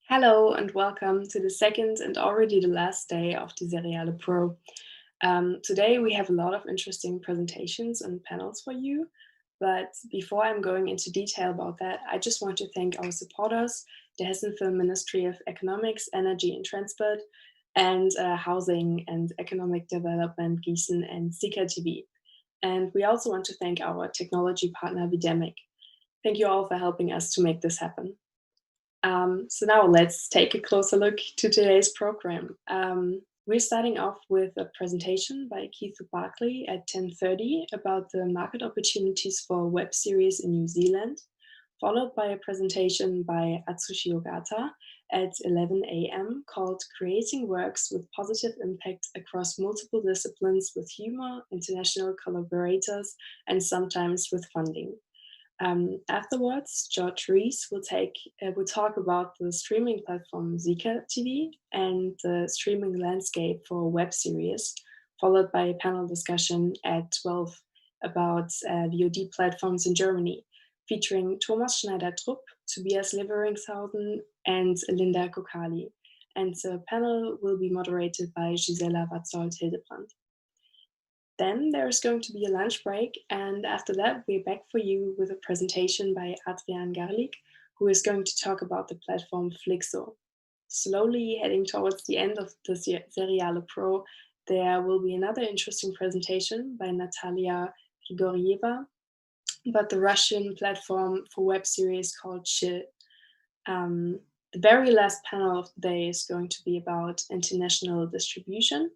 Hello and welcome to the second and already the last day of the Seriale Pro. Today we have a lot of interesting presentations and panels for you, but before I'm going into detail about that, I just want to thank our supporters, the Hessen Film Ministry of Economics, Energy and Transport, and Housing and Economic Development Gießen and Sika TV. And we also want to thank our technology partner Videmic. Thank you all for helping us to make this happen. So now let's take a closer look to today's program. We're starting off with a presentation by Keith Barkley at 10:30 about the market opportunities for web series in New Zealand, followed by a presentation by Atsushi Ogata at 11 a.m. called Creating Works with Positive Impact Across Multiple Disciplines with Humor, International Collaborators, and Sometimes with Funding. Afterwards, George Rees will talk about the streaming platform Sika TV and the streaming landscape for web series, followed by a panel discussion at 12 about VOD platforms in Germany, featuring Thomas Schneider-Trupp, Tobias Leveringshausen, and Linda Kokali. And the panel will be moderated by Gisela Watzold-Hildebrand. Then there's going to be a lunch break, and after that, we're back for you with a presentation by Adrian Garlik, who is going to talk about the platform Flixo. Slowly heading towards the end of the Seriale Pro, there will be another interesting presentation by Natalia Grigorieva about the Russian platform for web series called Chill. The very last panel of the day is going to be about international distribution,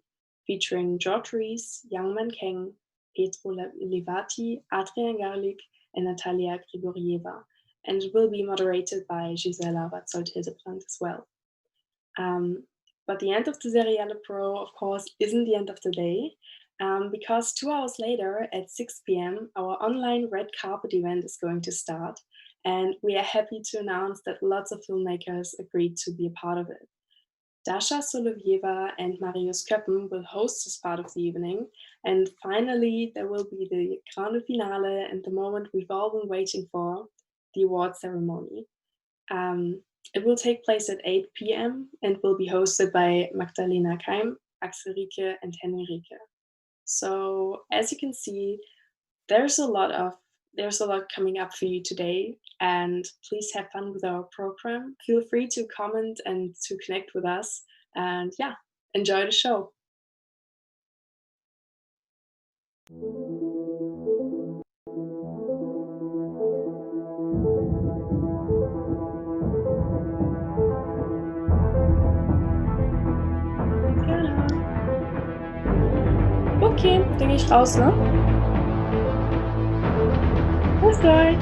featuring George Rees, Youngman Kang, Petro Levati, Adrian Garlik, and Natalia Grigorieva, and it will be moderated by Gisela Watzold-Hildebrand as well. But the end of the Seriale Pro, of course, isn't the end of the day, because 2 hours later at 6 p.m., our online red carpet event is going to start, and we are happy to announce that lots of filmmakers agreed to be a part of it. Dasha Solovieva and Marius Köppen will host this part of the evening, and finally there will be the grande finale and the moment we've all been waiting for, the award ceremony. It will take place at 8 p.m. and will be hosted by Magdalena Keim, Axel Rieke, and Henrike. So as you can see, there's a lot coming up for you today, and please have fun with our program. Feel free to comment and to connect with us, and yeah, enjoy the show. Gerne. Okay, dann gehe ich raus, ne? Bis gleich.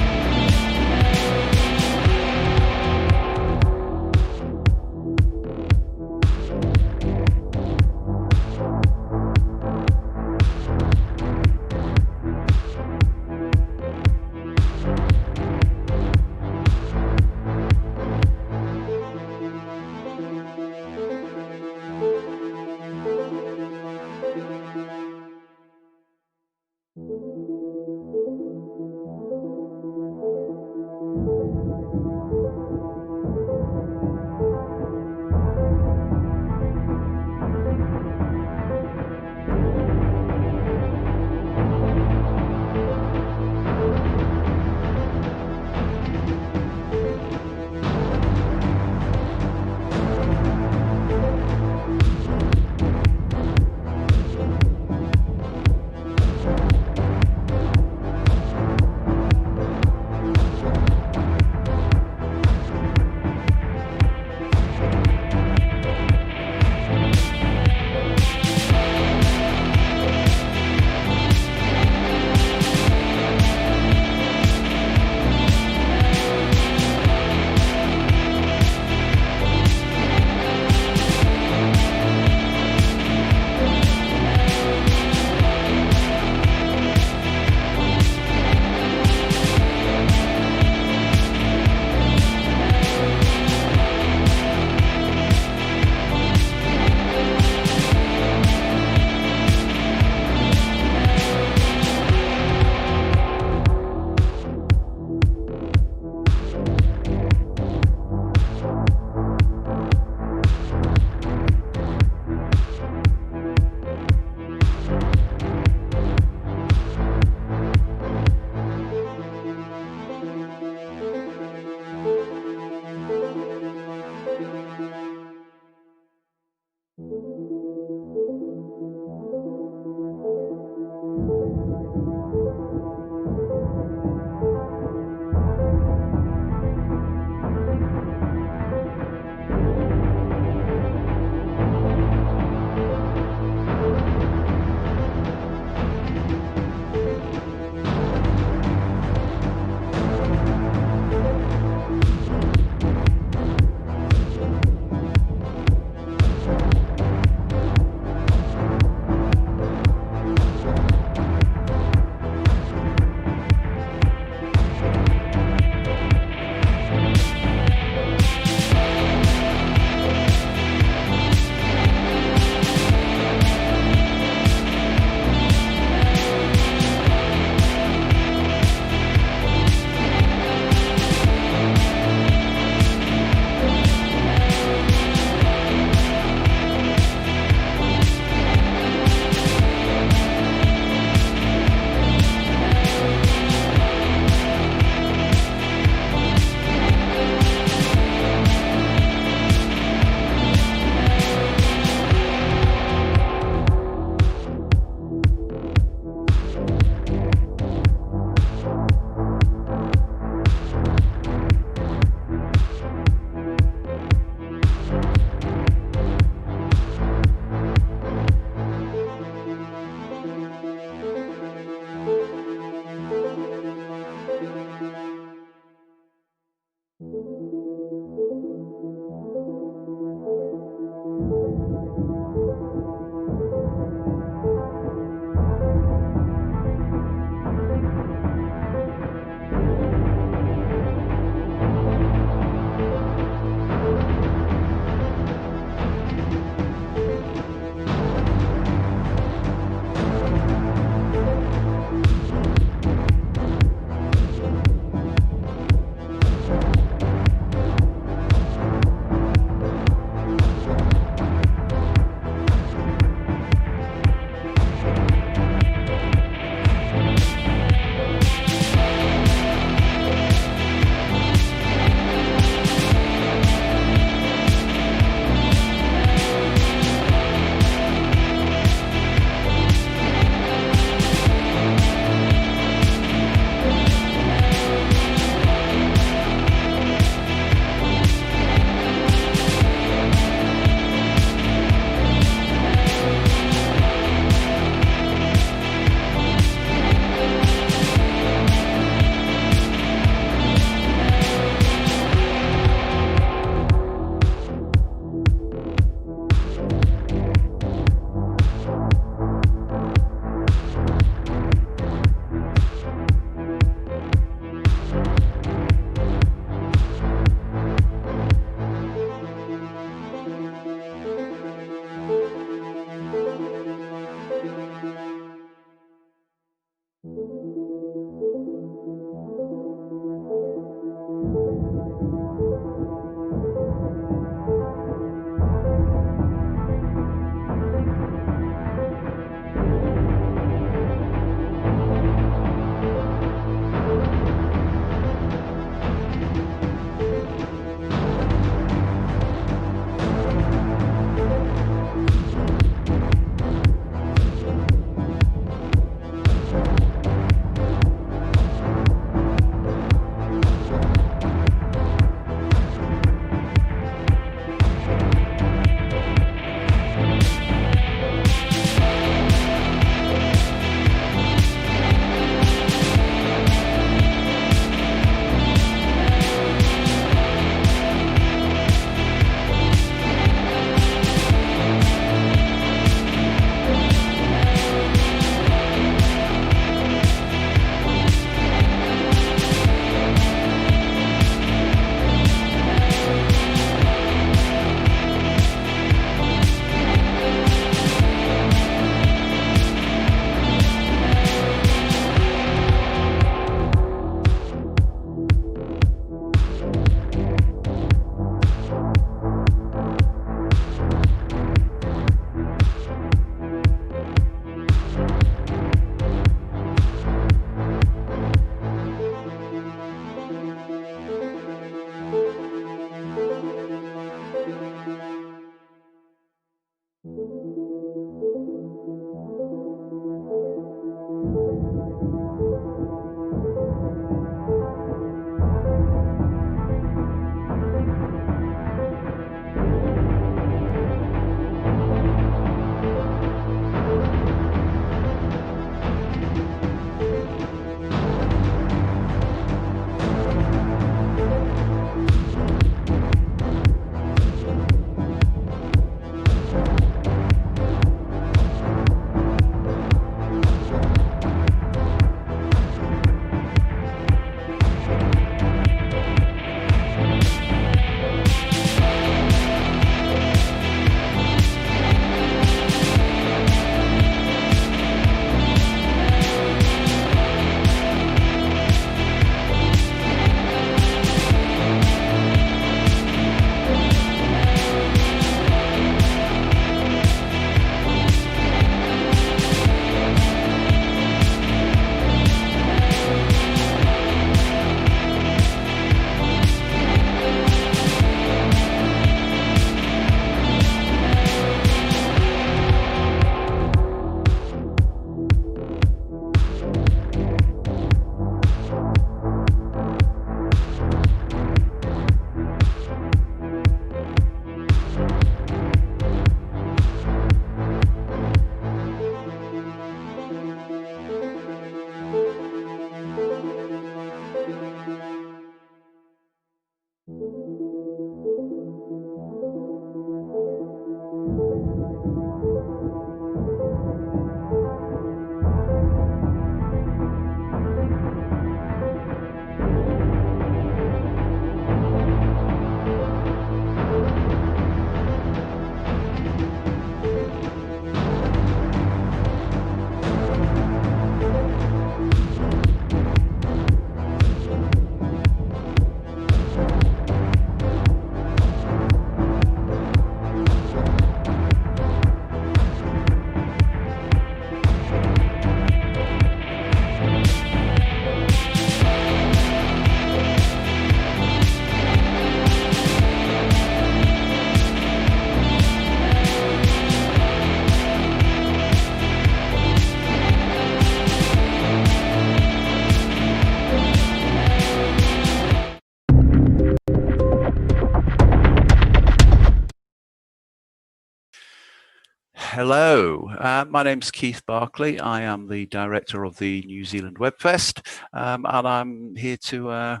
Hello, my name's Keith Barclay. I am the director of the New Zealand Webfest, and I'm here to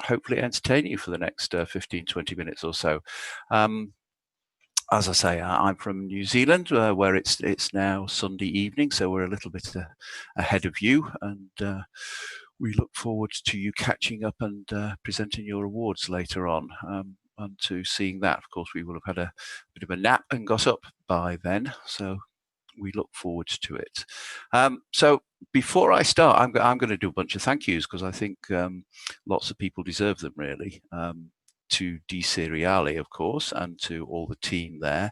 hopefully entertain you for the next 15-20 minutes or so. As I say, I'm from New Zealand, where it's now Sunday evening, so we're a little bit ahead of you, and we look forward to you catching up and presenting your awards later on. And to seeing that, of course, we will have had a bit of a nap and got up by then, so we look forward to it. So before I start, I'm going to do a bunch of thank yous because I think lots of people deserve them, really. To Seriale, of course, and to all the team there.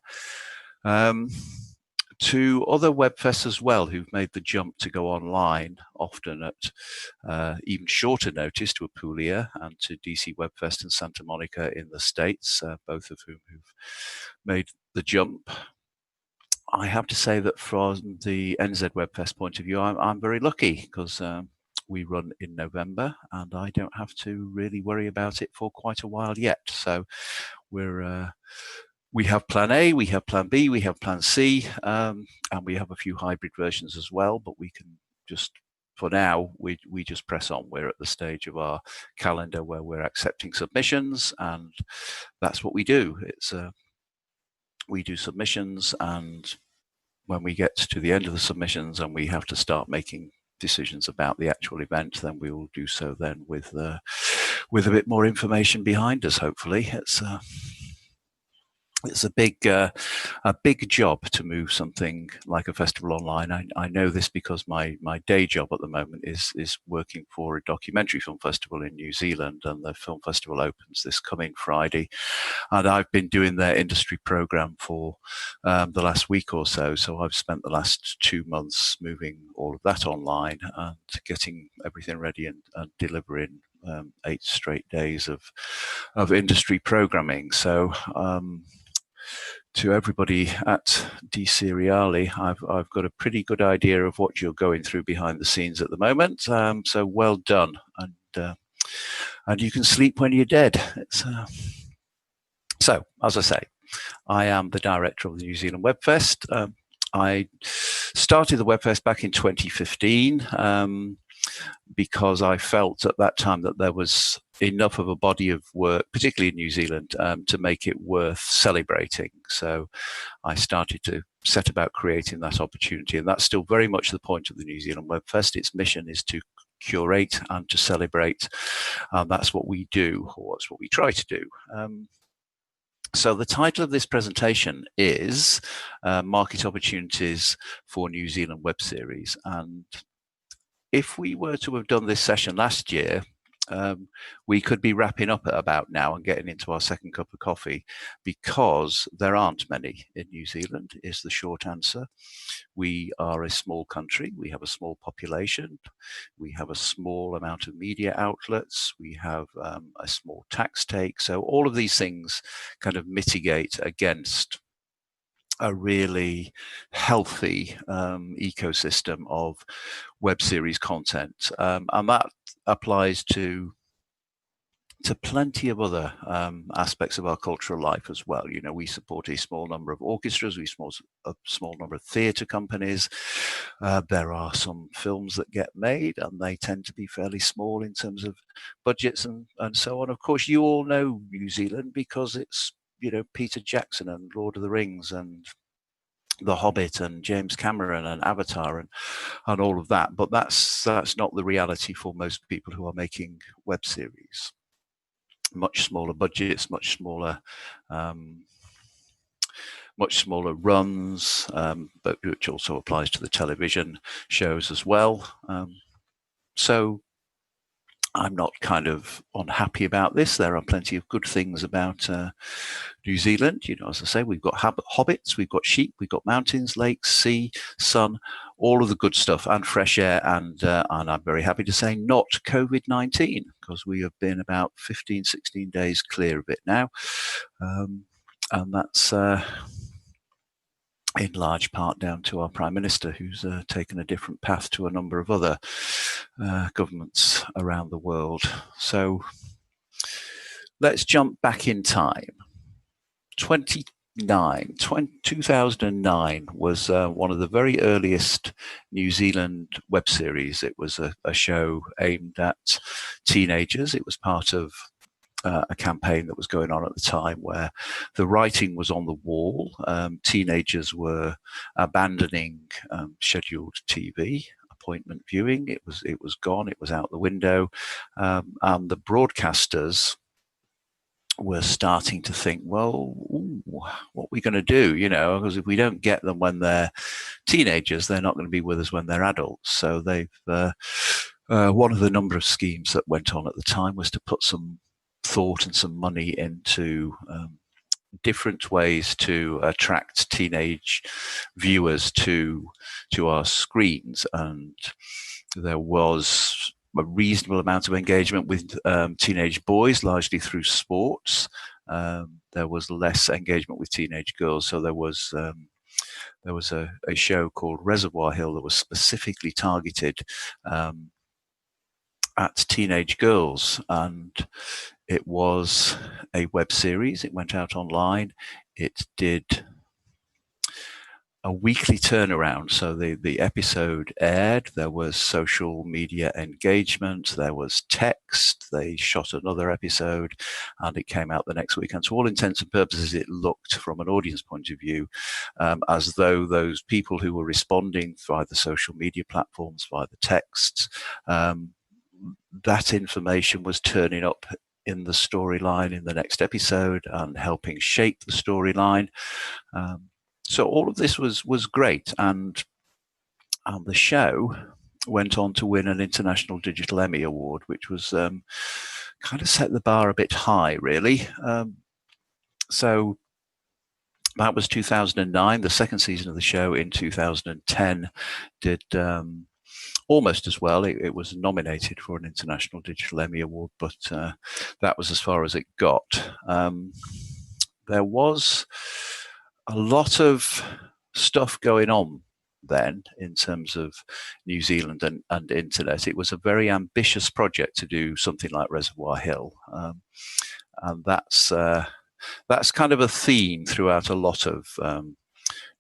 To other webfests as well who've made the jump to go online, often at even shorter notice, to Apulia and to DC Webfest in Santa Monica in the States, both of whom who've made the jump. I have to say that from the NZ Webfest point of view, I'm very lucky because we run in November and I don't have to really worry about it for quite a while yet. So we have plan A, we have plan B, we have plan C, and we have a few hybrid versions as well, but we can just, for now, we just press on. We're at the stage of our calendar where we're accepting submissions, and that's what we do. We do submissions, and when we get to the end of the submissions and we have to start making decisions about the actual event, then we will do so then with a bit more information behind us, hopefully. It's a big job to move something like a festival online. I know this because my day job at the moment is working for a documentary film festival in New Zealand, and the film festival opens this coming Friday. And I've been doing their industry program for the last week or so. So I've spent the last 2 months moving all of that online and getting everything ready and delivering 8 straight days of industry programming. So to everybody at Seriale, I've got a pretty good idea of what you're going through behind the scenes at the moment. So well done, and you can sleep when you're dead. So, as I say, I am the director of the New Zealand Webfest. I started the Webfest back in 2015 because I felt at that time that there was enough of a body of work, particularly in New Zealand, to make it worth celebrating. So I started to set about creating that opportunity, and that's still very much the point of the New Zealand Webfest. Its mission is to curate and to celebrate, and that's what we do, or that's what we try to do. So the title of this presentation is Market Opportunities for New Zealand Web Series. And if we were to have done this session last year, we could be wrapping up at about now and getting into our second cup of coffee, because there aren't many in New Zealand, is the short answer. We are a small country. We have a small population. We have a small amount of media outlets. We have a small tax take. So all of these things kind of mitigate against a really healthy ecosystem of web series content. And that applies to plenty of other aspects of our cultural life as well. You know, we support a small number of orchestras, we support a small number of theatre companies. There are some films that get made, and they tend to be fairly small in terms of budgets and so on. Of course, you all know New Zealand because it's, you know, Peter Jackson and Lord of the Rings and The Hobbit and James Cameron and Avatar and all of that. But that's not the reality for most people who are making web series. Much smaller budgets, much smaller runs, but which also applies to the television shows as well. So I'm not kind of unhappy about this. There are plenty of good things about New Zealand. You know, as I say, we've got hobbits, we've got sheep, we've got mountains, lakes, sea, sun, all of the good stuff, and fresh air, and I'm very happy to say not COVID-19, because we have been about 15, 16 days clear of it now. And that's in large part down to our Prime Minister, who's taken a different path to a number of other governments around the world. So let's jump back in time. 2009 was one of the very earliest New Zealand web series. It was a show aimed at teenagers. It was part of a campaign that was going on at the time where the writing was on the wall. Teenagers were abandoning scheduled TV appointment viewing. It was gone. It was out the window, and the broadcasters were starting to think, well, what are we going to do? Because if we don't get them when they're teenagers, they're not going to be with us when they're adults. So they've one of the number of schemes that went on at the time was to put some thought and some money into different ways to attract teenage viewers to our screens, and there was a reasonable amount of engagement with teenage boys, largely through sports. There was less engagement with teenage girls, so there was a show called Reservoir Hill that was specifically targeted at teenage girls, and it was a web series. It went out online. It did a weekly turnaround. So the episode aired, there was social media engagement, there was text, they shot another episode, and it came out the next week. And to all intents and purposes, it looked from an audience point of view as though those people who were responding via the social media platforms, via the texts, that information was turning up in the storyline in the next episode and helping shape the storyline. So all of this was great, and the show went on to win an International Digital Emmy Award, which was kind of set the bar a bit high, really. So that was 2009. The second season of the show in 2010 did almost as well. It was nominated for an International Digital Emmy Award, but that was as far as it got. There was a lot of stuff going on then in terms of New Zealand and internet. It was a very ambitious project to do something like Reservoir Hill, and that's kind of a theme throughout a lot of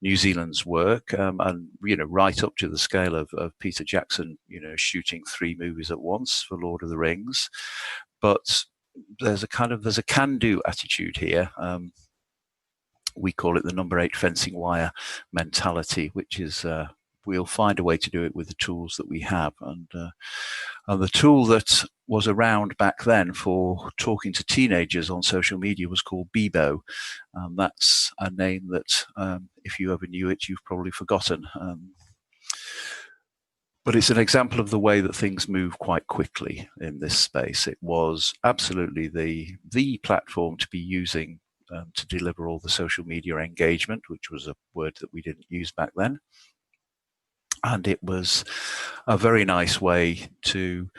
New Zealand's work, and right up to the scale of Peter Jackson, shooting 3 movies at once for Lord of the Rings. But there's a can-do attitude here. We call it the number 8 fencing wire mentality, which is we'll find a way to do it with the tools that we have. And the tool that was around back then for talking to teenagers on social media was called Bebo. That's a name that, if you ever knew it, you've probably forgotten. But it's an example of the way that things move quite quickly in this space. It was absolutely the platform to be using to deliver all the social media engagement, which was a word that we didn't use back then. And it was a very nice way to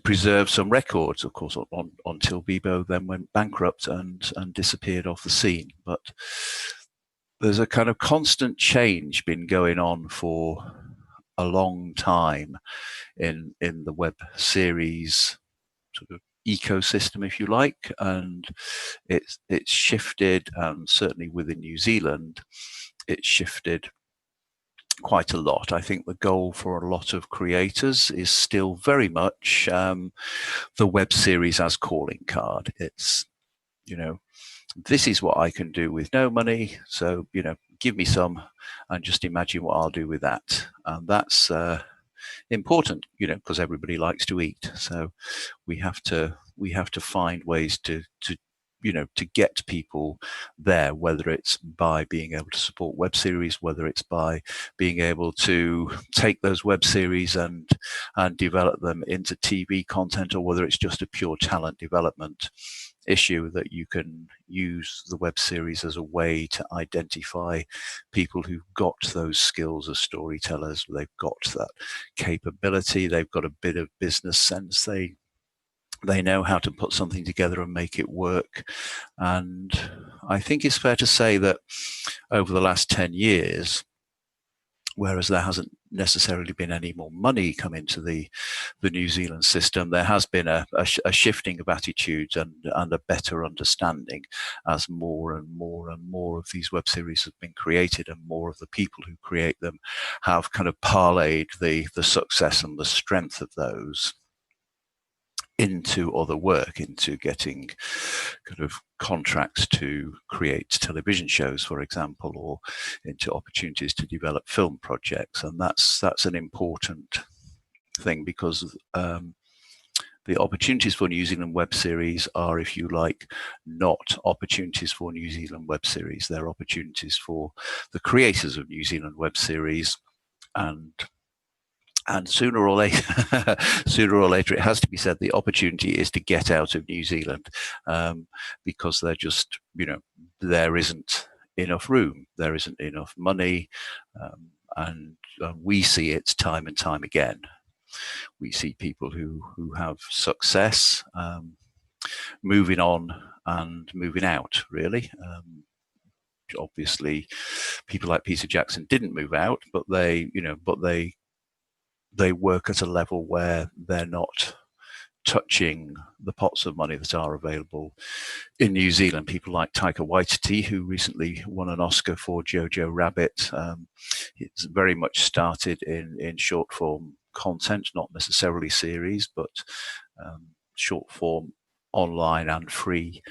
preserve some records, of course, until Bebo then went bankrupt and disappeared off the scene. But there's a kind of constant change been going on for a long time in the web series sort of ecosystem, if you like, and it's shifted, and certainly within New Zealand, it's shifted quite a lot. I think the goal for a lot of creators is still very much the web series as calling card. It's, this is what I can do with no money, so give me some and just imagine what I'll do with that. And that's important, because everybody likes to eat. So we have to find ways to get people there, whether it's by being able to support web series, whether it's by being able to take those web series and develop them into TV content, or whether it's just a pure talent development issue that you can use the web series as a way to identify people who've got those skills as storytellers. They've got that capability. They've got a bit of business sense. They know how to put something together and make it work. And I think it's fair to say that over the last 10 years, whereas there hasn't necessarily been any more money come into the New Zealand system. There has been a shifting of attitudes and a better understanding as more and more and more of these web series have been created, and more of the people who create them have kind of parlayed the success and the strength of those into other work, into getting kind of contracts to create television shows, for example, or into opportunities to develop film projects. And that's an important thing, because the opportunities for New Zealand web series are, if you like, not opportunities for New Zealand web series. They're opportunities for the creators of New Zealand web series, and sooner or later, it has to be said, the opportunity is to get out of New Zealand, because they're just, there isn't enough room, there isn't enough money, and we see it time and time again. We see people who have success moving on and moving out, really. Obviously, people like Peter Jackson didn't move out, but they work at a level where they're not touching the pots of money that are available in New Zealand. People like Taika Waititi, who recently won an Oscar for Jojo Rabbit. It's very much started in short form content, not necessarily series, but short form online and free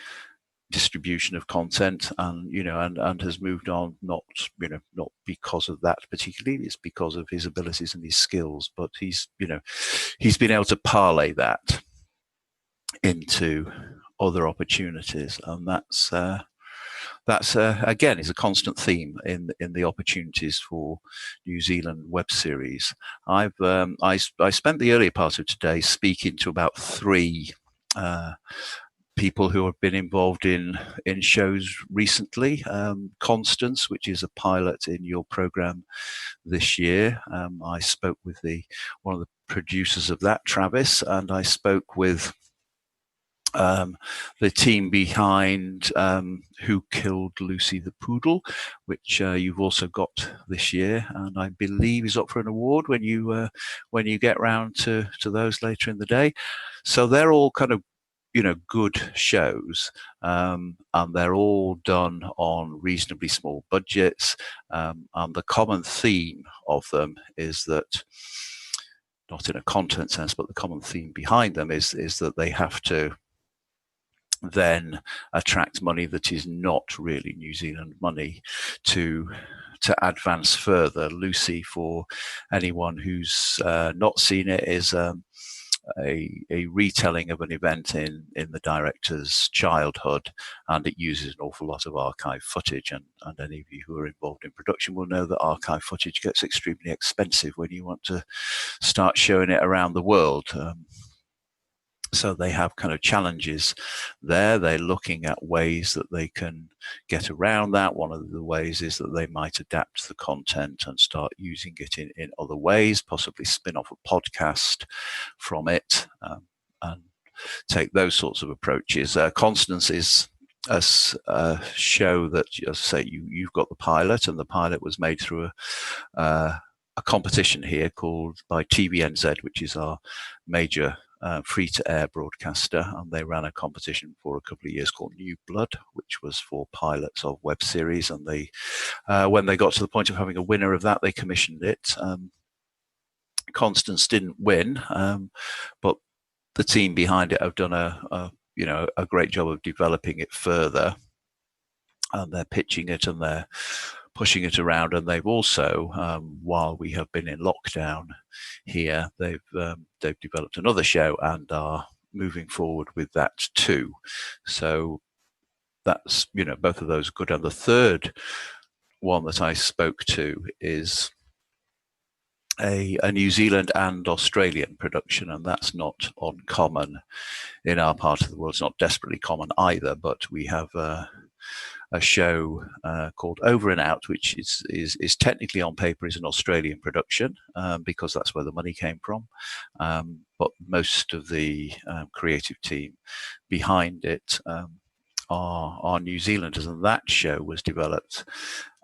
distribution of content, and has moved on, not because of that particularly, it's because of his abilities and his skills, but he's been able to parlay that into other opportunities, and that's again is a constant theme in the opportunities for New Zealand web series. I spent the earlier part of today speaking to about 3 people who have been involved in shows recently. Constance, which is a pilot in your program this year. I spoke with one of the producers of that, Travis, and I spoke with the team behind Who Killed Lucy the Poodle, which you've also got this year, and I believe is up for an award when you get round to those later in the day. So they're all kind of good shows, and they're all done on reasonably small budgets, and the common theme of them is that, not in a content sense, but the common theme behind them is that they have to then attract money that is not really New Zealand money to advance further. Lucy, for anyone who's not seen it, is a retelling of an event in the director's childhood, and it uses an awful lot of archive footage, and any of you who are involved in production will know that archive footage gets extremely expensive when you want to start showing it around the world. So they have kind of challenges there. They're looking at ways that they can get around that. One of the ways is that they might adapt the content and start using it in other ways, possibly spin off a podcast from it, and take those sorts of approaches. Constance is a show that, as I say, you've got the pilot, and the pilot was made through a competition here called by TVNZ, which is our major free-to-air broadcaster, and they ran a competition for a couple of years called New Blood, which was for pilots of web series, and they when they got to the point of having a winner of that, they commissioned it. Constance didn't win, but the team behind it have done a great job of developing it further, and they're pitching it and they're pushing it around. And they've also, while we have been in lockdown here, they've developed another show and are moving forward with that too. So that's, both of those are good. And the third one that I spoke to is a New Zealand and Australian production, and that's not uncommon in our part of the world. It's not desperately common either, but we have a show called Over and Out, which is technically on paper is an Australian production, because that's where the money came from. But most of the creative team behind it are New Zealanders, and that show was developed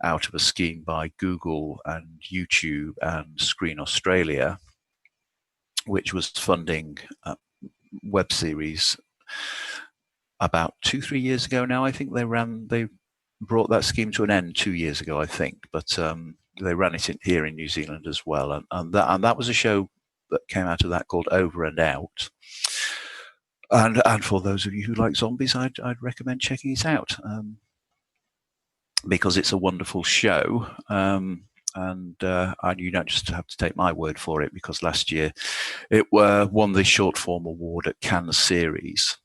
out of a scheme by Google and YouTube and Screen Australia, which was funding web series about 2-3 years ago now. I think they brought that scheme to an end 2 years ago, I think, but they ran it here in New Zealand as well, and that was a show that came out of that called Over and Out. And for those of you who like zombies, I'd recommend checking it out, because it's a wonderful show. And you don't just have to take my word for it, because last year it won the short form award at Cannes Series.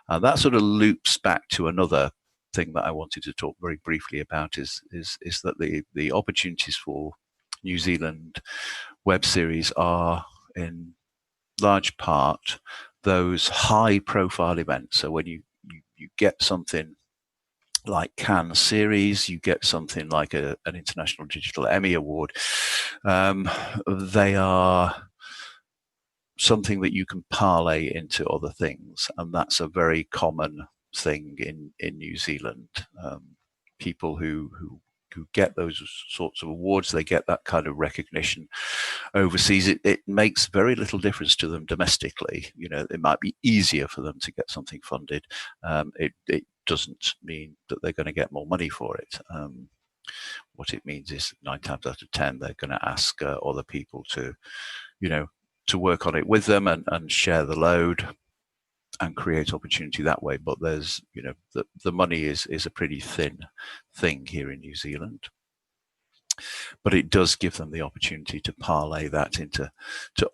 That sort of loops back to another thing that I wanted to talk very briefly about, is that the opportunities for New Zealand web series are in large part those high profile events. So when you get something like Cannes Series, you get something like an International Digital Emmy Award, they are something that you can parlay into other things, and that's a very common thing in New Zealand. People who get those sorts of awards, they get that kind of recognition overseas. It makes very little difference to them domestically. It might be easier for them to get something funded. It doesn't mean that they're going to get more money for it. What it means is 9 times out of 10, they're going to ask other people to work on it with them and share the load and create opportunity that way. But there's, the money is a pretty thin thing here in New Zealand. But it does give them the opportunity to parlay that into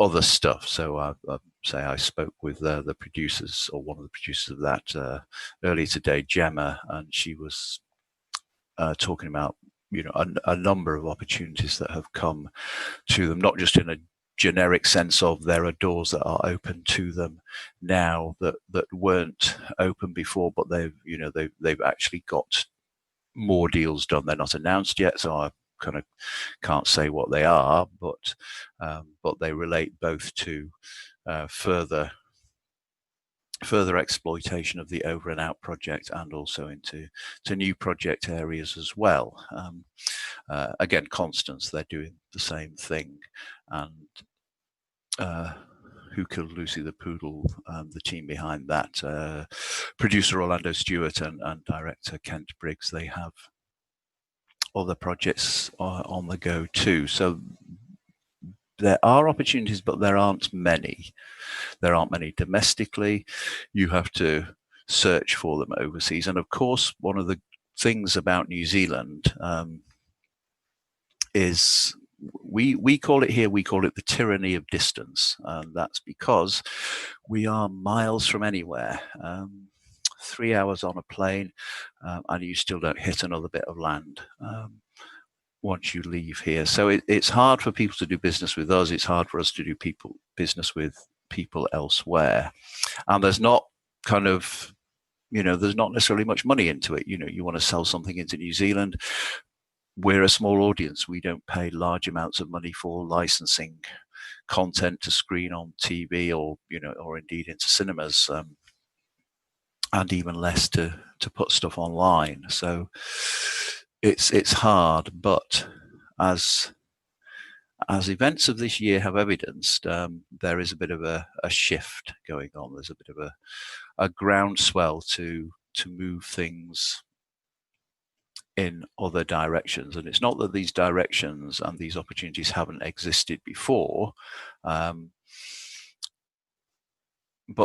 other stuff. So I spoke with the producers, or one of the producers of that earlier today, Gemma, and she was talking about a number of opportunities that have come to them, not just in a generic sense of there are doors that are open to them now that weren't open before, but they've actually got more deals done. They're not announced yet, so I kind of can't say what they are, but they relate both to further exploitation of the Over and Out project, and also into new project areas as well. Again, Constance, they're doing the same thing, and Who Killed Lucy the Poodle, the team behind that, producer Orlando Stewart and director Kent Briggs, they have other projects on the go too. So there are opportunities, but there aren't many. There aren't many domestically. You have to search for them overseas. And of course, one of the things about New Zealand is we call it here, we call it the tyranny of distance. And that's because we are miles from anywhere. 3 hours on a plane, and you still don't hit another bit of land once you leave here. So it's hard for people to do business with us. It's hard for us to do business with people elsewhere. And there's not there's not necessarily much money into it. You want to sell something into New Zealand. We're a small audience. We don't pay large amounts of money for licensing content to screen on TV or indeed into cinemas, and even less to put stuff online. So it's hard, but as events of this year have evidenced, there is a bit of a shift going on. There's a bit of a groundswell to move things in other directions. And it's not that these directions and these opportunities haven't existed before, but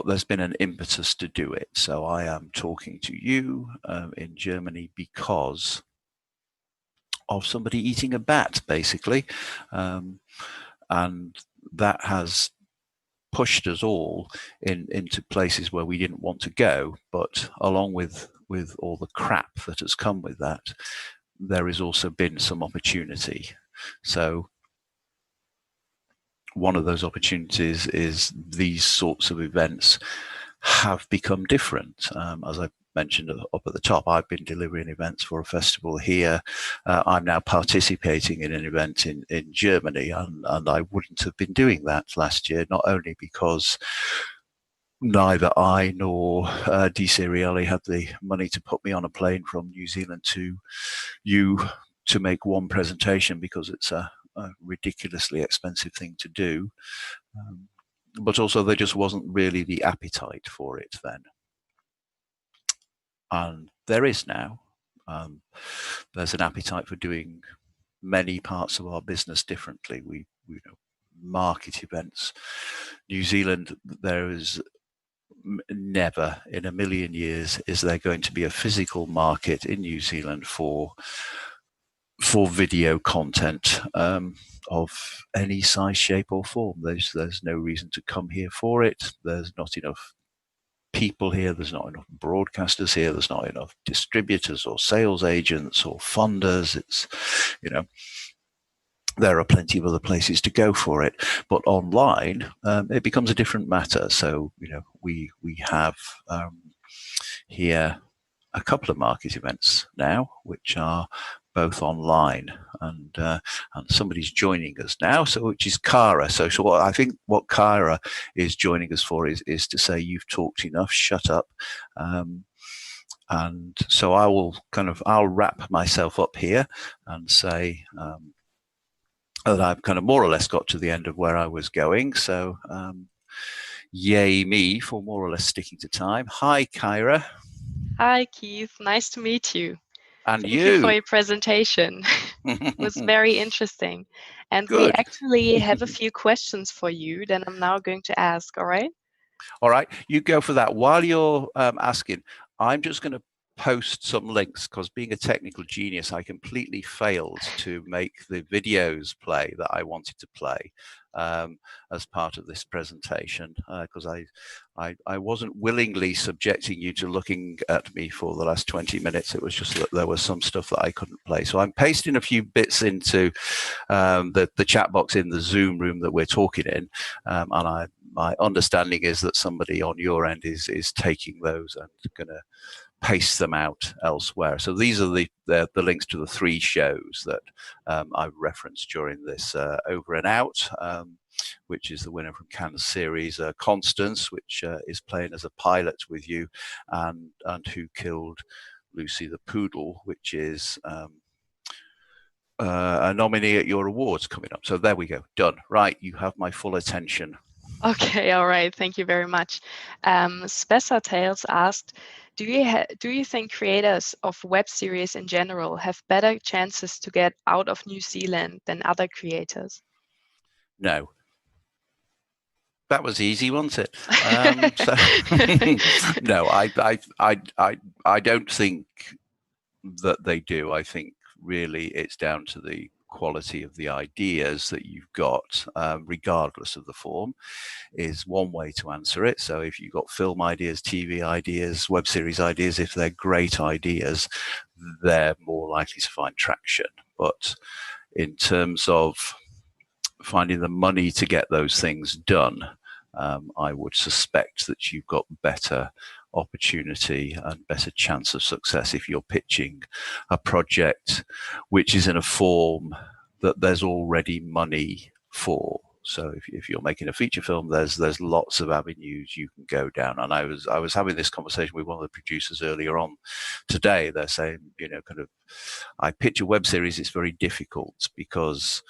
there's been an impetus to do it. So I am talking to you in Germany because of somebody eating a bat, basically. And that has pushed us all into places where we didn't want to go. But along with all the crap that has come with that, there has also been some opportunity. So one of those opportunities is these sorts of events have become different. As I mentioned up at the top, I've been delivering events for a festival here. I'm now participating in an event in Germany, and I wouldn't have been doing that last year, not only because neither I nor Di Seriale had the money to put me on a plane from New Zealand to you to make one presentation, because it's a ridiculously expensive thing to do. But also there just wasn't really the appetite for it then. And there is now. There's an appetite for doing many parts of our business differently. We market events. New Zealand, there is never in a million years is there going to be a physical market in New Zealand for video content of any size, shape, or form. There's no reason to come here for it. There's not enough people here. There's not enough broadcasters here. There's not enough distributors or sales agents or funders. It's, there are plenty of other places to go for it, but online it becomes a different matter. So we have here a couple of market events now, which are both online, and somebody's joining us now, so which is Kara. So what I think what Kara is joining us for is to say, you've talked enough, shut up. And so I'll wrap myself up here and say that I've kind of more or less got to the end of where I was going. So yay me for more or less sticking to time. Hi, Kyra. Hi, Keith. Nice to meet you. And Thank you for your presentation. It was very interesting. And Good. we actually have a few questions for you that I'm now going to ask, all right? All right, you go for that. While you're asking, I'm just going to post some links, because being a technical genius, I completely failed to make the videos play that I wanted to play as part of this presentation, because I wasn't willingly subjecting you to looking at me for the last 20 minutes. It was just that there was some stuff that I couldn't play. So I'm pasting a few bits into the chat box in the Zoom room that we're talking in, and my understanding is that somebody on your end is taking those and going to paste them out elsewhere. So these are the links to the 3 shows that I've referenced during this Over and Out, which is the winner from Cannes series, Constance, which is playing as a pilot with you, and Who Killed Lucy the Poodle, which is a nominee at your awards coming up. So there we go, done. Right, you have my full attention. Okay, all right. Thank you very much. Spessa Tales asked, do you think creators of web series in general have better chances to get out of New Zealand than other creators? No. That was easy, wasn't it? No, I don't think that they do. I think really it's down to the quality of the ideas that you've got, regardless of the form, is one way to answer it. So if you've got film ideas, TV ideas, web series ideas, if they're great ideas, they're more likely to find traction. But in terms of finding the money to get those things done, I would suspect that you've got better opportunity and better chance of success if you're pitching a project which is in a form that there's already money for. So if you're making a feature film, there's lots of avenues you can go down. And I was having this conversation with one of the producers earlier on today. They're saying, I pitch a web series, it's very difficult because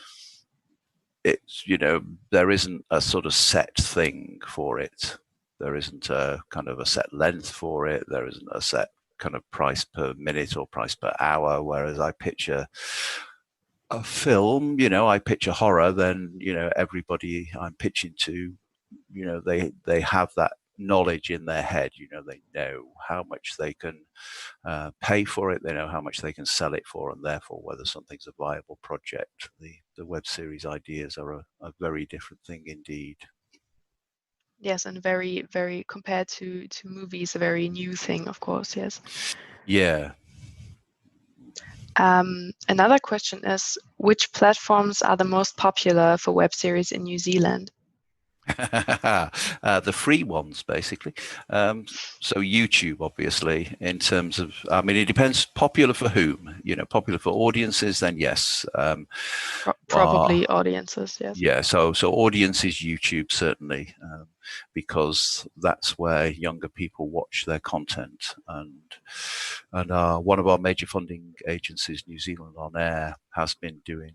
it's, there isn't a sort of set thing for it. There isn't a kind of a set length for it. There isn't a set kind of price per minute or price per hour. Whereas I pitch a film, I pitch a horror, then, everybody I'm pitching to, they have that knowledge in their head. They know how much they can pay for it. They know how much they can sell it for, and therefore whether something's a viable project. The web series ideas are a very different thing indeed. Yes, and very, very compared to movies, a very new thing, of course. Yes. Yeah. Another question is, which platforms are the most popular for web series in New Zealand? The free ones, basically. So YouTube, obviously, in terms of, I mean, it depends. Popular for whom? Popular for audiences. Then yes. Probably audiences. Yes. Yeah. So audiences, YouTube certainly, because that's where younger people watch their content, and one of our major funding agencies, New Zealand On Air, has been doing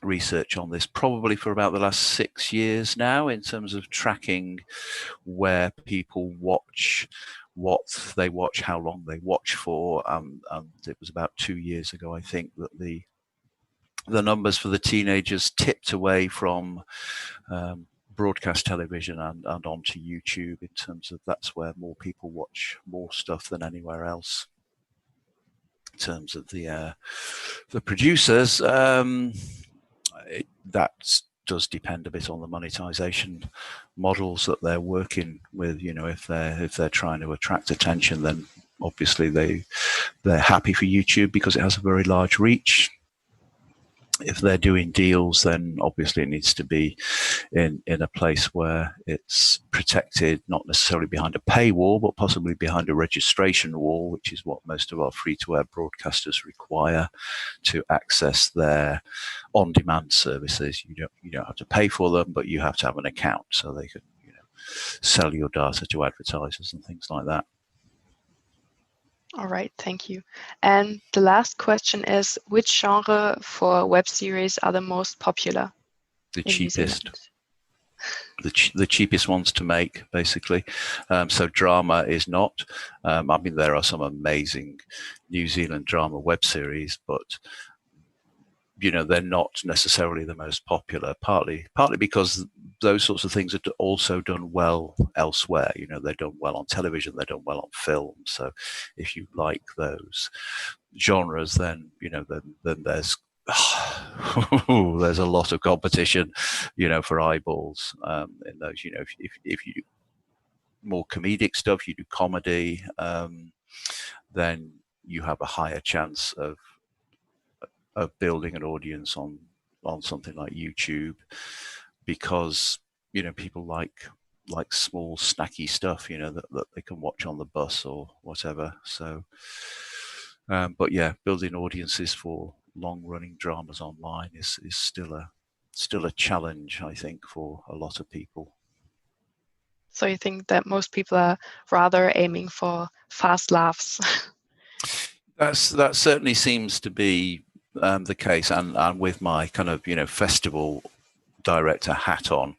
research on this probably for about the last 6 years now, in terms of tracking where people watch, what they watch, how long they watch for. And it was about 2 years ago, I think, that the numbers for the teenagers tipped away from broadcast television and onto YouTube, in terms of that's where more people watch more stuff than anywhere else. In terms of the producers, that does depend a bit on the monetization models that they're working with. If they're trying to attract attention, then obviously they're happy for YouTube because it has a very large reach. If they're doing deals, then obviously it needs to be in a place where it's protected, not necessarily behind a paywall, but possibly behind a registration wall, which is what most of our free-to-air broadcasters require to access their on-demand services. You don't have to pay for them, but you have to have an account so they can sell your data to advertisers and things like that. All right, thank you. And the last question is, which genre for web series are the most popular? The cheapest. The cheapest ones to make, basically. So drama is not. I mean, there are some amazing New Zealand drama web series, but they're not necessarily the most popular, partly because those sorts of things are also done well elsewhere. They're done well on television, they're done well on film. So if you like those genres, then then there's there's a lot of competition, for eyeballs in those. If you do more comedic stuff, you do comedy, then you have a higher chance of building an audience on something like YouTube, because people like small snacky stuff, that they can watch on the bus or whatever. So but yeah, building audiences for long-running dramas online is still a challenge, I think, for a lot of people. So you think that most people are rather aiming for fast laughs? That certainly seems to be the case, and with my kind of festival director hat on,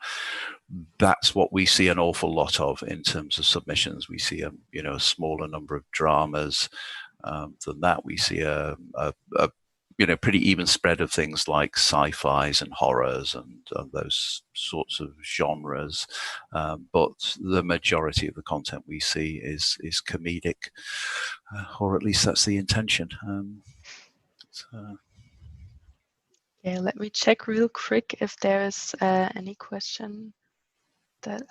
that's what we see an awful lot of in terms of submissions. We see a smaller number of dramas than that. We see a pretty even spread of things like sci-fis and horrors and those sorts of genres, but the majority of the content we see is comedic, or at least that's the intention. Yeah, let me check real quick if there is any question that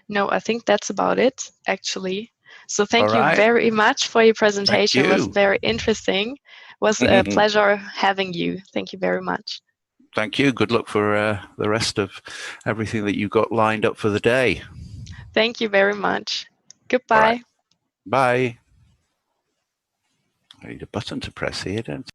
No, I think that's about it, actually. So thank you very much for your presentation. It was very interesting. It was a pleasure having you. Thank you very much. Thank you. Good luck for the rest of everything that you got lined up for the day. Thank you very much. Goodbye. Right. Bye. I need a button to press here, don't I?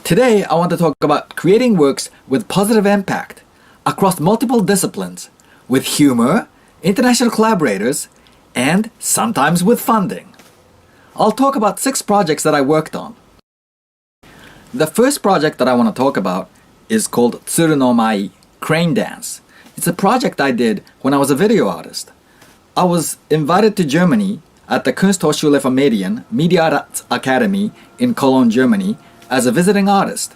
Today, I want to talk about creating works with positive impact across multiple disciplines, with humor, international collaborators, and sometimes with funding. I'll talk about 6 projects that I worked on. The first project that I want to talk about is called Tsuru no Mai, Crane Dance. It's a project I did when I was a video artist. I was invited to Germany at the Kunsthochschule für Medien, Media Arts Academy in Cologne, Germany, as a visiting artist.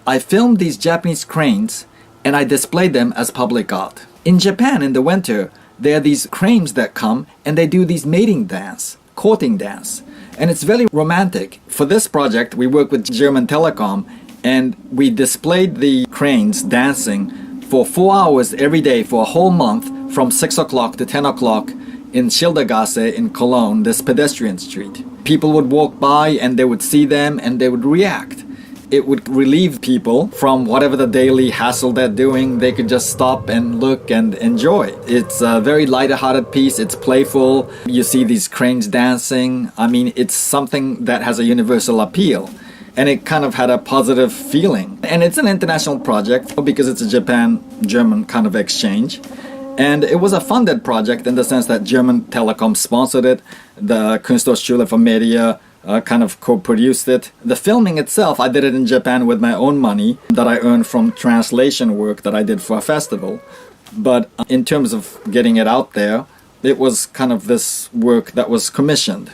I filmed these Japanese cranes and I displayed them as public art. In Japan in the winter, there are these cranes that come and they do these mating dance, courting dance. And it's very romantic. For this project, we worked with German Telecom and we displayed the cranes dancing for 4 hours every day for a whole month from 6 o'clock to 10 o'clock in Schildergasse in Cologne, this pedestrian street. People would walk by and they would see them and they would react. It would relieve people from whatever the daily hassle they're doing. They could just stop and look and enjoy. It's a very lighter-hearted piece. It's playful. You see these cranes dancing. I mean, it's something that has a universal appeal. And it kind of had a positive feeling. And it's an international project because it's a Japan-German kind of exchange. And it was a funded project in the sense that German Telecom sponsored it. The Kunsthochschule für Medien kind of co-produced it. The filming itself, I did it in Japan with my own money that I earned from translation work that I did for a festival. But in terms of getting it out there, it was kind of this work that was commissioned.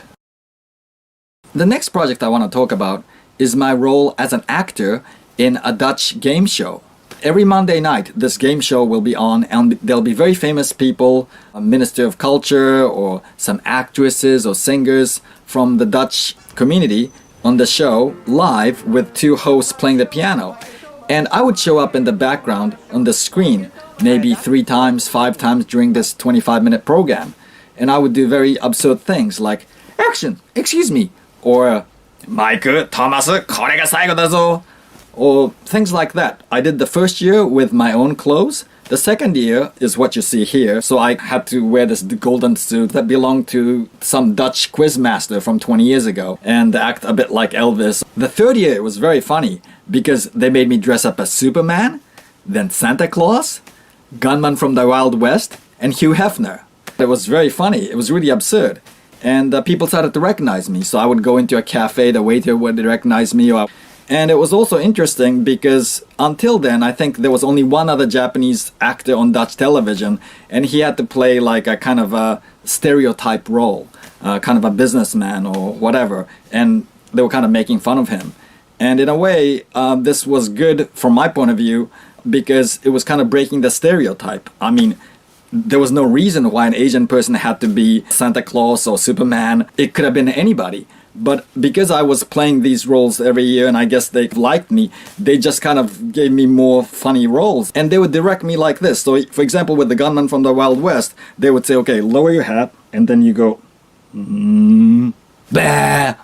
The next project I want to talk about is my role as an actor in a Dutch game show. Every Monday night, this game show will be on, and there'll be very famous people, a Minister of Culture, or some actresses or singers from the Dutch community on the show, live with 2 hosts playing the piano. And I would show up in the background on the screen, maybe 3 times, 5 times during this 25-minute program. And I would do very absurd things like, action, excuse me, or, Mike, Thomas, これが最後だぞ. Or things like that. I did the first year with my own clothes. The second year is what you see here. So I had to wear this golden suit that belonged to some Dutch quizmaster from 20 years ago and act a bit like Elvis. The third year it was very funny because they made me dress up as Superman, then Santa Claus, Gunman from the Wild West, and Hugh Hefner. It was very funny. It was really absurd. And people started to recognize me. So I would go into a cafe, the waiter would recognize me. And it was also interesting because until then, I think there was only one other Japanese actor on Dutch television, and he had to play like a kind of a stereotype role, kind of a businessman or whatever, and they were kind of making fun of him. And in a way, this was good from my point of view because it was kind of breaking the stereotype. I mean, there was no reason why an Asian person had to be Santa Claus or Superman. It could have been anybody. But because I was playing these roles every year and I guess they liked me, they just kind of gave me more funny roles. And they would direct me like this. So, for example, with the Gunman from the Wild West, they would say, okay, lower your hat, and then you go, bah.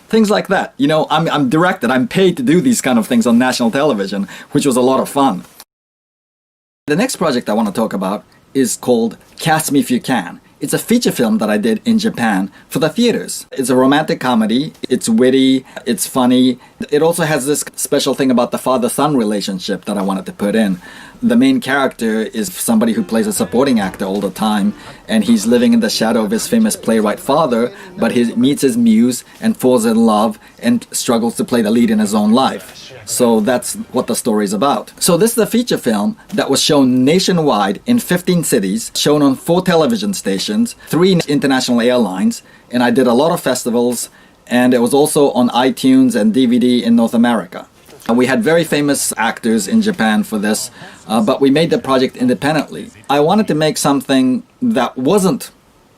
Things like that. You know, I'm directed, I'm paid to do these kind of things on national television, which was a lot of fun. The next project I want to talk about is called Catch Me If You Can. It's a feature film that I did in Japan for the theaters. It's a romantic comedy. It's witty. It's funny. It also has this special thing about the father-son relationship that I wanted to put in. The main character is somebody who plays a supporting actor all the time, and he's living in the shadow of his famous playwright father, but he meets his muse and falls in love and struggles to play the lead in his own life. So that's what the story is about. So this is a feature film that was shown nationwide in 15 cities, shown on 4 television stations, 3 international airlines, and I did a lot of festivals, and it was also on iTunes and DVD in North America. We had very famous actors in Japan for this, but we made the project independently. I wanted to make something that wasn't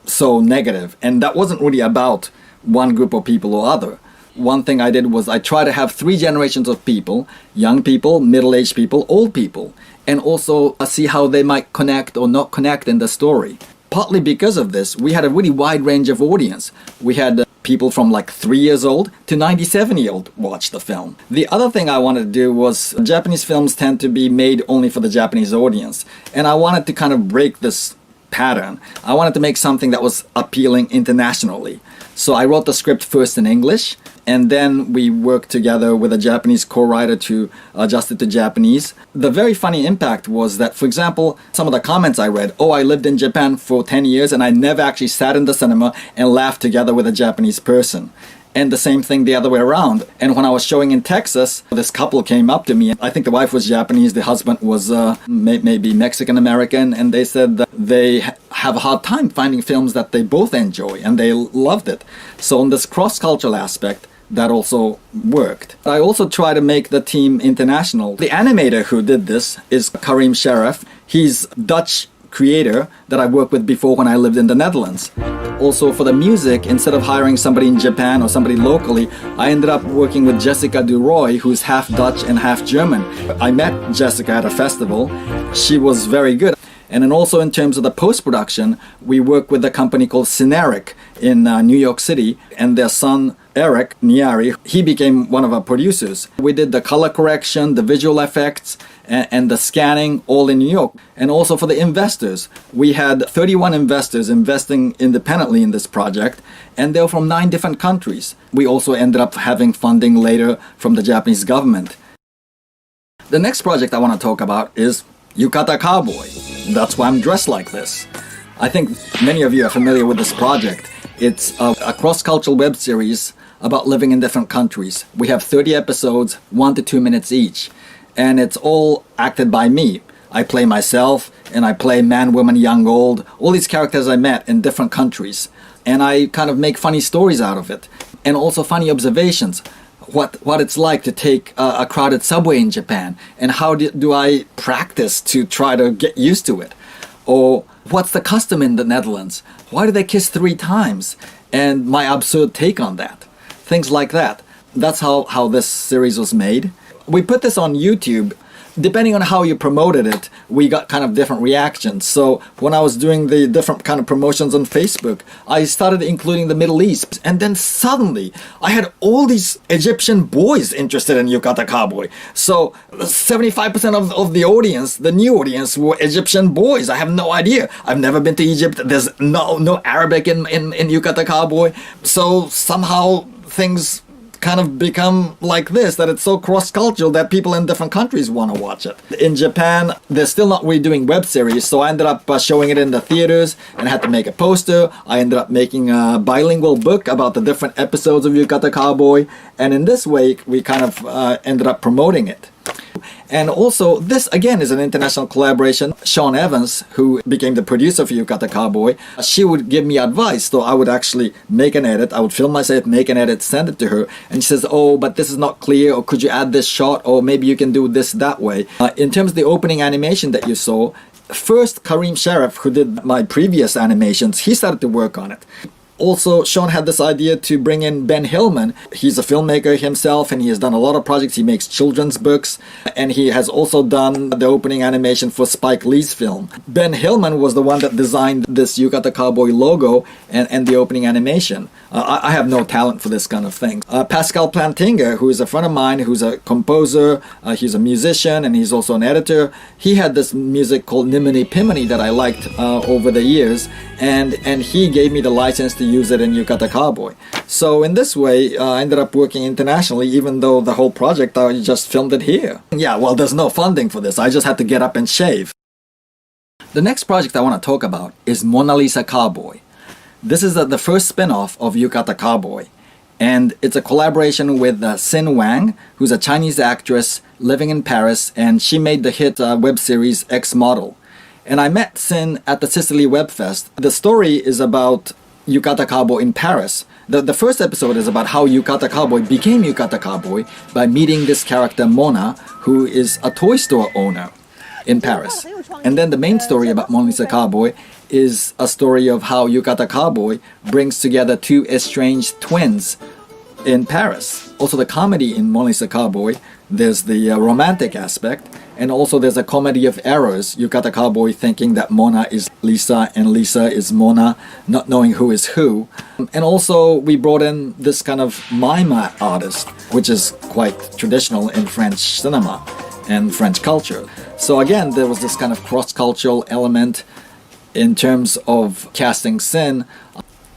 so negative, and that wasn't really about one group of people or other. One thing I did was I tried to have 3 generations of people, young people, middle-aged people, old people, and also see how they might connect or not connect in the story. Partly because of this, we had a really wide range of audience. We had people from like 3 years old to 97-year-old watch the film. The other thing I wanted to do was Japanese films tend to be made only for the Japanese audience. And I wanted to kind of break this pattern. I wanted to make something that was appealing internationally. So I wrote the script first in English, and then we worked together with a Japanese co-writer to adjust it to Japanese. The very funny impact was that, for example, some of the comments I read, I lived in Japan for 10 years and I never actually sat in the cinema and laughed together with a Japanese person. And the same thing the other way around. And when I was showing in Texas, this couple came up to me. I think the wife was Japanese, the husband was maybe Mexican-American, and they said that they have a hard time finding films that they both enjoy, and they loved it. So on this cross-cultural aspect, that also worked. I also try to make the team international. The animator who did this is Karim Sharif. He's Dutch creator that I worked with before when I lived in the Netherlands. Also for the music, instead of hiring somebody in Japan or somebody locally, I ended up working with Jessica Duroy, who's half Dutch and half German. I met Jessica at a festival. She was very good. And then also in terms of the post-production, we work with a company called Cineric in New York City, and their son Eric Niari, he became one of our producers. We did the color correction, the visual effects, and the scanning all in New York. And also for the investors, we had 31 investors investing independently in this project, and they're from 9 different countries. We also ended up having funding later from the Japanese government. The next project I want to talk about is Yukata Cowboy. That's why I'm dressed like this. I think many of you are familiar with this project. It's a cross-cultural web series about living in different countries. We have 30 episodes, 1 to 2 minutes each, and it's all acted by me. I play myself, and I play man, woman, young, old, all these characters I met in different countries, and I kind of make funny stories out of it, and also funny observations. What it's like to take a crowded subway in Japan, and how do I practice to try to get used to it? Or what's the custom in the Netherlands? Why do they kiss 3 times? And my absurd take on that. Things like that. That's how this series was made. We put this on YouTube. Depending on how you promoted it, we got kind of different reactions. So when I was doing the different kind of promotions on Facebook, I started including the Middle East. And then suddenly, I had all these Egyptian boys interested in Yukata Cowboy. So 75% of the audience, the new audience, were Egyptian boys. I have no idea. I've never been to Egypt. There's no Arabic in Yukata Cowboy. So somehow things kind of become like this, that it's so cross-cultural that people in different countries want to watch it. In Japan, they're still not redoing web series, so I ended up showing it in the theaters and had to make a poster. I ended up making a bilingual book about the different episodes of Yukata Cowboy, and in this way, we kind of ended up promoting it. And also, this again is an international collaboration. Sean Evans, who became the producer for Yukata Cowboy, she would give me advice. So I would actually make an edit. I would film myself, make an edit, send it to her. And she says, but this is not clear. Or could you add this shot? Or maybe you can do this that way. In terms of the opening animation that you saw, first Karim Sharif, who did my previous animations, he started to work on it. Also, Sean had this idea to bring in Ben Hillman. He's a filmmaker himself, and he has done a lot of projects. He makes children's books, and he has also done the opening animation for Spike Lee's film. Ben Hillman was the one that designed this Yukata Cowboy logo and the opening animation. I have no talent for this kind of thing. Pascal Plantinga, who is a friend of mine, who's a composer, he's a musician, and he's also an editor. He had this music called Nimini Pimini that I liked over the years, and he gave me the license to use it in Yukata Cowboy. So in this way, I ended up working internationally, even though the whole project, I just filmed it here. Yeah, well, there's no funding for this. I just had to get up and shave. The next project I want to talk about is Mona Lisa Cowboy. This is the first spin-off of Yukata Cowboy, and it's a collaboration with Xin Wang, who's a Chinese actress living in Paris, and she made the hit web series Ex Model. And I met Xin at the Sicily Web Fest. The story is about Yukata Cowboy in Paris. The first episode is about how Yukata Cowboy became Yukata Cowboy by meeting this character Mona, who is a toy store owner in Paris. And then the main story about Mona Lisa Cowboy is a story of how Yukata Cowboy brings together 2 estranged twins in Paris. Also the comedy in Mona Lisa Cowboy, there's the romantic aspect, and also there's a comedy of errors. Yukata Cowboy thinking that Mona is Lisa and Lisa is Mona, not knowing who is who. And also we brought in this kind of mime artist, which is quite traditional in French cinema and French culture. So again, there was this kind of cross-cultural element. in terms of casting Sin,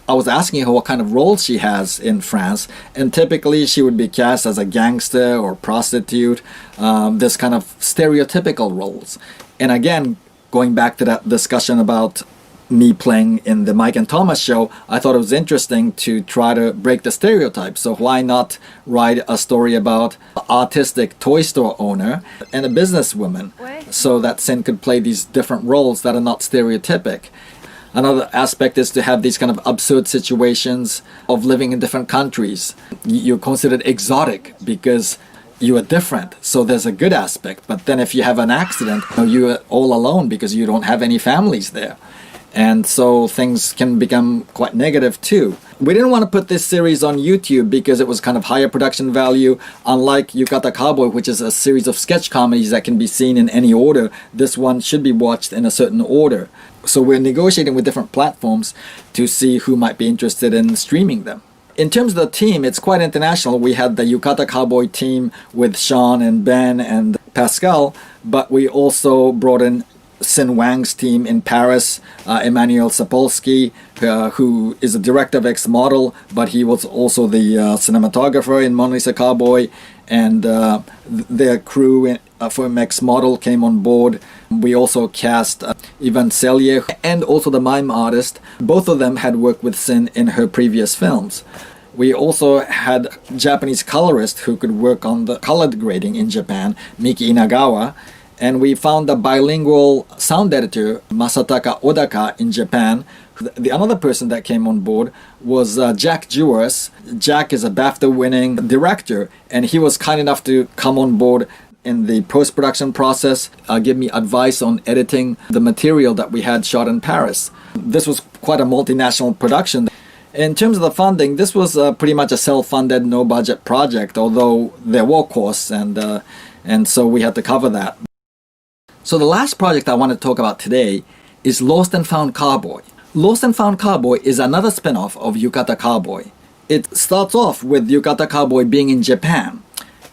I was asking her what kind of role she has in France, and typically she would be cast as a gangster or prostitute, this kind of stereotypical roles. And again, going back to that discussion about me playing in the Mike and Thomas show, I thought it was interesting to try to break the stereotype. So why not write a story about an autistic toy store owner and a businesswoman, so that Sin could play these different roles that are not stereotypic. Another aspect is to have these kind of absurd situations of living in different countries. You're considered exotic because you are different, so there's a good aspect. But then if you have an accident, you're all alone because you don't have any families there. And so things can become quite negative too. We didn't want to put this series on YouTube because it was kind of higher production value. Unlike Yukata Cowboy, which is a series of sketch comedies that can be seen in any order, this one should be watched in a certain order. So we're negotiating with different platforms to see who might be interested in streaming them. In terms of the team, it's quite international. We had the Yukata Cowboy team with Sean and Ben and Pascal, but we also brought in Sin Wang's team in Paris, Emmanuel Sapolsky, who is a director of X Model, but he was also the cinematographer in Mona Lisa Cowboy, and their crew for X Model came on board. We also cast Ivan Selye and also the mime artist. Both of them had worked with Sin in her previous films. We also had a Japanese colorist who could work on the colored grading in Japan, Miki Inagawa. And we found a bilingual sound editor, Masataka Odaka, in Japan. Another person that came on board was Jack Jewers. Jack is a BAFTA-winning director, and he was kind enough to come on board in the post-production process, give me advice on editing the material that we had shot in Paris. This was quite a multinational production. In terms of the funding, this was pretty much a self-funded, no-budget project, although there were costs, and so we had to cover that. So the last project I want to talk about today is Lost and Found Cowboy. Lost and Found Cowboy is another spin-off of Yukata Cowboy. It starts off with Yukata Cowboy being in Japan.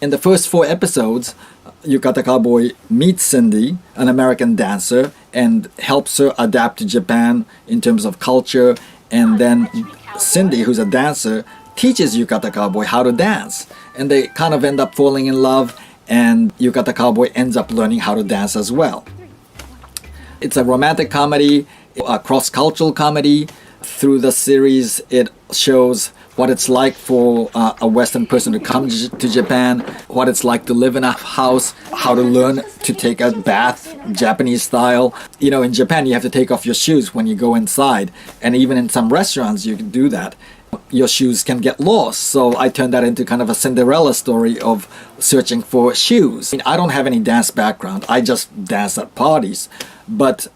In the first 4 episodes, Yukata Cowboy meets Cindy, an American dancer, and helps her adapt to Japan in terms of culture. And then Cindy, who's a dancer, teaches Yukata Cowboy how to dance. And they kind of end up falling in love, and Yukata Cowboy ends up learning how to dance as well. It's a romantic comedy, a cross-cultural comedy. Through the series, it shows what it's like for a Western person to come to Japan, what it's like to live in a house, how to learn to take a bath, Japanese style. You know, in Japan, you have to take off your shoes when you go inside. And even in some restaurants, you can do that. Your shoes can get lost. So I turned that into kind of a Cinderella story of searching for shoes. I mean, I don't have any dance background. I just dance at parties. But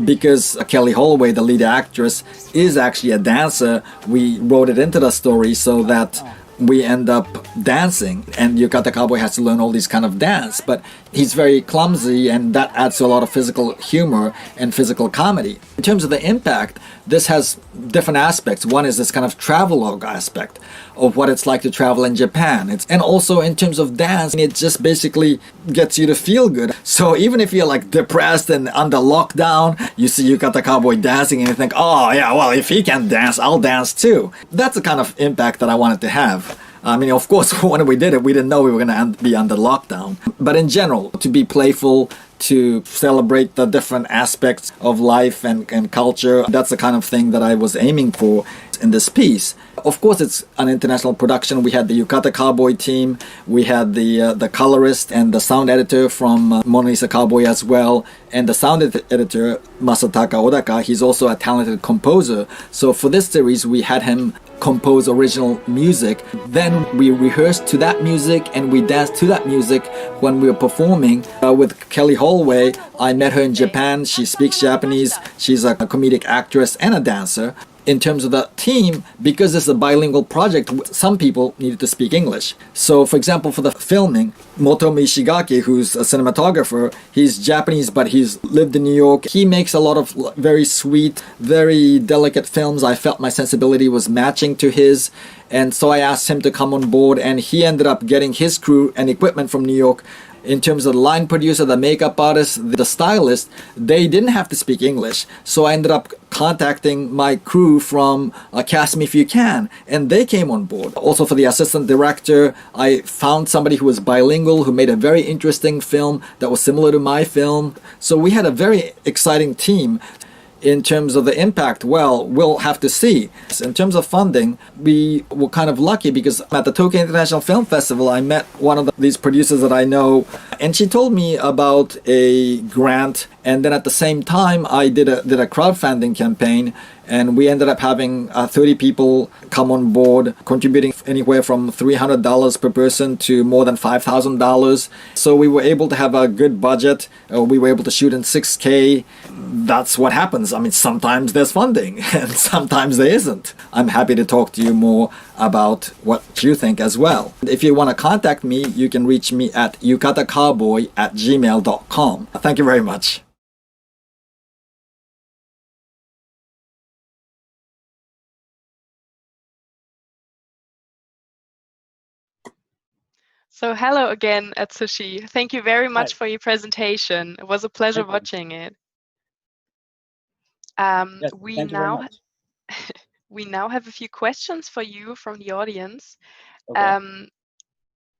because Kelly Holloway, the lead actress, is actually a dancer, we wrote it into the story so that we end up dancing, and Yukata Cowboy has to learn all these kind of dance, but he's very clumsy, and that adds to a lot of physical humor and physical comedy. In terms of the impact, this has different aspects. One is this kind of travelogue aspect of what it's like to travel in Japan. And also in terms of dance, it just basically gets you to feel good. So even if you're like depressed and under lockdown, you see Yukata Cowboy dancing and you think, oh yeah, well, if he can dance, I'll dance too. That's the kind of impact that I wanted to have. I mean, of course, when we did it, we didn't know we were going to be under lockdown. But in general, to be playful, to celebrate the different aspects of life and culture, that's the kind of thing that I was aiming for in this piece. Of course, it's an international production. We had the Yukata Cowboy team, we had the colorist and the sound editor from Mona Lisa Cowboy as well, and the sound editor, Masataka Odaka, he's also a talented composer. So for this series, we had him compose original music. Then we rehearsed to that music and we danced to that music when we were performing. With Kelly Holloway, I met her in Japan. She speaks Japanese. She's a comedic actress and a dancer. In terms of the team, because this is a bilingual project, some people needed to speak English. So, for example, for the filming, Motomi Ishigaki, who's a cinematographer, he's Japanese, but he's lived in New York. He makes a lot of very sweet, very delicate films. I felt my sensibility was matching to his. And so I asked him to come on board, and he ended up getting his crew and equipment from New York in terms of the line producer, the makeup artist, the stylist, they didn't have to speak English. So I ended up contacting my crew from Cast Me If You Can, and they came on board. Also for the assistant director, I found somebody who was bilingual, who made a very interesting film that was similar to my film. So we had a very exciting team. In terms of the impact, well, we'll have to see. In terms of funding, we were kind of lucky because at the Tokyo International Film Festival, I met one of these producers that I know, and she told me about a grant. And then at the same time, I did a crowdfunding campaign, and we ended up having 30 people come on board, contributing anywhere from $300 per person to more than $5,000. So we were able to have a good budget. We were able to shoot in 6K. That's what happens. I mean, sometimes there's funding and sometimes there isn't. I'm happy to talk to you more about what you think as well. If you want to contact me, you can reach me at yukatacowboy@gmail.com. Thank you very much. So hello again, Atsushi. Thank you very much for your presentation. It was a pleasure watching it. Yes, we thank you very now much. we now have a few questions for you from the audience. Okay.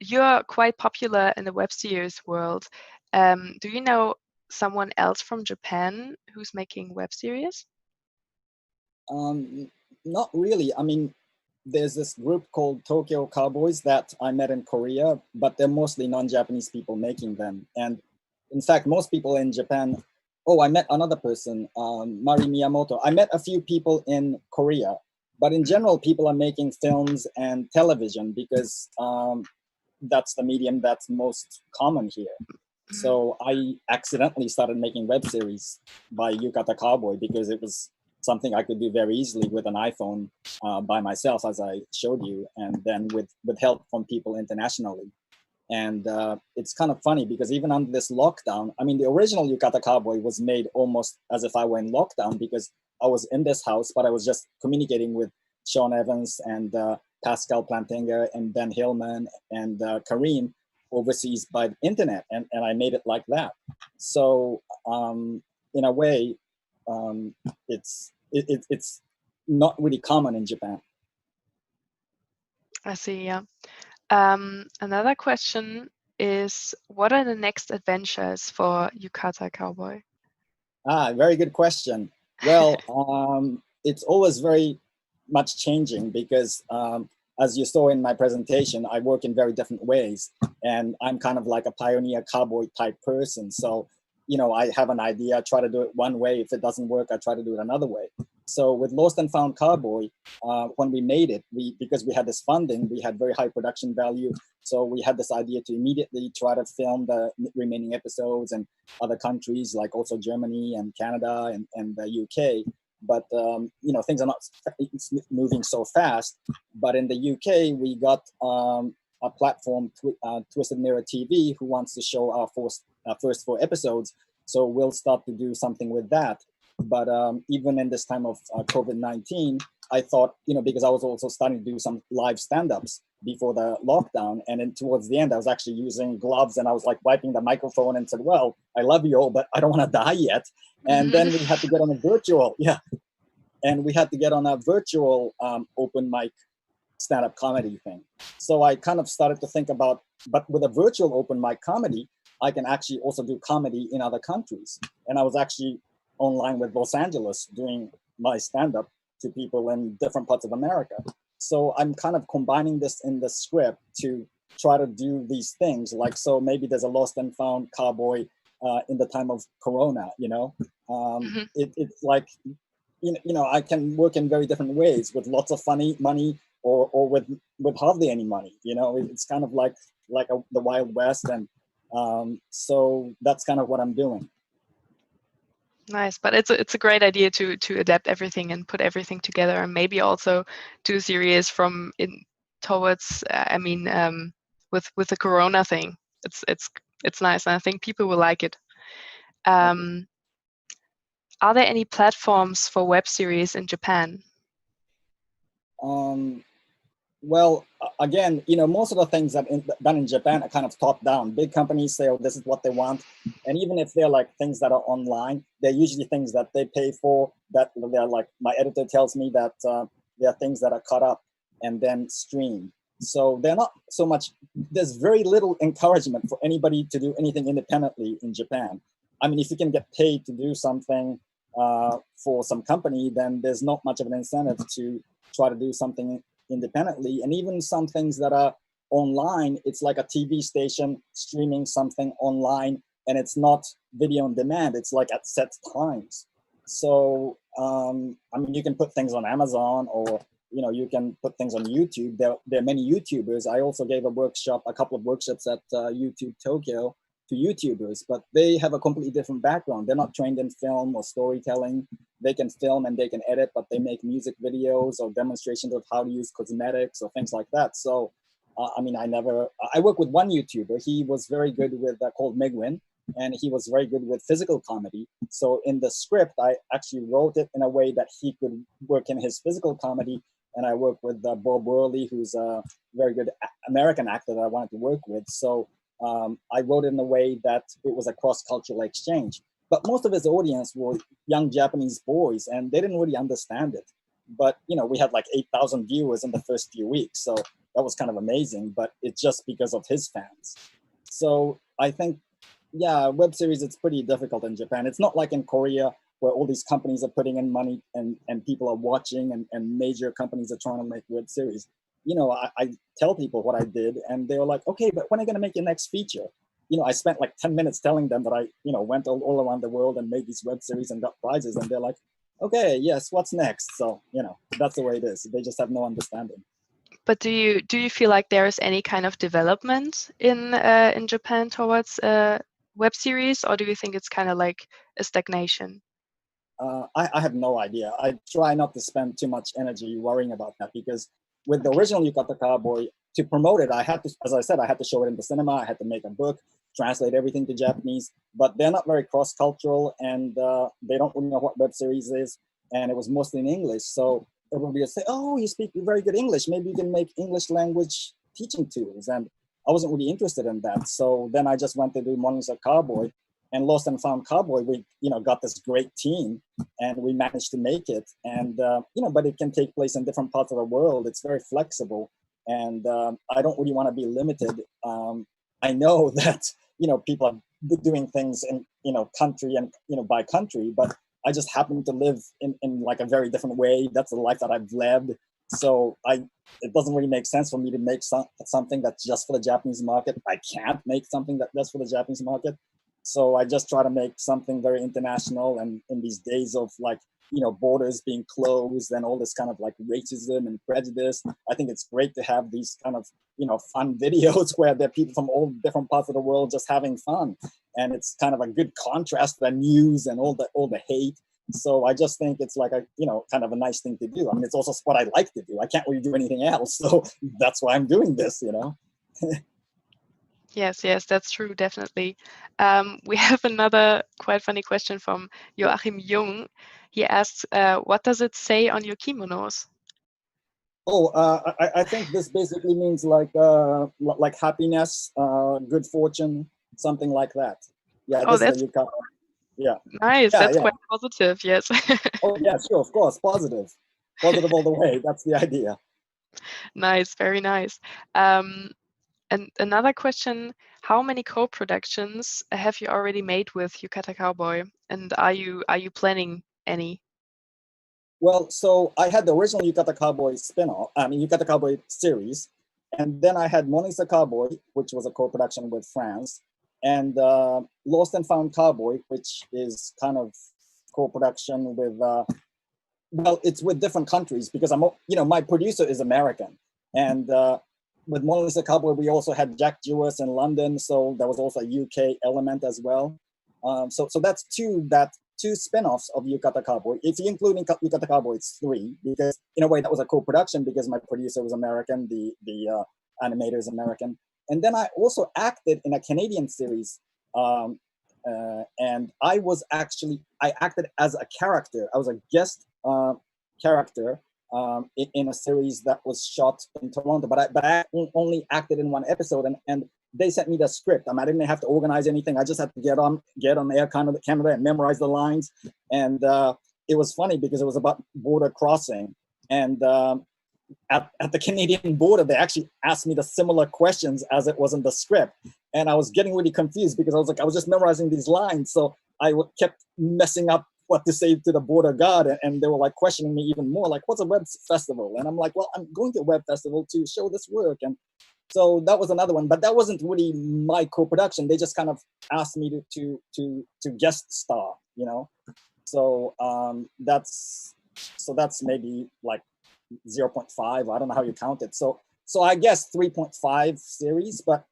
You're quite popular in the web series world. Do you know someone else from Japan who's making web series? Not really. I mean, there's this group called Tokyo Cowboys that I met in Korea, but they're mostly non-Japanese people making them. And in fact, most people in Japan, I met another person, Mari Miyamoto. I met a few people in Korea, but in general, people are making films and television because that's the medium that's most common here. So I accidentally started making web series by Yukata Cowboy because it was something I could do very easily with an iPhone by myself, as I showed you, and then with help from people internationally. And it's kind of funny because even under this lockdown, I mean, the original Yukata Cowboy was made almost as if I were in lockdown because I was in this house, but I was just communicating with Sean Evans and Pascal Plantinga and Ben Hillman and Kareem overseas by the internet, and I made it like that. So in a way, it's not really common in Japan. I see, yeah. Another question is, what are the next adventures for Yukata Cowboy? Very good question. Well, it's always very much changing because as you saw in my presentation, I work in very different ways, and I'm kind of like a pioneer cowboy type person. So, I have an idea, I try to do it one way. If it doesn't work, I try to do it another way. So with Lost and Found Cowboy, when we made it, because we had this funding, we had very high production value. So we had this idea to immediately try to film the remaining episodes in other countries, like also Germany and Canada and the UK. But things are not moving so fast. But in the UK, we got a platform, Twisted Mirror TV, who wants to show our first 4 episodes. So we'll start to do something with that. But even in this time of COVID-19, I thought, because I was also starting to do some live stand-ups before the lockdown. And then towards the end, I was actually using gloves and I was like wiping the microphone and said, well, I love you all, but I don't want to die yet. And then we had to get on a virtual, open mic stand-up comedy thing. So I kind of started to think about, but with a virtual open mic comedy, I can actually also do comedy in other countries. And I was actually online with Los Angeles doing my stand-up to people in different parts of America. So I'm kind of combining this in the script to try to do these things. Like, so maybe there's a Lost and Found Cowboy in the time of Corona, It's like, I can work in very different ways with lots of funny money or with hardly any money, It's kind of like the Wild West. And so that's kind of what I'm doing. Nice, but it's a great idea to adapt everything and put everything together, and maybe also do a series from in towards. With the Corona thing, it's nice, and I think people will like it. Are there any platforms for web series in Japan? Well, again, most of the things that done in Japan are kind of top down. Big companies say, oh, this is what they want. And even if they're like things that are online, they're usually things that they pay for, that they're like, my editor tells me that there are things that are cut up and then streamed. So they're not so much, there's very little encouragement for anybody to do anything independently in Japan. I mean, if you can get paid to do something for some company, then there's not much of an incentive to try to do something independently. And even some things that are online, it's like a TV station streaming something online, and it's not video on demand, it's like at set times. So I mean, you can put things on Amazon, or you can put things on YouTube. There are many YouTubers. I also gave a couple of workshops at YouTube Tokyo to YouTubers, but they have a completely different background. They're not trained in film or storytelling. They can film and they can edit, but they make music videos or demonstrations of how to use cosmetics or things like that. So, I mean, I work with one YouTuber. He was very good with, called Megwin, and he was very good with physical comedy. So in the script, I actually wrote it in a way that he could work in his physical comedy. And I worked with Bob Worley, who's a very good American actor that I wanted to work with. So I wrote it in a way that it was a cross-cultural exchange. But most of his audience were young Japanese boys, and they didn't really understand it. But we had like 8,000 viewers in the first few weeks, so that was kind of amazing. But it's just because of his fans. So I think, yeah, web series, it's pretty difficult in Japan. It's not like in Korea, where all these companies are putting in money and people are watching, and major companies are trying to make web series. I tell people what I did, and they were like, okay, but when are you going to make your next feature? I spent like 10 minutes telling them that I, went all around the world and made these web series and got prizes. And they're like, okay, yes, what's next? So, that's the way it is. They just have no understanding. But do you feel like there is any kind of development in Japan towards web series, or do you think it's kind of like a stagnation? I have no idea. I try not to spend too much energy worrying about that, because with the original Yukata Cowboy, to promote it, I had to, as I said, I had to show it in the cinema. I had to make a book, translate everything to Japanese, but they're not very cross-cultural, and they don't really know what web series is, and it was mostly in English. So everybody would say, oh, you speak very good English. Maybe you can make English language teaching tools. And I wasn't really interested in that. So then I just went to do Mornings at Cowboy, and Lost and Found Cowboy. We, got this great team, and we managed to make it. And but it can take place in different parts of the world. It's very flexible, and I don't really want to be limited. I know that people are doing things in country and by country, but I just happen to live in like a very different way. That's the life that I've lived. So it doesn't really make sense for me to make something that's just for the Japanese market. I can't make something that's just for the Japanese market. So I just try to make something very international. And in these days of like, borders being closed and all this kind of like racism and prejudice, I think it's great to have these kind of, fun videos where there are people from all different parts of the world just having fun. And it's kind of a good contrast to the news and all the hate. So I just think it's like a, kind of a nice thing to do. I mean, it's also what I like to do. I can't really do anything else. So that's why I'm doing this, Yes, that's true, definitely. We have another quite funny question from Joachim Jung. He asks, what does it say on your kimonos? Oh, I think this basically means like happiness, good fortune, something like that. Yeah, Oh, this is that's the yukata. Yeah. nice. Yeah, That's yeah. quite positive, yes. Oh, yeah, sure, of course. Positive all the way. That's the idea. Nice, very nice. And another question, how many co-productions have you already made with Yukata Cowboy? And are you planning any? Well, so I had the original Yukata Cowboy spin-off, Yukata Cowboy series. And then I had Monisa Cowboy, which was a co-production with France, and Lost and Found Cowboy, which is kind of co-production with, well, it's with different countries, because my producer is American. And with Mona Lisa Cowboy, we also had Jack Jewers in London. So there was also a UK element as well. So that's two spin-offs of Yukata Cowboy. If you include Yukata Cowboy, it's three, because in a way that was a co-production, because my producer was American, the animator is American. And then I also acted in a Canadian series. And I acted as a character. I was a guest character in a series that was shot in Toronto, but I only acted in one episode, and they sent me the script. I didn't have to organize anything. I just had to get on air, kind of the camera, and memorize the lines. And it was funny because it was about border crossing, and at the Canadian border, they actually asked me the similar questions as it was in the script, and I was getting really confused because I was just memorizing these lines, so I kept messing up what to say to the border guard, and they were like questioning me even more, like, what's a web festival? And I'm like, well, I'm going to a web festival to show this work. And so that was another one, but that wasn't really my co-production. They just kind of asked me to guest star, you know. So that's maybe like 0.5. I don't know how you count it. So I guess 3.5 series, but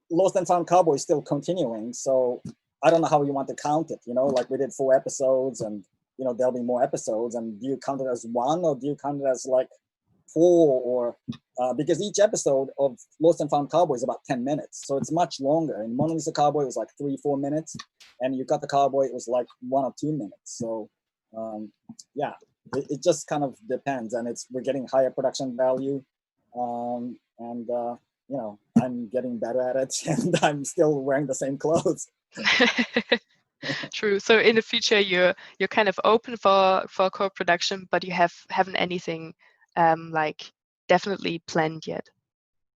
Lost and Found Cowboy is still continuing. So I don't know how you want to count it, you know, like we did 4 episodes, and, you know, there'll be more episodes. And do you count it as 1, or do you count it as like 4? Or because each episode of Lost and Found Cowboy is about 10 minutes. So it's much longer. In Mona Lisa Cowboy, it was like 3-4 minutes. And You Got the Cowboy, it was like 1 or 2 minutes. So yeah, it just kind of depends. And we're getting higher production value. You know, I'm getting better at it, and I'm still wearing the same clothes. True. So in the future, you're kind of open for co-production, but you haven't anything like definitely planned yet.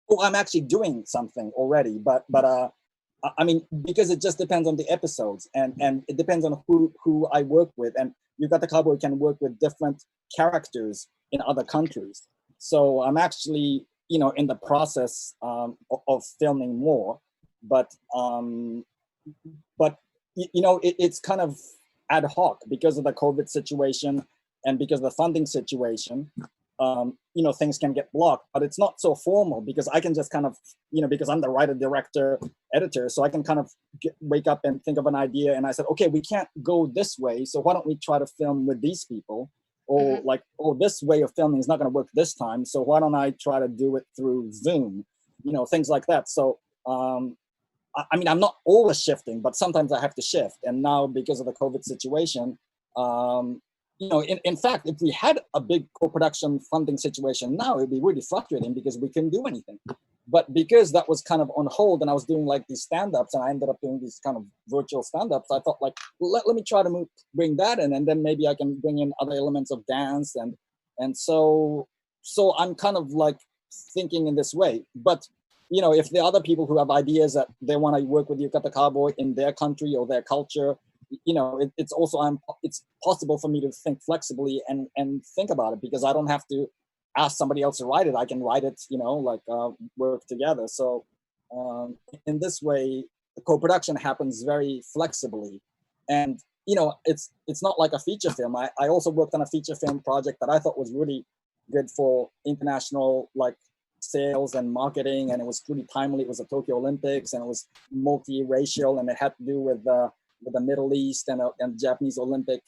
Oh, I'm actually doing something already, but I mean, because it just depends on the episodes, and it depends on who I work with. And You Got the Cowboy can work with different characters in other countries. So I'm actually, you know, in the process of filming more, but you know, it's kind of ad hoc because of the COVID situation and because of the funding situation. You know, things can get blocked, but it's not so formal because I can just kind of, you know, because I'm the writer, director, editor, so I can kind of wake up and think of an idea, and I said, okay, we can't go this way, so why don't we try to film with these people? Or like, oh, this way of filming is not going to work this time, so why don't I try to do it through Zoom? You know, things like that. So I mean, I'm not always shifting, but sometimes I have to shift. And now, because of the COVID situation, you know, in fact, if we had a big co-production funding situation now, it'd be really frustrating because we couldn't do anything. But because that was kind of on hold, and I was doing like these stand-ups, and I ended up doing these kind of virtual stand-ups, I thought like, let me try to bring that in, and then maybe I can bring in other elements of dance, and so I'm kind of like thinking in this way. But you know, if there are other people who have ideas that they want to work with You Got the Cowboy in their country or their culture, you know, it's also it's possible for me to think flexibly and think about it, because I don't have to ask somebody else to write it. I can write it, you know, like work together. So in this way, the co-production happens very flexibly. And you know, it's not like a feature film. I also worked on a feature film project that I thought was really good for international like sales and marketing, and it was pretty timely. It was the Tokyo Olympics, and it was multiracial, and it had to do with the Middle East and Japanese Olympic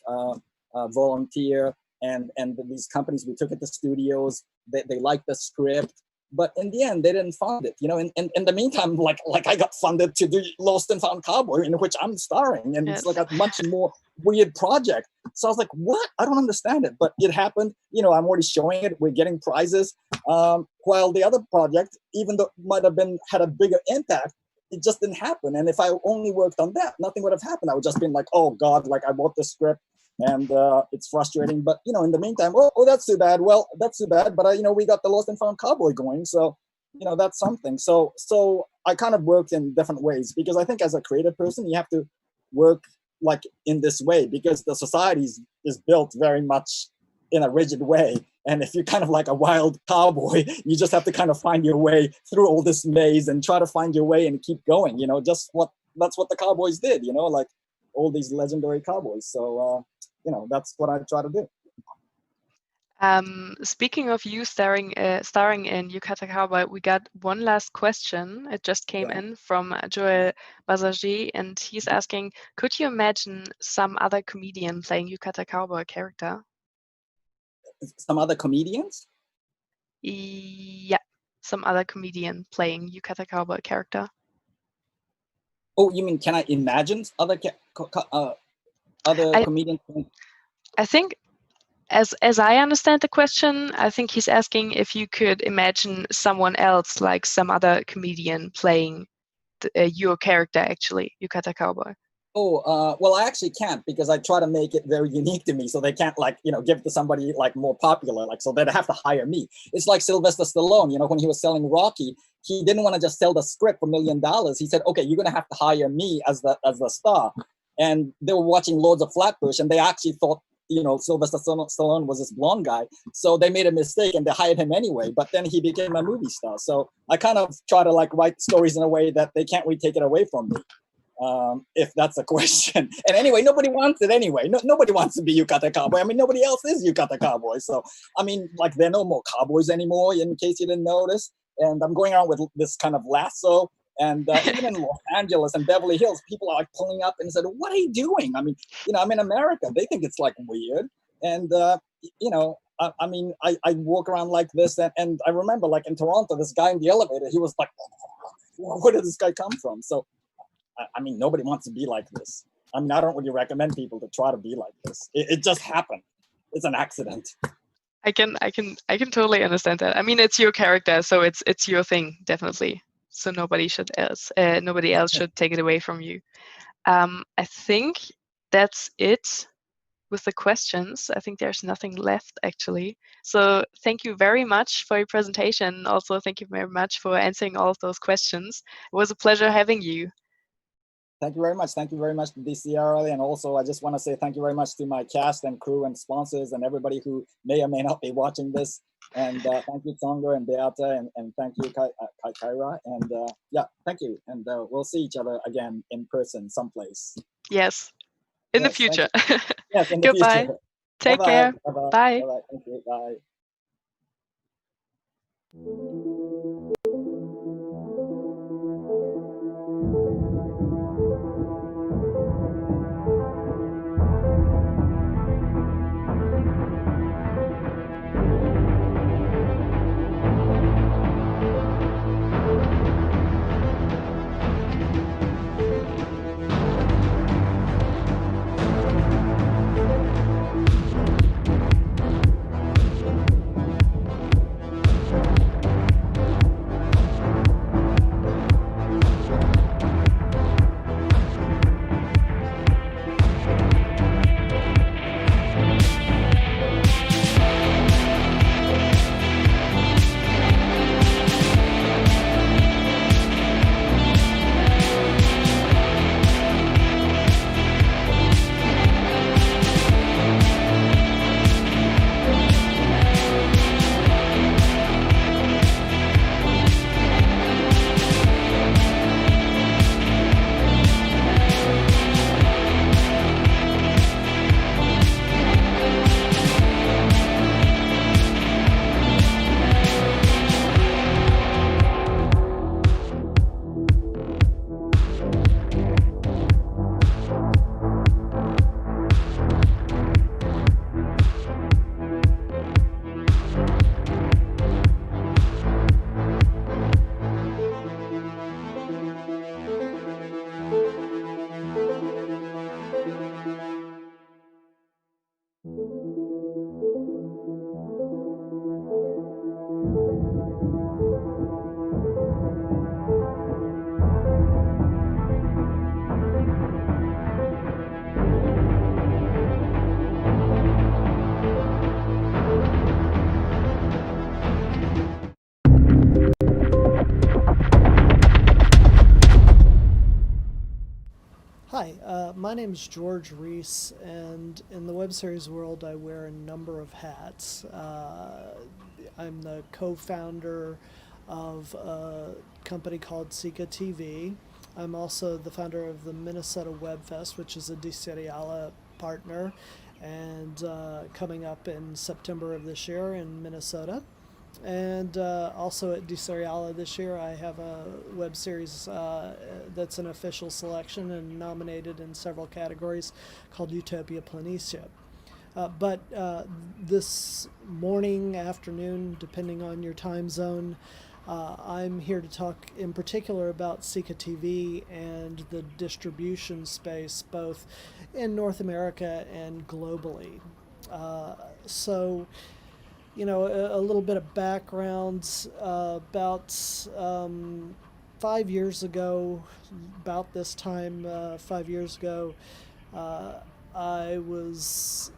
volunteer, and these companies. We took it to studios. They liked the script, but in the end, they didn't fund it. You know, in the meantime, like I got funded to do Lost and Found Cowboy, in which I'm starring, and it's like a much more weird project. So I was like, what? I don't understand it, but it happened. You know, I'm already showing it. We're getting prizes. While the other project, even though it might have had a bigger impact, it just didn't happen. And if I only worked on that, nothing would have happened. I would just been like, oh God, like I bought the script, and it's frustrating. But you know, in the meantime, oh, that's too bad. Well, that's too bad. But you know, we got the Lost and Found Cowboy going, so you know, that's something. So I kind of worked in different ways, because I think as a creative person, you have to work like in this way, because the society is built very much in a rigid way. And if you're kind of like a wild cowboy, you just have to kind of find your way through all this maze and try to find your way and keep going, you know, that's what the cowboys did, you know, like all these legendary cowboys. So, you know, that's what I try to do. Speaking of you starring in You Got the Cowboy, we got one last question. It just came in from Joel Bazaji, and he's asking, could you imagine some other comedian playing You Got the Cowboy character? Some other comedians? Yeah, some other comedian playing You Got the Cowboy character. Oh, you mean, can I imagine other comedians? I think as I understand the question, I think he's asking if you could imagine someone else, like some other comedian, playing your character, actually, Yukata Cowboy. Oh, well, I actually can't, because I try to make it very unique to me, so they can't, like, give it to somebody like more popular, like, so they'd have to hire me. It's like Sylvester Stallone, when he was selling Rocky, he didn't want to just sell the script for $1 million. He said, okay, you're going to have to hire me as the star. And they were watching Lords of Flatbush, and they actually thought, Sylvester Stallone was this blonde guy. So they made a mistake and they hired him anyway, but then he became a movie star. So I kind of try to like write stories in a way that they can't really take it away from me. If that's a question. And anyway, nobody wants it anyway. Nobody wants to be Yukata Cowboy. I mean, nobody else is Yukata Cowboy. So, I mean, like, there are no more cowboys anymore, in case you didn't notice. And I'm going around with this kind of lasso. And even in Los Angeles and Beverly Hills, people are like pulling up and said, what are you doing? I mean, I'm in America. They think it's like weird. And, I mean, I walk around like this. And I remember, like, in Toronto, this guy in the elevator, he was like, where did this guy come from? So, I mean, nobody wants to be like this. I mean, I don't really recommend people to try to be like this. It just happened. It's an accident. I can totally understand that. I mean, it's your character, so it's your thing, definitely. So nobody else should take it away from you. I think that's it with the questions. I think there's nothing left, actually. So thank you very much for your presentation. Also, thank you very much for answering all of those questions. It was a pleasure having you. Thank you very much. Thank you very much to DCRLA. And also, I just want to say thank you very much to my cast and crew and sponsors and everybody who may or may not be watching this. And thank you, Tonga and Beata, and thank you, Kyra. And yeah, thank you. And we'll see each other again in person someplace. Yes, in the future. Yes, in the Goodbye. future. Take Bye-bye. care. Bye-bye. Bye. Bye-bye. Thank you. Bye. Hi, my name is George Reese, and in the web series world, I wear a number of hats. I'm the co-founder of a company called Sika TV. I'm also the founder of the Minnesota Web Fest, which is a DCeriale partner, and coming up in September of this year in Minnesota. And also at DCeriale this year, I have a web series that's an official selection and nominated in several categories called Utopia Planitia. But this morning, afternoon, depending on your time zone, I'm here to talk in particular about Sika TV and the distribution space, both in North America and globally. So, a little bit of background. About 5 years ago, about this time, 5 years ago, uh, I was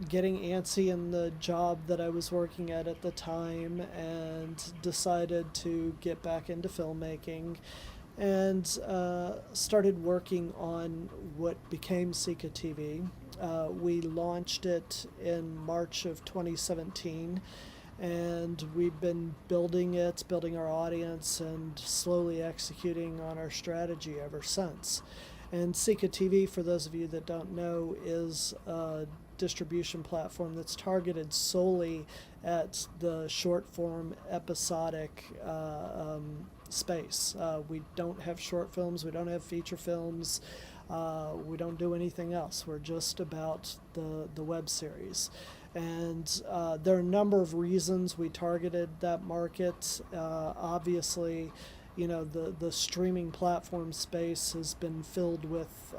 getting antsy in the job that I was working at the time, and decided to get back into filmmaking, and started working on what became Sika TV. We launched it in March of 2017, and we've been building it, building our audience, and slowly executing on our strategy ever since. And Sika TV, for those of you that don't know, is a distribution platform that's targeted solely at the short form episodic space. We don't have short films, we don't have feature films, we don't do anything else. We're just about the web series. And there are a number of reasons we targeted that market. Obviously, the streaming platform space has been filled with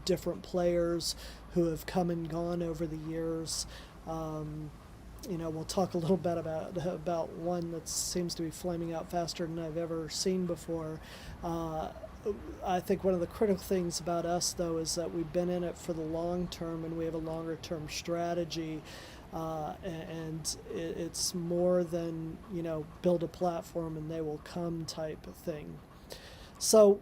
different players who have come and gone over the years. We'll talk a little bit about one that seems to be flaming out faster than I've ever seen before. I think one of the critical things about us, though, is that we've been in it for the long term, and we have a longer term strategy. And it's more than, build a platform and they will come type of thing. So,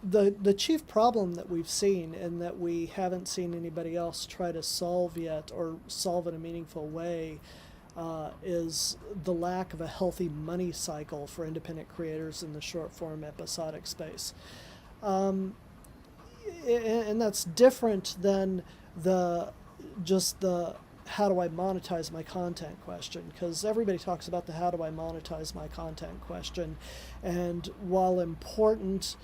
the chief problem that we've seen, and that we haven't seen anybody else try to solve yet, or solve in a meaningful way, is the lack of a healthy money cycle for independent creators in the short form episodic space. And that's different than the how do I monetize my content question, because everybody talks about the how do I monetize my content question, and while important,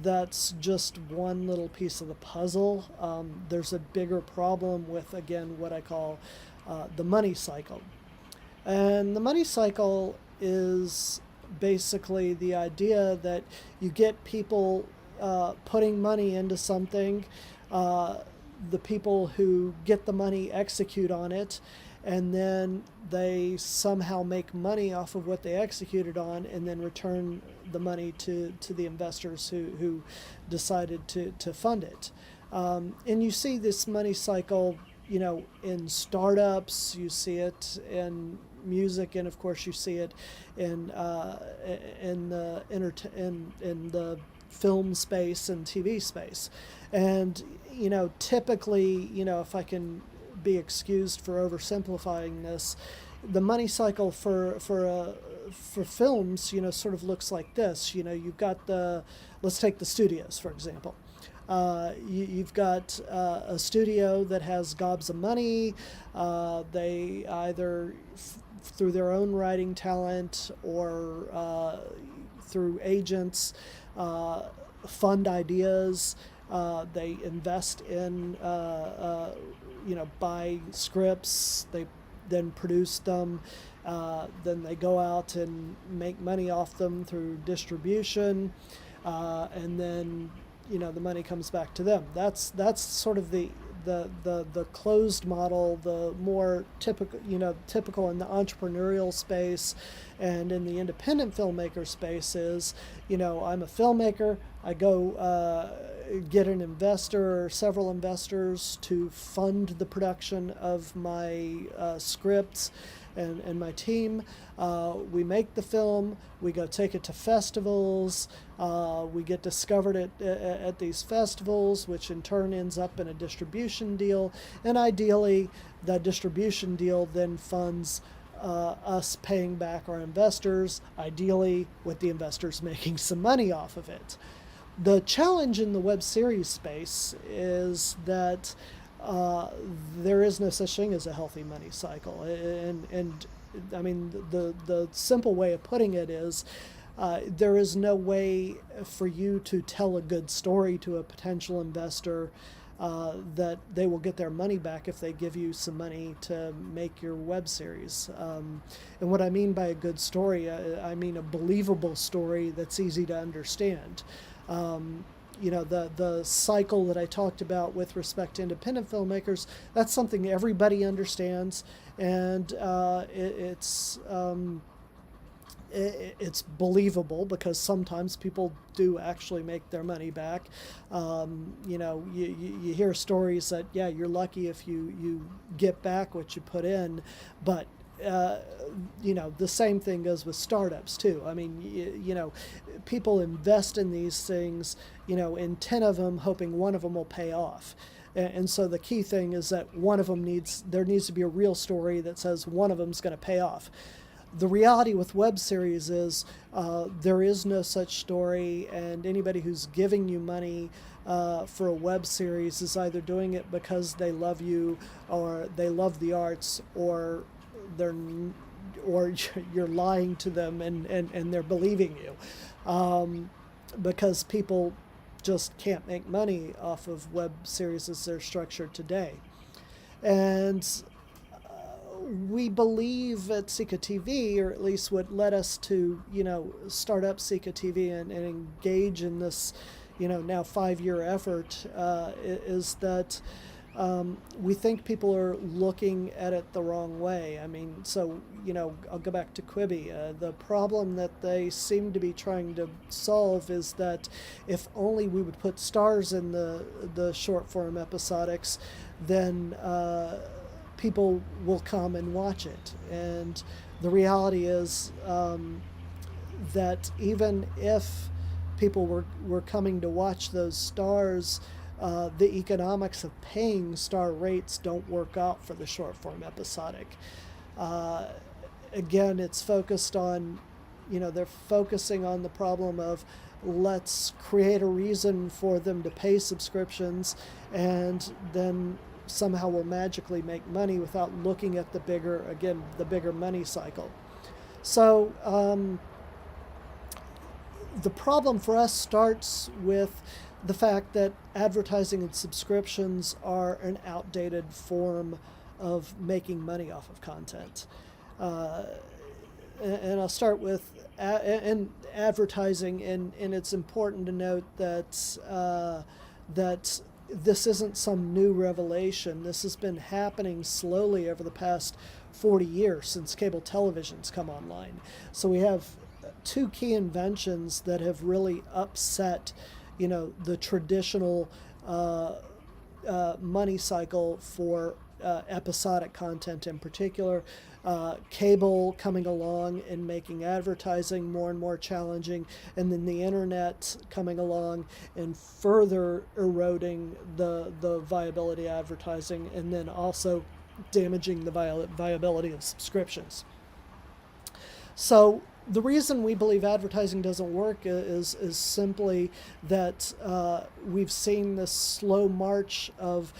that's just one little piece of the puzzle. There's a bigger problem with, again, what I call the money cycle. And the money cycle is basically the idea that you get people putting money into something. The people who get the money execute on it, and then they somehow make money off of what they executed on, and then return the money to the investors who decided to fund it. And you see this money cycle, in startups, you see it in music, and of course you see it in the film space and TV space. And typically, if I can be excused for oversimplifying this, the money cycle for films, sort of looks like this. You've got let's take the studios, for example. You've got a studio that has gobs of money. They either through their own writing talent, or through agents, fund ideas. They invest in, buy scripts. They then produce them. Then they go out and make money off them through distribution, and then the money comes back to them. That's sort of the closed model, the more typical in the entrepreneurial space, and in the independent filmmaker space is, I'm a filmmaker, I go get an investor or several investors to fund the production of my scripts and my team. We make the film, we go take it to festivals, we get discovered at these festivals, which in turn ends up in a distribution deal, and ideally that distribution deal then funds us paying back our investors, ideally with the investors making some money off of it. The challenge in the web series space is that there is no such thing as a healthy money cycle. And I mean, the simple way of putting it is there is no way for you to tell a good story to a potential investor that they will get their money back if they give you some money to make your web series. And what I mean by a good story, I mean a believable story that's easy to understand. the cycle that I talked about with respect to independent filmmakers, that's something everybody understands, and it's believable because sometimes people do actually make their money back. You hear stories that, yeah, you're lucky if you get back what you put in, but the same thing goes with startups too. I mean, people invest in these things, in 10 of them, hoping one of them will pay off. And so the key thing is that there needs to be a real story that says one of them's going to pay off. The reality with web series is there is no such story, and anybody who's giving you money for a web series is either doing it because they love you, or they love the arts, or you're lying to them and they're believing you, because people just can't make money off of web series as they're structured today. And we believe at Sika TV, or at least what led us to, start up Sika TV and engage in this, now 5-year effort, is that we think people are looking at it the wrong way. I mean, so, I'll go back to Quibi. The problem that they seem to be trying to solve is that if only we would put stars in the short form episodics, then people will come and watch it. And the reality is that even if people were coming to watch those stars, the economics of paying star rates don't work out for the short form episodic. Again, it's focused on, they're focusing on the problem of, let's create a reason for them to pay subscriptions, and then somehow we'll magically make money without looking at the bigger money cycle. So the problem for us starts with the fact that advertising and subscriptions are an outdated form of making money off of content. And I'll start with advertising, and it's important to note that this isn't some new revelation. This has been happening slowly over the past 40 years since cable television's come online. So we have two key inventions that have really upset, the traditional money cycle for episodic content in particular. Cable coming along and making advertising more and more challenging, and then the internet coming along and further eroding the viability of advertising, and then also damaging the viability of subscriptions. So the reason we believe advertising doesn't work is simply that we've seen this slow march of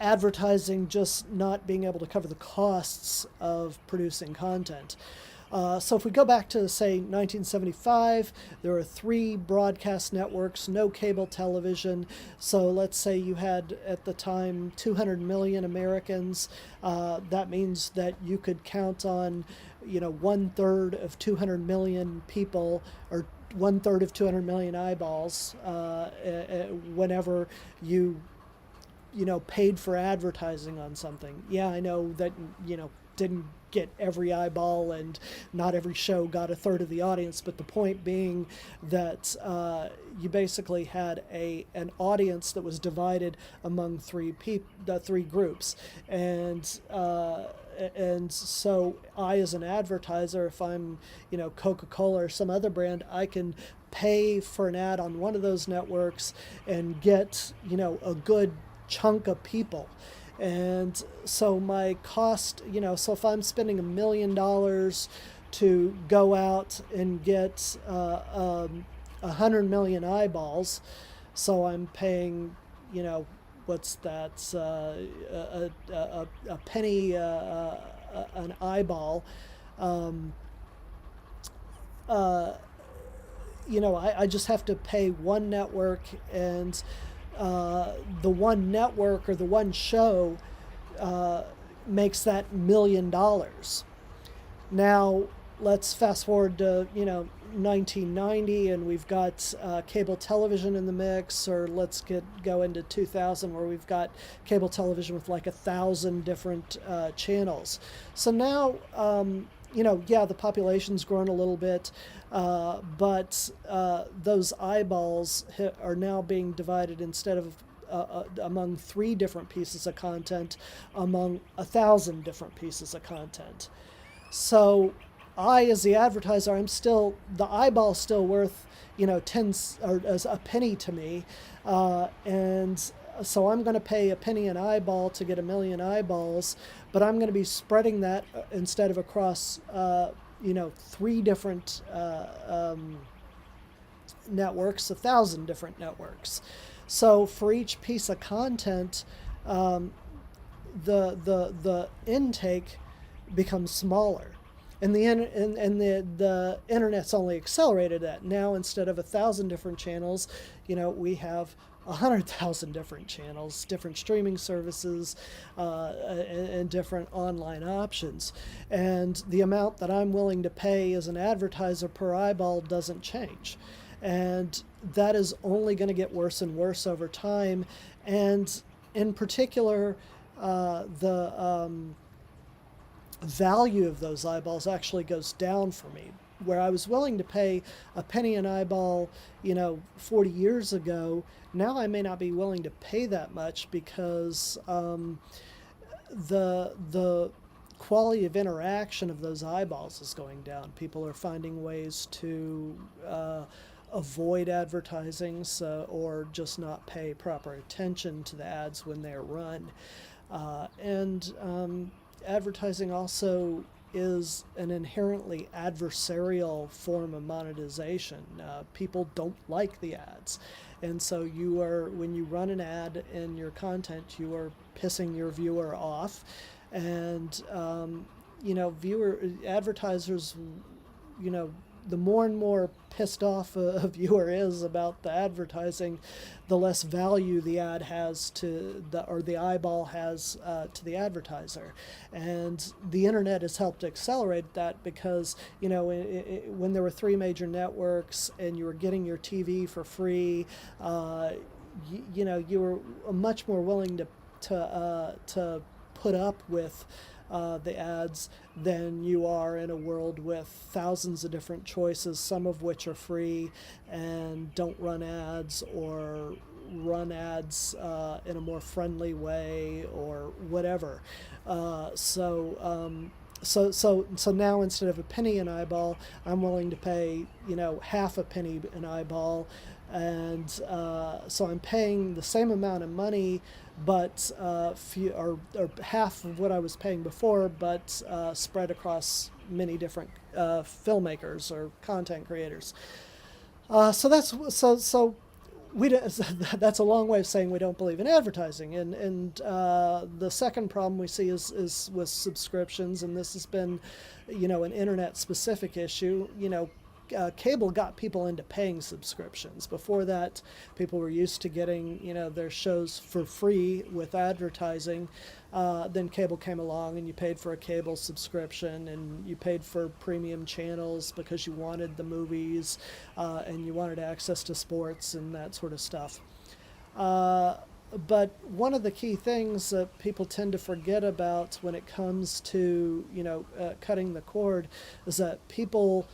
advertising just not being able to cover the costs of producing content. So if we go back to, say, 1975, there were 3 broadcast networks, no cable television. So let's say you had, at the time, 200 million Americans. That means that you could count on, 1/3 of 200 million people, or 1/3 of 200 million eyeballs, whenever you paid for advertising on something. Yeah, I know that, didn't get every eyeball, and not every show got 1/3 of the audience, but the point being that you basically had an audience that was divided among three groups, and so I, as an advertiser, if I'm Coca-Cola or some other brand, I can pay for an ad on one of those networks and get a good chunk of people. And so my cost, so if I'm spending $1 million to go out and get 100 million eyeballs, so I'm paying, what's that, a penny an eyeball. I just have to pay one network, and the one network or the one show makes that $1 million. Now let's fast forward to 1990 and we've got cable television in the mix, or let's go into 2000 where we've got cable television with like 1,000 different channels. So now, the population's grown a little bit, but those eyeballs are now being divided, instead of among 3 different pieces of content, among 1,000 different pieces of content. So I, as the advertiser, the eyeball's still worth, 10 or as a penny to me, and so I'm going to pay a penny an eyeball to get 1 million eyeballs, but I'm going to be spreading that instead of across 3 different networks, 1,000 different networks. So for each piece of content, the intake becomes smaller, and the internet's only accelerated that. Now, instead of 1,000 different channels, we have 100,000 different channels, different streaming services, and different online options. And the amount that I'm willing to pay as an advertiser per eyeball doesn't change. And that is only going to get worse and worse over time. And in particular, the value of those eyeballs actually goes down for me. Where I was willing to pay a penny an eyeball, 40 years ago, now I may not be willing to pay that much, because the quality of interaction of those eyeballs is going down. People are finding ways to avoid advertising, or just not pay proper attention to the ads when they're run. Advertising also is an inherently adversarial form of monetization. People don't like the ads. And so when you run an ad in your content, you are pissing your viewer off. And, advertisers, the more and more pissed off a viewer is about the advertising, the less value the ad has the eyeball has to the advertiser. And the internet has helped accelerate that, because when there were 3 major networks and you were getting your TV for free, you were much more willing to put up with the ads than you are in a world with thousands of different choices, some of which are free and don't run ads, or run ads in a more friendly way, or whatever. So now, instead of a penny an eyeball, I'm willing to pay half a penny an eyeball. And so I'm paying the same amount of money, but or half of what I was paying before, but spread across many different filmmakers or content creators. So that's a long way of saying we don't believe in advertising. And the second problem we see is with subscriptions, and this has been an internet specific issue. Cable got people into paying subscriptions. Before that, people were used to getting their shows for free with advertising. Then cable came along, and you paid for a cable subscription, and you paid for premium channels because you wanted the movies, and you wanted access to sports and that sort of stuff. But one of the key things that people tend to forget about when it comes to cutting the cord is that people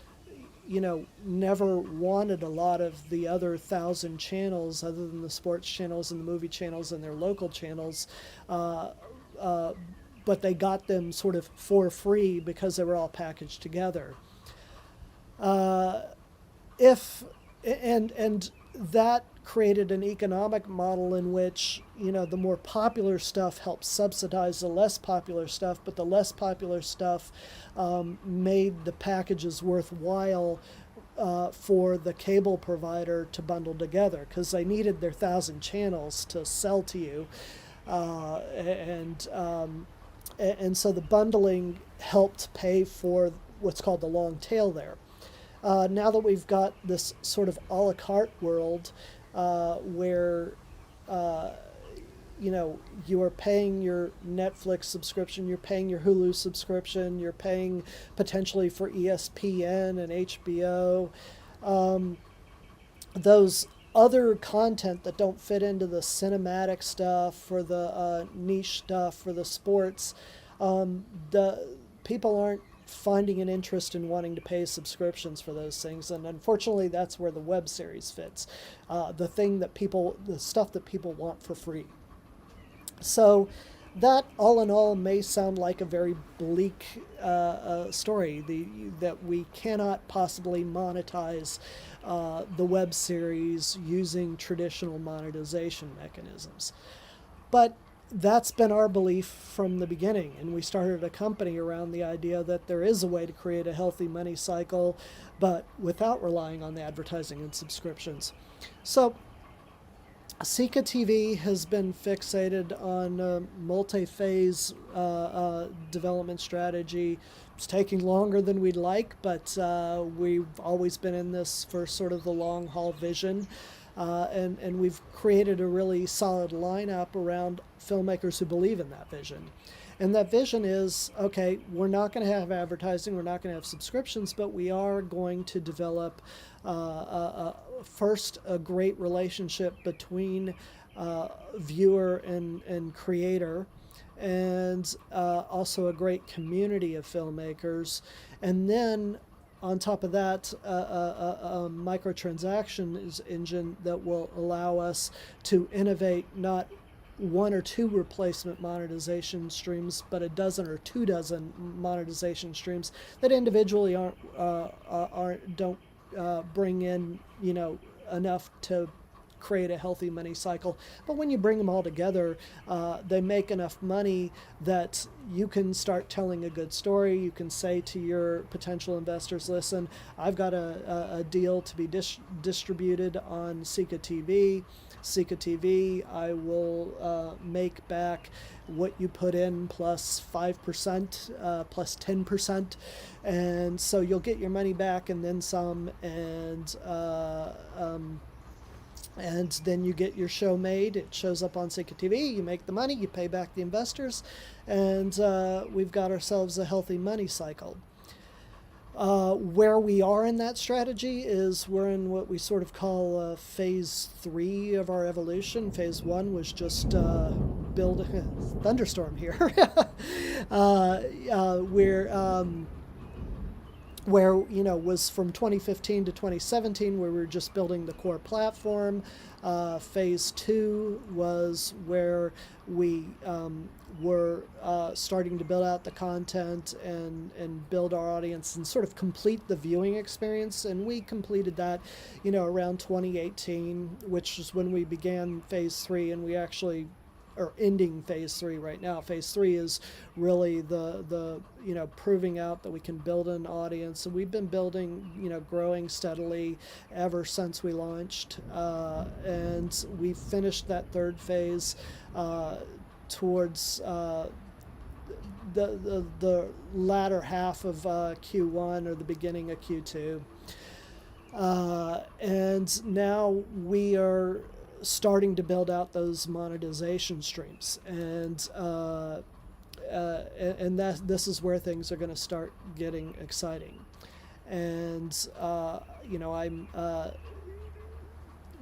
never wanted a lot of the other 1,000 channels other than the sports channels and the movie channels and their local channels, but they got them sort of for free because they were all packaged together. And that created an economic model in which the more popular stuff helped subsidize the less popular stuff, but the less popular stuff made the packages worthwhile for the cable provider to bundle together, because they needed their 1,000 channels to sell to you, and so the bundling helped pay for what's called the long tail there. Now that we've got this sort of a la carte world, where you are paying your Netflix subscription, you're paying your Hulu subscription, you're paying potentially for ESPN and HBO. Those other content that don't fit into the cinematic stuff or the niche stuff or the sports, the people aren't finding an interest in wanting to pay subscriptions for those things, and unfortunately that's where the web series fits, the stuff that people want for free. So that all in all may sound like a very bleak story, that we cannot possibly monetize the web series using traditional monetization mechanisms. But that's been our belief from the beginning, and we started a company around the idea that there is a way to create a healthy money cycle, but without relying on the advertising and subscriptions. So Sika TV has been fixated on a multi-phase development strategy. It's taking longer than we'd like, but we've always been in this for sort of the long haul vision. And we've created a really solid lineup around filmmakers who believe in that vision. And that vision is, okay, we're not going to have advertising, we're not going to have subscriptions, but we are going to develop first a great relationship between viewer and creator, and also a great community of filmmakers. And then on top of that, a microtransaction engine that will allow us to innovate not one or two replacement monetization streams, but a dozen or 24 monetization streams that individually don't bring in enough to create a healthy money cycle. But when you bring them all together, they make enough money that you can start telling a good story. You can say to your potential investors, listen, I've got a deal to be distributed on Sika TV. Sika TV, I will make back what you put in plus 5%, plus 10%. And so you'll get your money back and then some, and then you get your show made. It shows up on Sika TV. You make the money, you pay back the investors, and we've got ourselves a healthy money cycle. Where we are in that strategy is we're in what we sort of call phase 3 of our evolution. Phase 1 was just build a thunderstorm here. Where was from 2015 to 2017, where we were just building the core platform. Phase 2 was where we were starting to build out the content and build our audience and sort of complete the viewing experience. And we completed that, around 2018, which is when we began phase 3, and we actually are ending phase 3 right now. Phase 3 is really the proving out that we can build an audience. And we've been building, growing steadily ever since we launched. And we finished that third phase towards the latter half of Q1 or the beginning of Q2. And now we are starting to build out those monetization streams, and this is where things are going to start getting exciting. And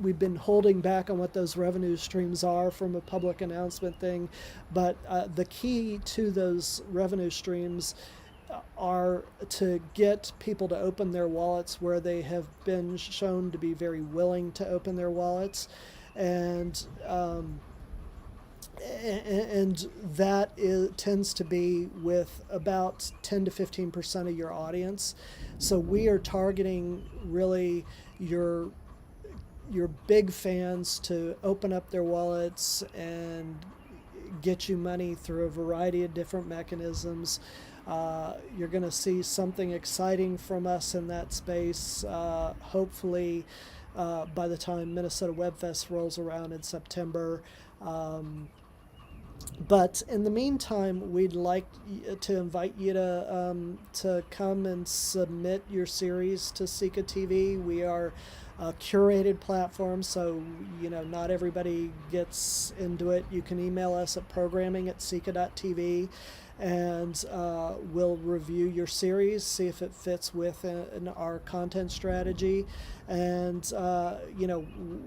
we've been holding back on what those revenue streams are from a public announcement thing, but the key to those revenue streams are to get people to open their wallets where they have been shown to be very willing to open their wallets. And that tends to be with about 10 to 15% of your audience. So we are targeting really your big fans to open up their wallets and get you money through a variety of different mechanisms. You're going to see something exciting from us in that space, hopefully by the time Minnesota WebFest rolls around in September. But in the meantime, we'd like to invite you to come and submit your series to Sika TV. We are curated platform, so not everybody gets into it. You can email us at programming@sika.tv, and we'll review your series, see if it fits within our content strategy. And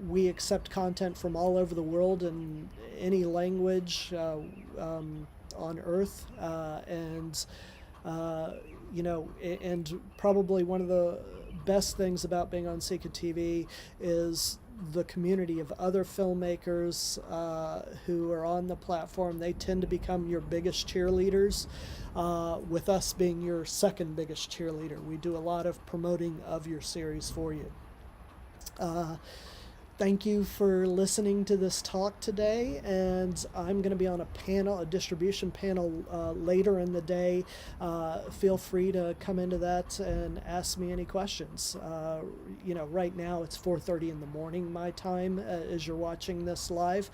we accept content from all over the world in any language on Earth, and probably one of the best things about being on Sika TV is the community of other filmmakers who are on the platform. They tend to become your biggest cheerleaders, with us being your second biggest cheerleader. We do a lot of promoting of your series for you. Thank you for listening to this talk today, and I'm going to be on a distribution panel later in the day. Feel free to come into that and ask me any questions. Right now it's 4:30 in the morning my time as you're watching this live,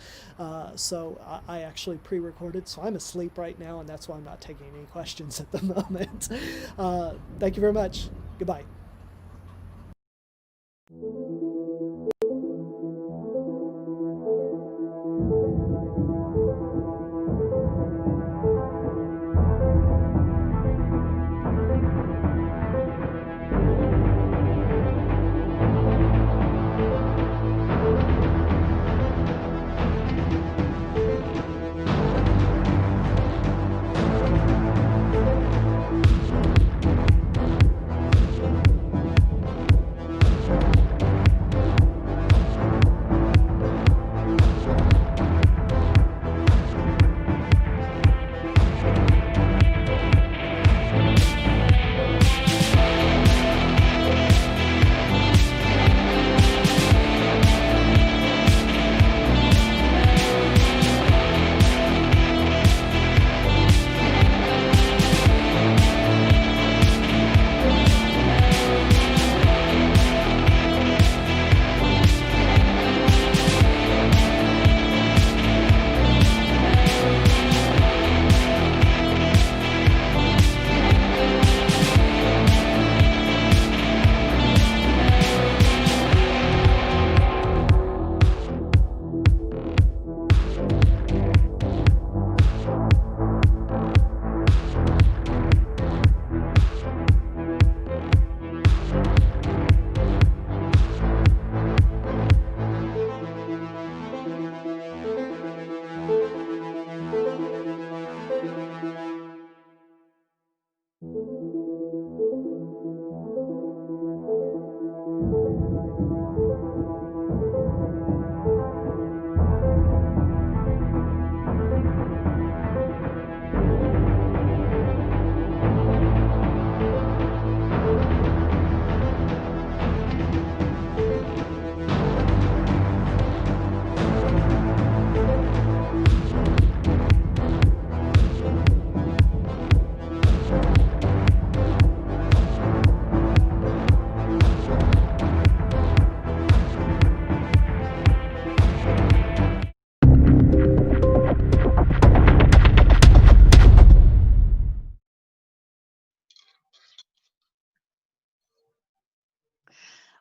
so I actually pre-recorded, so I'm asleep right now, and that's why I'm not taking any questions at the moment. Thank you very much. Goodbye.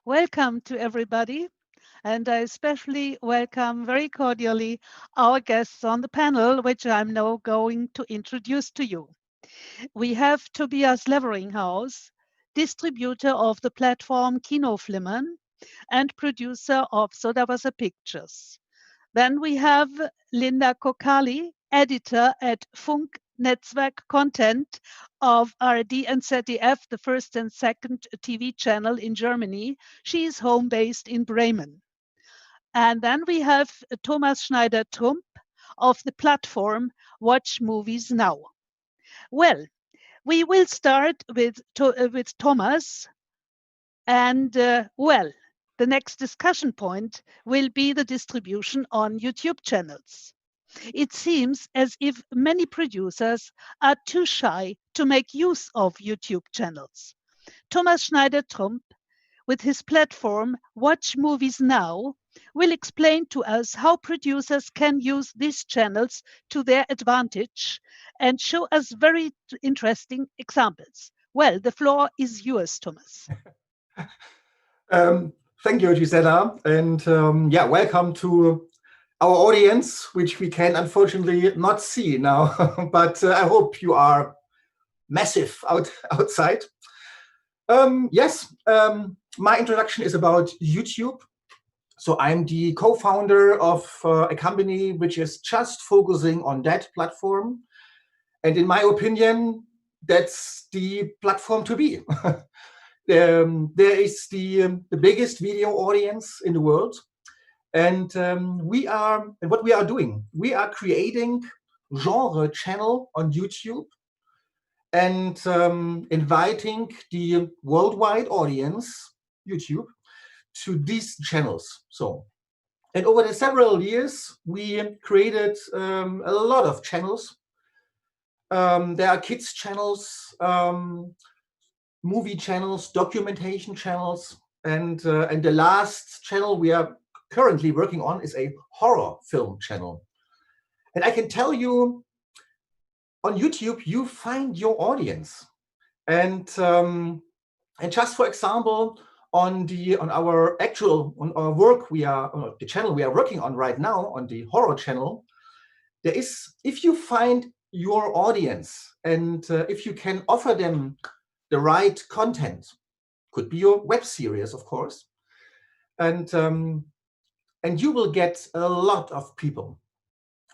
Welcome to everybody, and I especially welcome very cordially our guests on the panel, which I'm now going to introduce to you. We have Tobias Leveringhaus, distributor of the platform Kinoflimmern and producer of So Da Was a Pictures. Then we have Linda Kokali, editor at Funk Netzwerk Content of ARD and ZDF, the first and second TV channel in Germany. She is home-based in Bremen. And then we have Thomas Schneider-Trump of the platform Watch Movies Now. Well, we will start with Thomas. And the next discussion point will be the distribution on YouTube channels. It seems as if many producers are too shy to make use of YouTube channels. Thomas Schneider-Trump, with his platform Watch Movies Now, will explain to us how producers can use these channels to their advantage and show us very interesting examples. Well, the floor is yours, Thomas. Thank you, Gisela. And yeah, welcome to our audience, which we can unfortunately not see now, but I hope you are massive outside. Yes, my introduction is about YouTube. So I'm the co-founder of a company which is just focusing on that platform. And in my opinion, that's the platform to be. There is the biggest video audience in the world. And what we are doing, we are creating genre channel on YouTube and inviting the worldwide audience, YouTube, to these channels. So, and over the several years, we created a lot of channels. There are kids channels, movie channels, documentation channels, and the last channel we are currently working on is a horror film channel. And I can tell you, on YouTube, you find your audience. And just for example, on our work, the channel we are working on right now, on the horror channel, there is, if you find your audience and if you can offer them the right content, could be your web series, of course, and you will get a lot of people.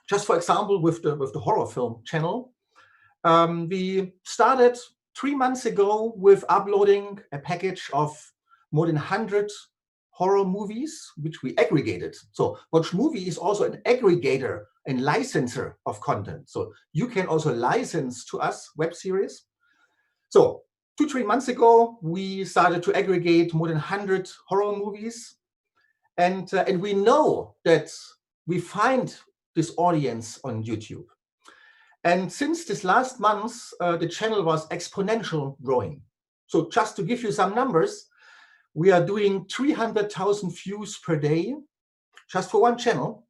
Just for example, with the horror film channel, we started 3 months ago with uploading a package of more than 100 horror movies, which we aggregated. So Watch Movie is also an aggregator and licenser of content. So you can also license to us web series. So 2-3 months ago, we started to aggregate more than 100 horror movies. And we know that we find this audience on YouTube. And since this last month, the channel was exponential growing. So just to give you some numbers, we are doing 300,000 views per day, just for one channel,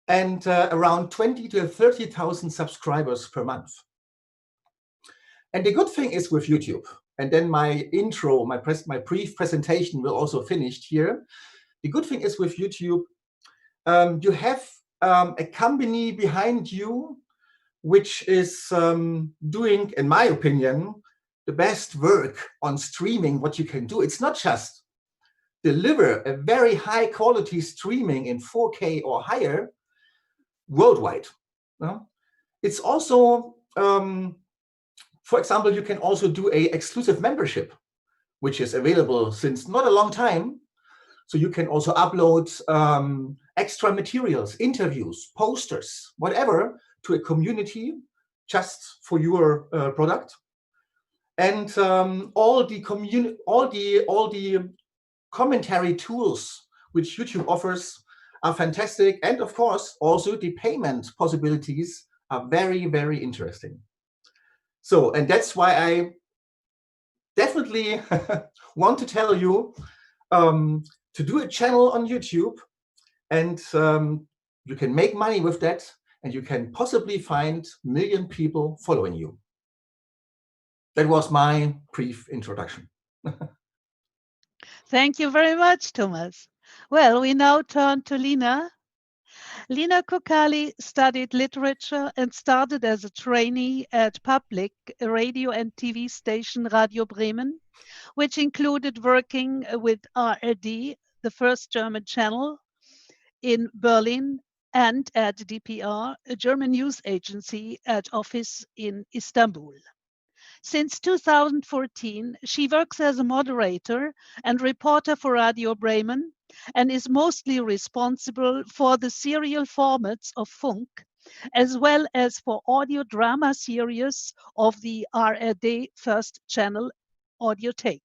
and around 20 to 30,000 subscribers per month. And the good thing is with YouTube, and then my intro, my brief presentation will also finish here. The good thing is with YouTube, you have a company behind you which is doing, in my opinion, the best work on streaming what you can do. It's not just deliver a very high quality streaming in 4K or higher worldwide. No? It's also, for example, you can also do a exclusive membership, which is available since not a long time. So you can also upload extra materials, interviews, posters, whatever, to a community just for your product. And all the commentary tools which YouTube offers are fantastic. And of course, also the payment possibilities are very, very interesting. So, and that's why I definitely want to tell you to do a channel on YouTube, and you can make money with that, and you can possibly find 1 million people following you. That was my brief introduction. Thank you very much, Thomas. Well, we now turn to Lina. Lina Kokali studied literature and started as a trainee at public radio and TV station Radio Bremen, which included working with ARD, the first German channel in Berlin, and at DPR, a German news agency at office in Istanbul. Since 2014, she works as a moderator and reporter for Radio Bremen and is mostly responsible for the serial formats of Funk, as well as for audio drama series of the ARD First Channel Audiothek.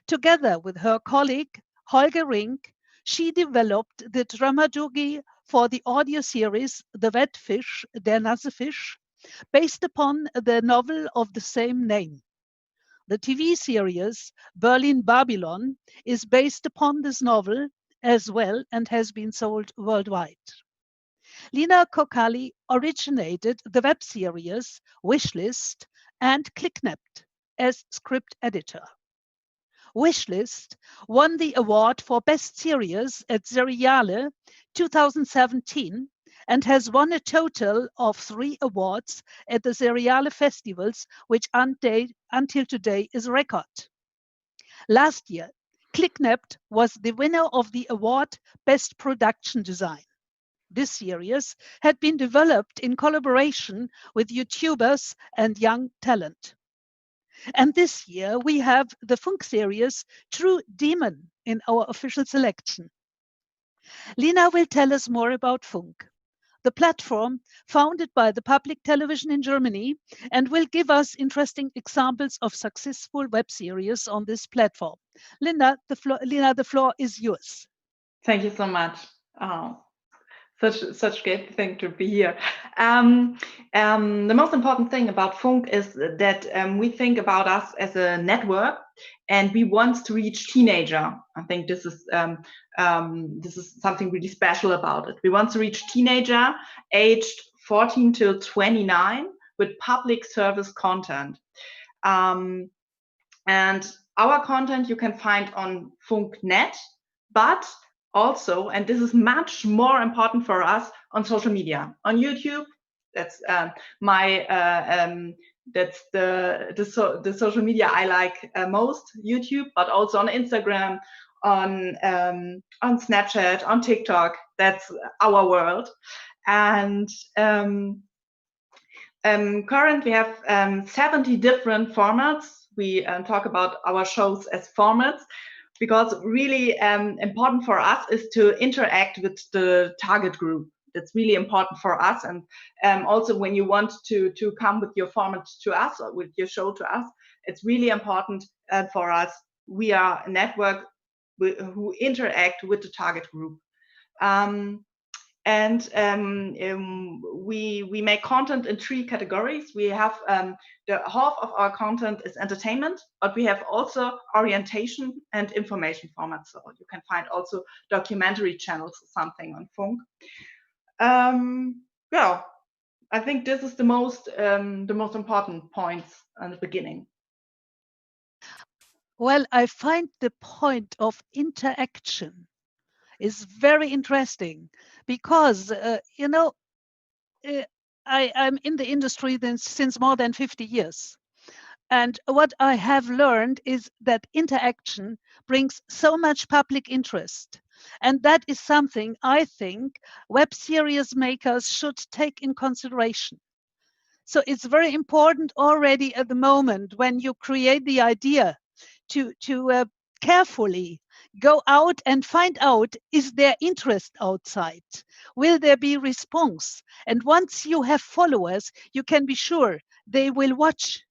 Together with her colleague, Holger Rink, she developed the dramaturgy for the audio series The Wettfisch, Der nasse Fisch, based upon the novel of the same name. The TV series Berlin Babylon is based upon this novel as well and has been sold worldwide. Lina Kokali originated the web series Wishlist and Clicknapped as script editor. Wishlist won the award for Best Series at Seriale 2017 and has won a total of 3 awards at the Seriale festivals, which until today is a record. Last year, Clicknapped was the winner of the award Best Production Design. This series had been developed in collaboration with YouTubers and young talent. And this year we have the Funk series True Demon in our official selection. Lina will tell us more about Funk, the platform founded by the public television in Germany, and will give us interesting examples of successful web series on this platform. Lina, the floor is yours. Thank you so much. Such great thing to be here. The most important thing about Funk is that we think about us as a network, and we want to reach teenager. I think this is something really special about it. We want to reach teenager aged 14 till 29 with public service content. And our content you can find on Funk.net, but also, and this is much more important for us, on social media, on YouTube. That's that's the social media I like most, YouTube, but also on Instagram, on Snapchat, on TikTok. That's our world. And currently we have 70 different formats. We talk about our shows as formats, because really important for us is to interact with the target group. That's really important for us. And also when you want to come with your format to us or with your show to us, it's really important for us. We are a network who interact with the target group. We make content in 3 categories. We have the half of our content is entertainment, but we have also orientation and information formats. So you can find also documentary channels or something on Funk. Well, I think this is the most important points in the beginning. Well, I find the point of interaction is very interesting, because I'm in the industry since more than 50 years. And what I have learned is that interaction brings so much public interest. And that is something I think web series makers should take in consideration. So it's very important already at the moment when you create the idea to carefully go out and find out, is there interest outside? Will there be response? And once you have followers, you can be sure they will watch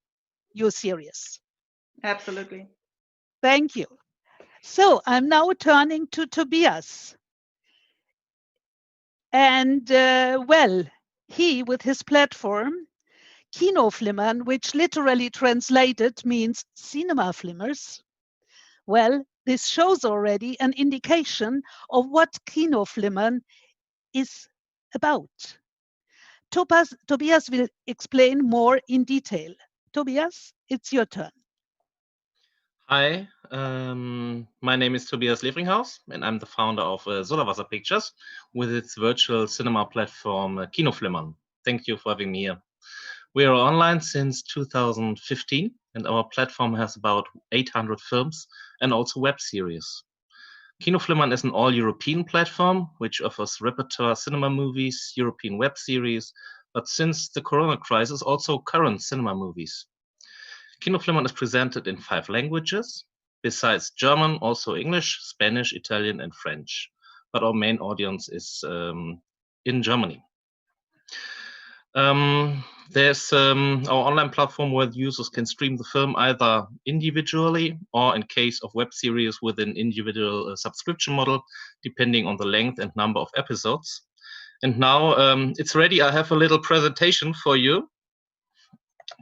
your series. Absolutely. Thank you. So I'm now turning to Tobias. And well, he, with his platform, Kinoflimmern, which literally translated means cinema flimmers, well, this shows already an indication of what Kinoflimmern is about. Tobias will explain more in detail. Tobias, it's your turn. Hi, my name is Tobias Levringhaus, and I'm the founder of Solarwasser Pictures with its virtual cinema platform Kinoflimmern. Thank you for having me here. We are online since 2015, and our platform has about 800 films and also web series. Kinoflimmern is an all-European platform which offers repertoire cinema movies, European web series, but since the Corona crisis, also current cinema movies. Kinoflimmern is presented in 5 languages, besides German, also English, Spanish, Italian, and French. But our main audience is in Germany. There's our online platform where users can stream the film either individually or, in case of web series, with an individual subscription model, depending on the length and number of episodes. And now it's ready. I have a little presentation for you.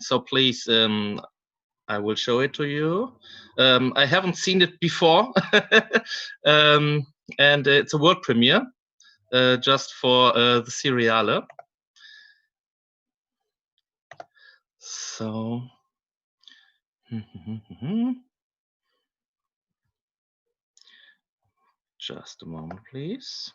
So please, I will show it to you. I haven't seen it before, and it's a world premiere just for the Seriale. So, Just a moment, please.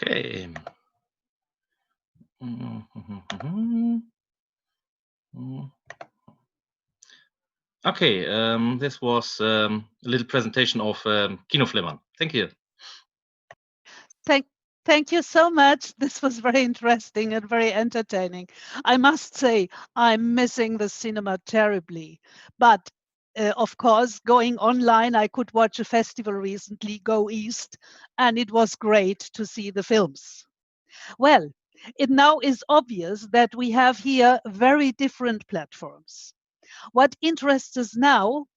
Okay. Okay, this was a little presentation of Kinoflimmern. Thank you. Thank you so much. This was very interesting and very entertaining. I must say, I'm missing the cinema terribly. But of course, going online, I could watch a festival recently, Go East, and it was great to see the films. Well, it now is obvious that we have here very different platforms. What interests us now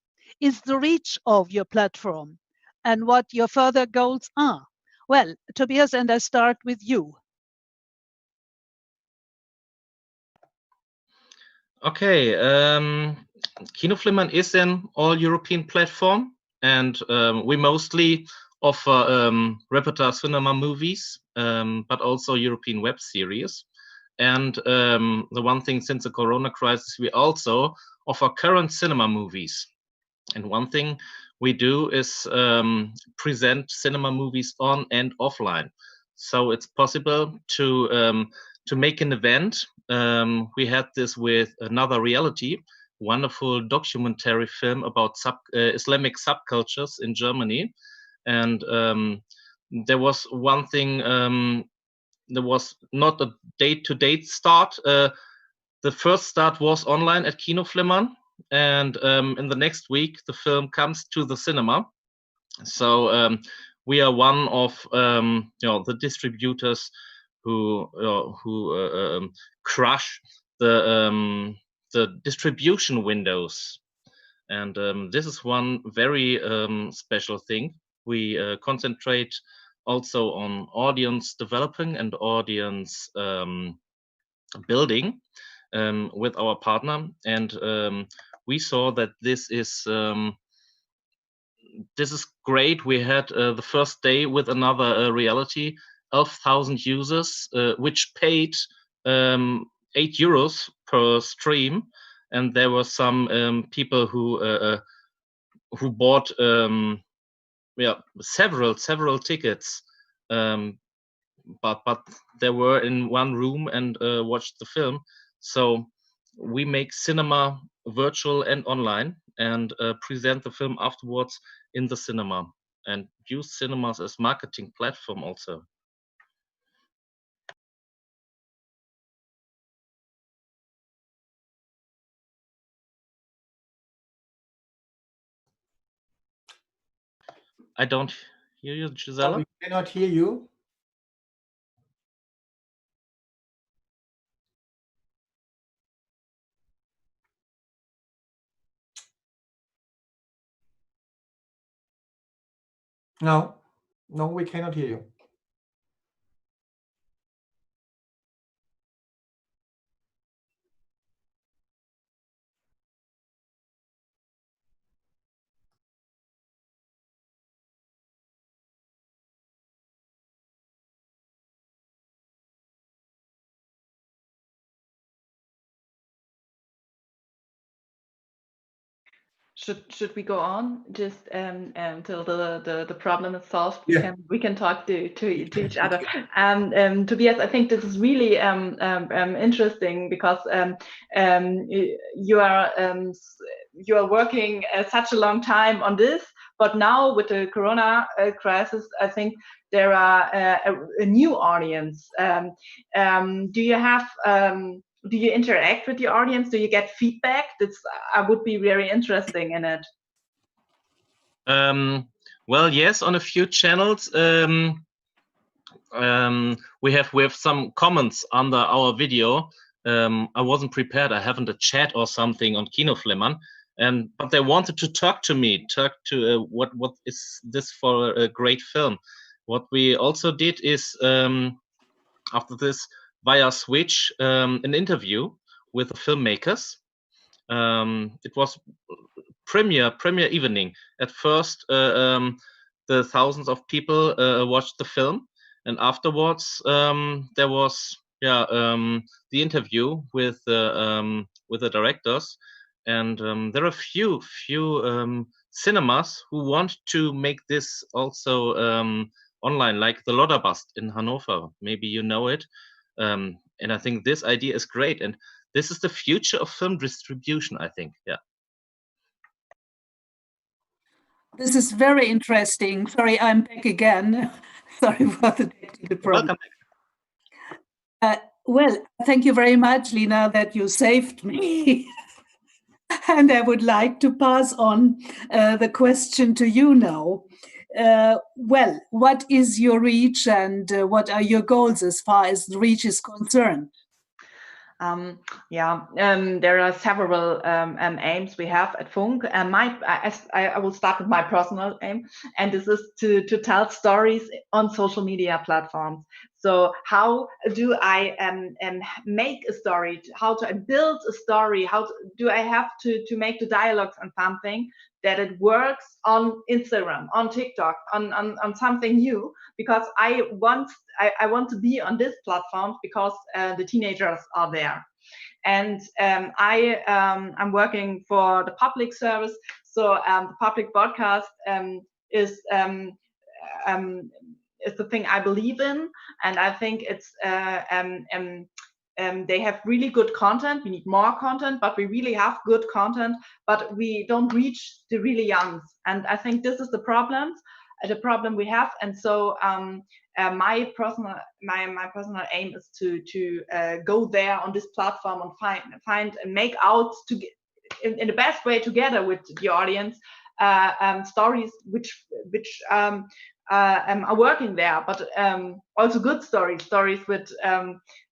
is the reach of your platform and what your further goals are. Well, Tobias, and I start with you. Okay, Kinoflimmern is an all-European platform, and we mostly offer repertoire cinema movies, but also European web series. And the one thing since the Corona crisis, we also offer current cinema movies. And one thing we do is present cinema movies on and offline. So it's possible to make an event. We had this with Another Reality, wonderful documentary film about Islamic subcultures in Germany. And there was one thing. There was not a date-to-date start. The first start was online at Kinoflimmern, and in the next week the film comes to the cinema. So we are one of the distributors who crush the distribution windows, and this is one very special thing. We concentrate also on audience developing and audience building with our partner, and we saw that this is great. We had the first day with Another Reality, 12,000 users, which paid €8 per stream, and there were some people who bought several tickets, but they were in one room and watched the film. So we make cinema virtual and online, and present the film afterwards in the cinema and use cinemas as marketing platform also. I don't hear you, Gisela. We cannot hear you. No, no, we cannot hear you. Should we go on just until the problem is solved? Yeah. We can talk to each other. Tobias, I think this is really interesting because you are working such a long time on this, but now with the Corona crisis, I think there are a new audience. Do you have do you interact with the audience? Do you get feedback? That's I would be very interesting in it. Well, yes, on a few channels we have some comments under our video. I wasn't prepared. I haven't a chat or something on Kinoflimmern, but they wanted to talk to me, what is this for a great film. What we also did is after this via Switch an interview with the filmmakers. It was premiere evening. At first, the thousands of people watched the film, and afterwards there was the interview with the directors, and there are few cinemas who want to make this also online, like the Lodderbust in Hanover. Maybe you know it, and I think this idea is great, and this is the future of film distribution, I think. Yeah. This is very interesting. Sorry, I'm back again. Sorry for the technical problem. Welcome. Well, thank you very much, Lina, that you saved me. And I would like to pass on the question to you now. Well, what is your reach and what are your goals as far as the reach is concerned? There are several aims we have at Funk. And I will start with my personal aim, and this is to tell stories on social media platforms. So how do I make a story? How to build a story? How do I have to make the dialogues on something that it works on Instagram, on TikTok, on something new? Because I want to be on this platform because the teenagers are there. And I'm working for the public service. So the public broadcast is the thing I believe in, and I think it's they have really good content. We need more content, but we really have good content, but we don't reach the really youngs. And I think this is the problem we have. And so my personal aim is to go there on this platform and find and make out in the best way together with the audience stories which are working there, but also good stories with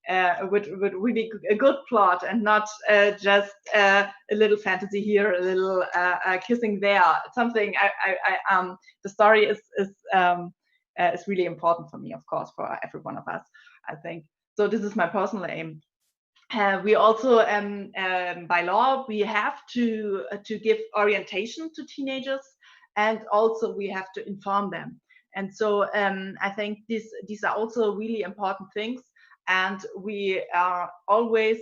really a good plot, and not just a little fantasy here, a little kissing there. Something the story is really important for me, of course, for every one of us, I think. So this is my personal aim. We also, by law, we have to give orientation to teenagers, and also we have to inform them. And so I think these are also really important things, and we are always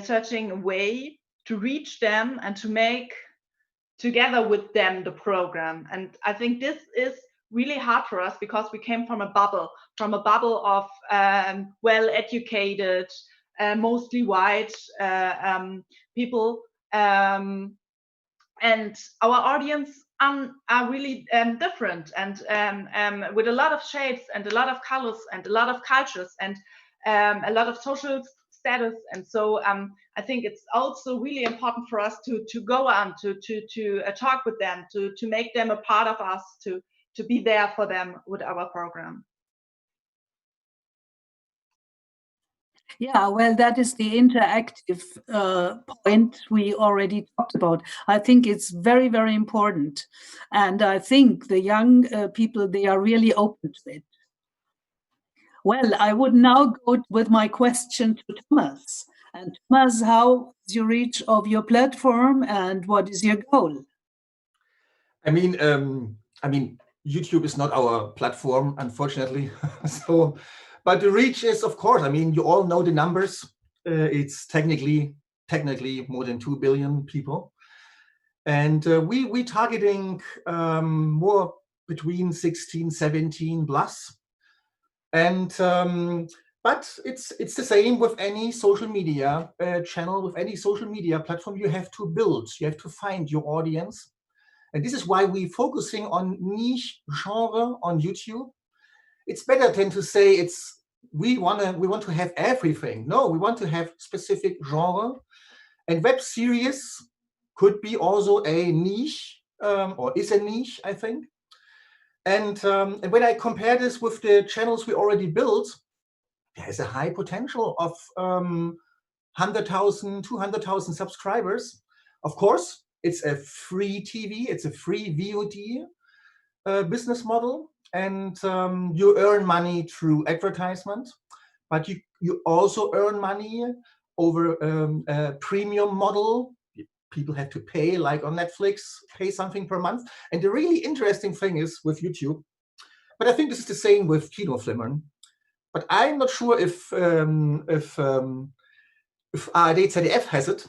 searching a way to reach them and to make together with them the program. And I think this is really hard for us because we came from a bubble of well-educated, mostly white people, and our audience are really different, and with a lot of shapes and a lot of colors and a lot of cultures and a lot of social status. And so I think it's also really important for us to go on to talk with them, to make them a part of us, to be there for them with our program. Yeah, well, that is the interactive point we already talked about. I think it's very, very important. And I think the young people, they are really open to it. Well, I would now go with my question to Thomas. And Thomas, how is your reach of your platform and what is your goal? I mean, YouTube is not our platform, unfortunately. So, but the reach is, of course, I mean, you all know the numbers. It's technically more than 2 billion people. And we targeting more between 16, 17 plus. And but it's the same with any social media channel, with any social media platform. You have to build, you have to find your audience. And this is why we're focusing on niche genre on YouTube. It's better than to say we want to have everything. No, we want to have specific genre. And web series could be also a niche, or is a niche, I think. And when I compare this with the channels we already built, there's a high potential of 100,000, 200,000 subscribers. Of course, it's a free TV, it's a free VOD business model, and you earn money through advertisement, but you also earn money over a premium model. People have to pay, like on Netflix, pay something per month. And the really interesting thing is with YouTube, but I think this is the same with Kinoflimmern, but I'm not sure if ARD ZDF has it,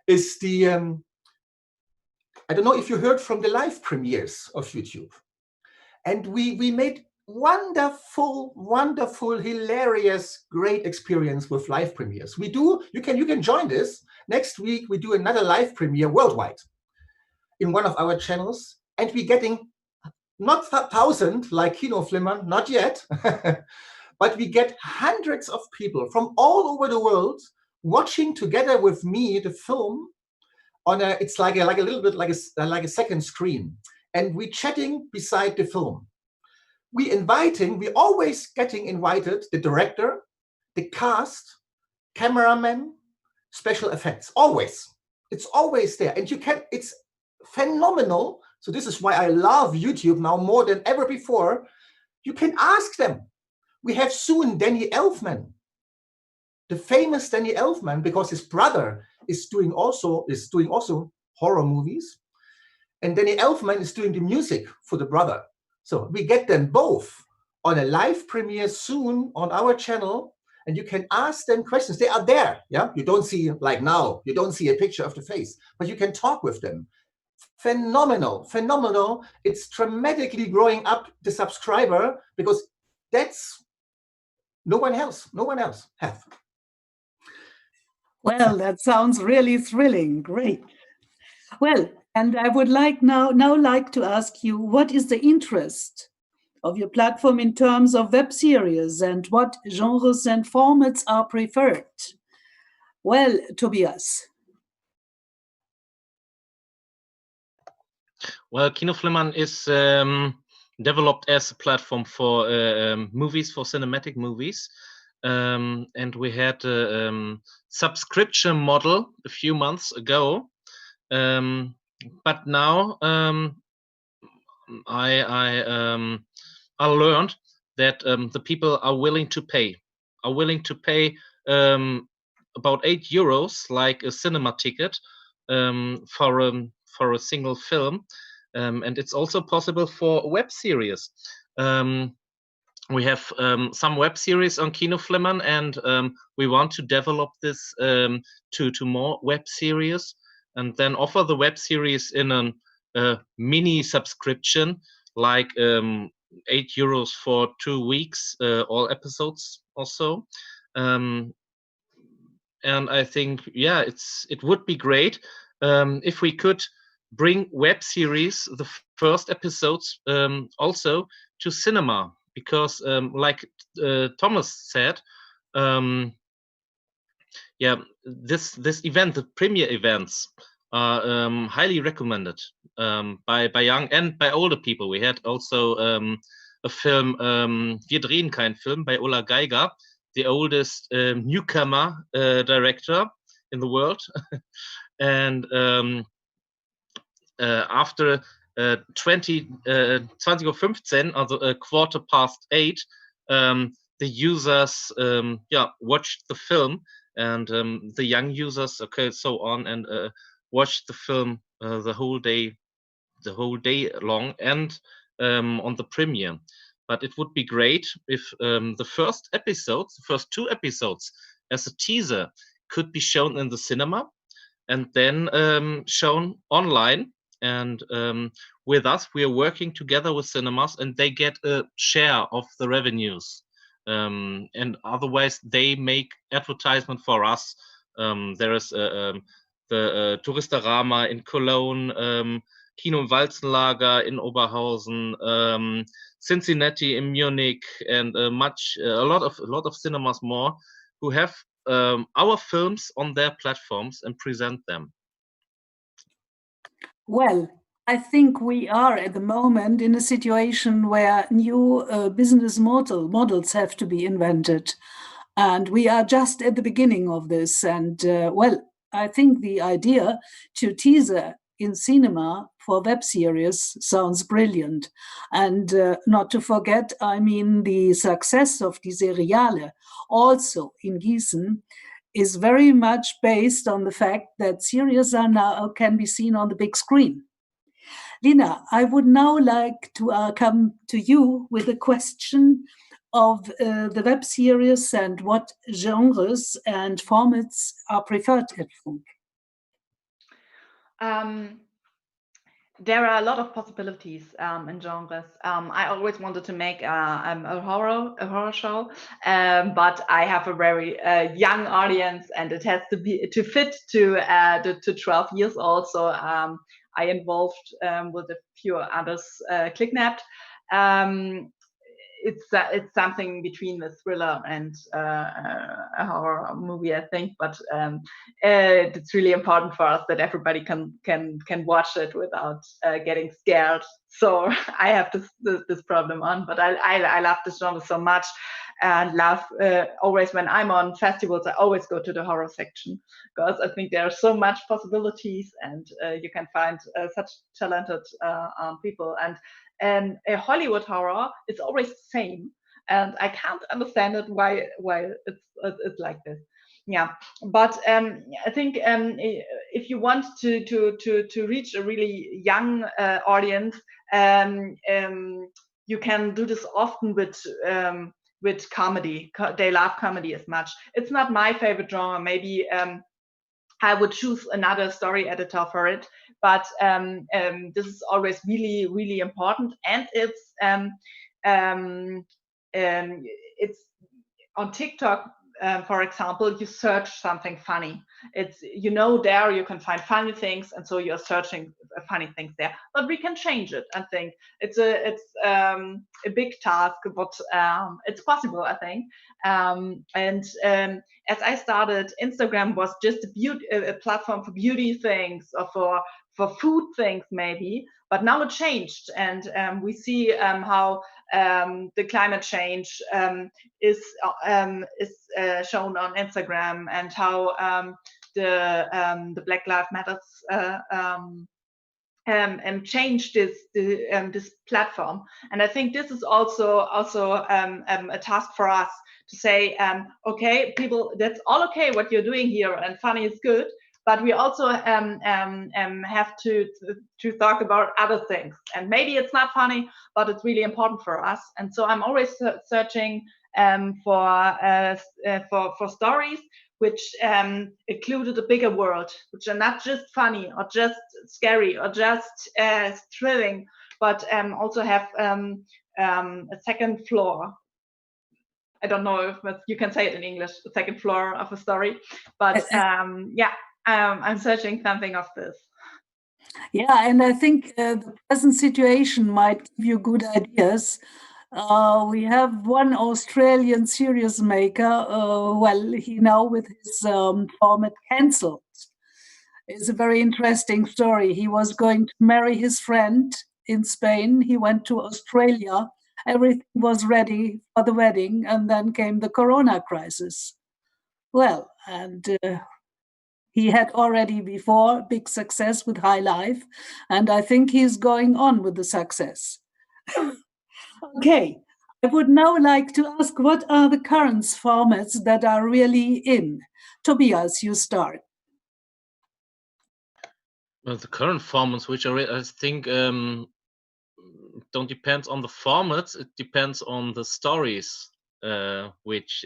is the, I don't know if you heard from the live premieres of YouTube. And we made wonderful, hilarious, great experience with live premieres. We do, you can join this. Next week, we do another live premiere worldwide in one of our channels. And we're getting not 1,000 like Kinoflimmern, not yet, but we get hundreds of people from all over the world watching together with me the film on it's like a little bit like a second screen, and we chatting beside the film. We always getting invited the director, the cast, cameraman, special effects, always. It's always there, and it's phenomenal. So this is why I love YouTube now more than ever before. You can ask them. We have soon Danny Elfman, the famous Danny Elfman, because his brother is doing also horror movies, and Danny Elfman is doing the music for the brother. So we get them both on a live premiere soon on our channel, and you can ask them questions. They are there. Yeah, you don't see, like now, you don't see a picture of the face, but you can talk with them. Phenomenal. It's dramatically growing up the subscriber, because that's no one else have. Well, that sounds really thrilling. Great. Well, and I would now like to ask you, what is the interest of your platform in terms of web series, and what genres and formats are preferred? Well, Tobias. Well, Kinoflimmern is developed as a platform for movies, for cinematic movies. And we had a subscription model a few months ago. But now I learned that the people are willing to pay about €8, like a cinema ticket, for a single film. And it's also possible for web series. We have some web series on Kinoflimmern, and we want to develop this to more web series, and then offer the web series in a mini subscription, like €8 for 2 weeks, all episodes or so. And I think, yeah, it would be great if we could bring web series, the first episodes, also to cinema, because like Thomas said, yeah, this event, the premiere events, are highly recommended by young and by older people. We had also a film, Wir drehen keinen Film, by Ola Geiger, the oldest newcomer director in the world. And after 20:15, also a 8:15, the users watched the film, and the young users so on, and watched the film the whole day long, and on the premiere. But it would be great if the first two episodes as a teaser could be shown in the cinema and then shown online. And with us, we are working together with cinemas, and they get a share of the revenues. And otherwise, they make advertisement for us. There is the Touristarama in Cologne, Kino im Walzenlager in Oberhausen, Cincinnati in Munich, and a lot of cinemas more who have our films on their platforms and present them. Well, I think we are at the moment in a situation where new business models have to be invented. And we are just at the beginning of this. And well, I think the idea to teaser in cinema for web series sounds brilliant. And not to forget, I mean, the success of die Seriale also in Gießen is very much based on the fact that series are now can be seen on the big screen. Lina, I would now like to come to you with a question of the web series and what genres and formats are preferred at Funk. There are a lot of possibilities in genres. I always wanted to make a horror show, but I have a very young audience, and it has to fit to 12 years old. So I involved with a few others, Clicknapped. It's something between a thriller and a horror movie, I think. But it's really important for us that everybody can watch it without getting scared. So I have this problem on, but I love this genre so much, and love always when I'm on festivals, I always go to the horror section, because I think there are so much possibilities, and you can find such talented people. And a Hollywood horror is always the same, and I can't understand it why it's like this. Yeah, but I think if you want to reach a really young audience, you can do this often with comedy. They love comedy as much. It's not my favorite genre. Maybe I would choose another story editor for it, but this is always really, really important, and it's on TikTok. For example, you search something funny. It's there you can find funny things, and so you're searching funny things there. But we can change it. I think it's a big task, but it's possible, I think. And as I started, Instagram was just a platform for beauty things, or for food things maybe. But now it changed, and we see how the climate change is shown on Instagram, and how the Black Lives Matters change this platform. And I think this is also a task for us to say, okay, people, that's all okay what you're doing here, and funny is good, but we also have to talk about other things. And maybe it's not funny, but it's really important for us. And so I'm always searching for stories which included a bigger world, which are not just funny or just scary or just thrilling, but also have a second floor. I don't know if you can say it in English, the second floor of a story, but yeah. I'm searching something of this. Yeah, and I think the present situation might give you good ideas. We have one Australian series maker, well, he now with his format cancelled. It's a very interesting story. He was going to marry his friend in Spain. He went to Australia. Everything was ready for the wedding, and then came the corona crisis. Well, and he had already before big success with High Life, and I think he's going on with the success. Okay, I would now like to ask, what are the current formats that are really in? Tobias, you start. Well, the current formats, which I think don't depend on the formats, it depends on the stories which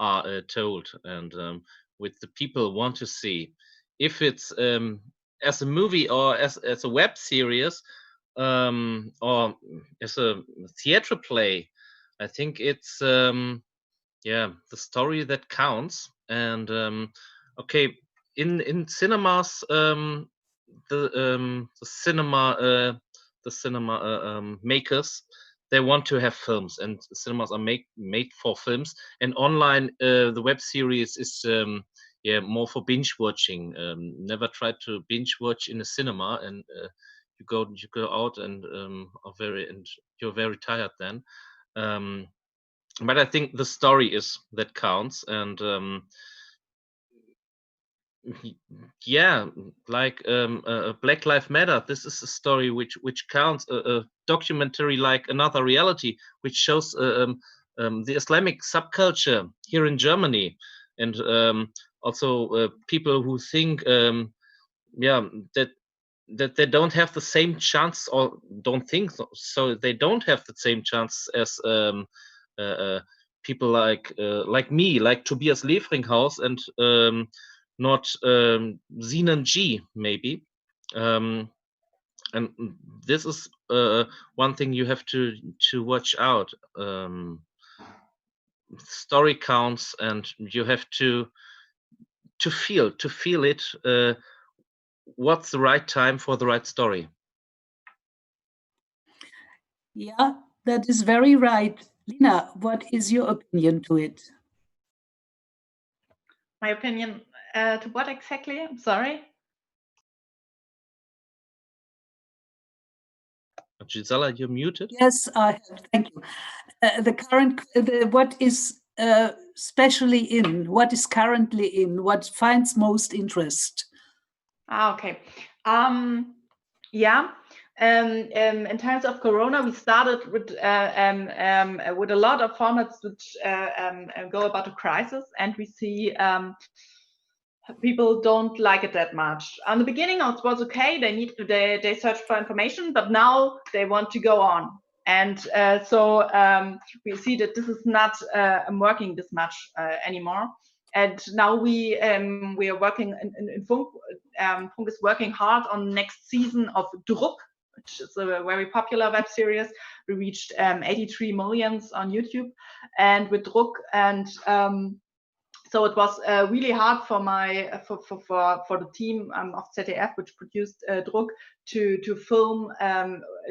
are told and which the people want to see. If it's as a movie or as a web series or as a theater play, I think it's the story that counts. And okay, in cinemas, the cinema makers, they want to have films, and cinemas are made for films. And online, the web series is more for binge watching. Never try to binge watch in a cinema, and you go out and you're very tired then. But I think the story is that counts, and yeah, like Black Lives Matter. This is a story which counts. A documentary like Another Reality, which shows the Islamic subculture here in Germany, and also people who think that they don't have the same chance, or don't think so they don't have the same chance as people like me, like Tobias Lefringhaus, and not Zenon G, maybe. And this is one thing you have to watch out. Story counts, and you have to feel it. What's the right time for the right story? Yeah, that is very right. Lina, what is your opinion to it? My opinion to what exactly? I'm sorry. Gisela, you're muted. Yes, I have. Thank you. What is specially in, what is currently in, what finds most interest? Okay. Yeah. In terms of Corona, we started with a lot of formats which go about a crisis, and we see people don't like it that much. On the beginning, it was okay. They searched for information, but now they want to go on, and so we see that this is not working this much anymore. And now we are working in Funk. Funk is working hard on next season of Druck, which is a very popular web series. We reached 83 million on YouTube, and with Druck, and so it was really hard for the team of ZDF, which produced Druck, to film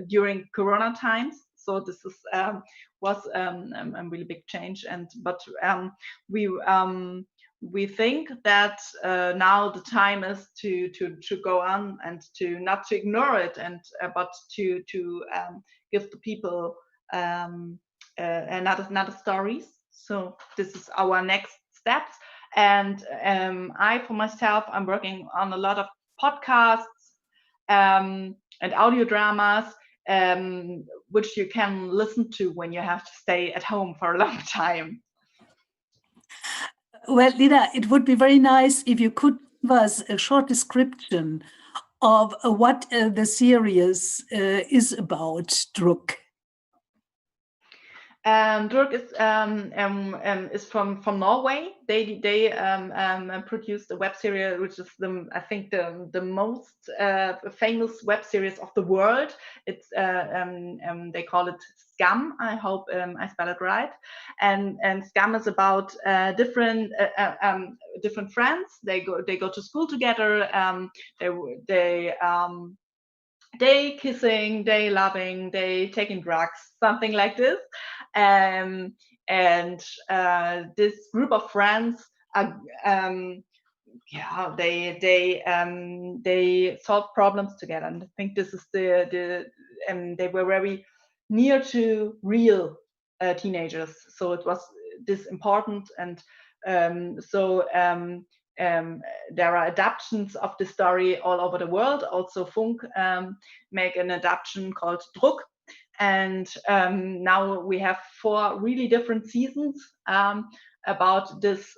during Corona times. So this was a really big change, but we think that now the time is to go on and to not to ignore it, and but to give the people another stories. So this is our next steps. And I, for myself, I'm working on a lot of podcasts and audio dramas, which you can listen to when you have to stay at home for a long time. Well, Lina, it would be very nice if you could give us a short description of what the series is about, Druck. Dirk is from Norway. They produced a web series, which is I think the most famous web series of the world. It's they call it Scam. I hope I spell it right. And Scam is about different friends. They go to school together. They kissing, they loving, they taking drugs, something like this. And this group of friends are, they solve problems together. And I think this is they were very near to real teenagers, so it was this important. And there are adaptations of the story all over the world. Also, Funk make an adaptation called Druck, and now we have 4 really different seasons about this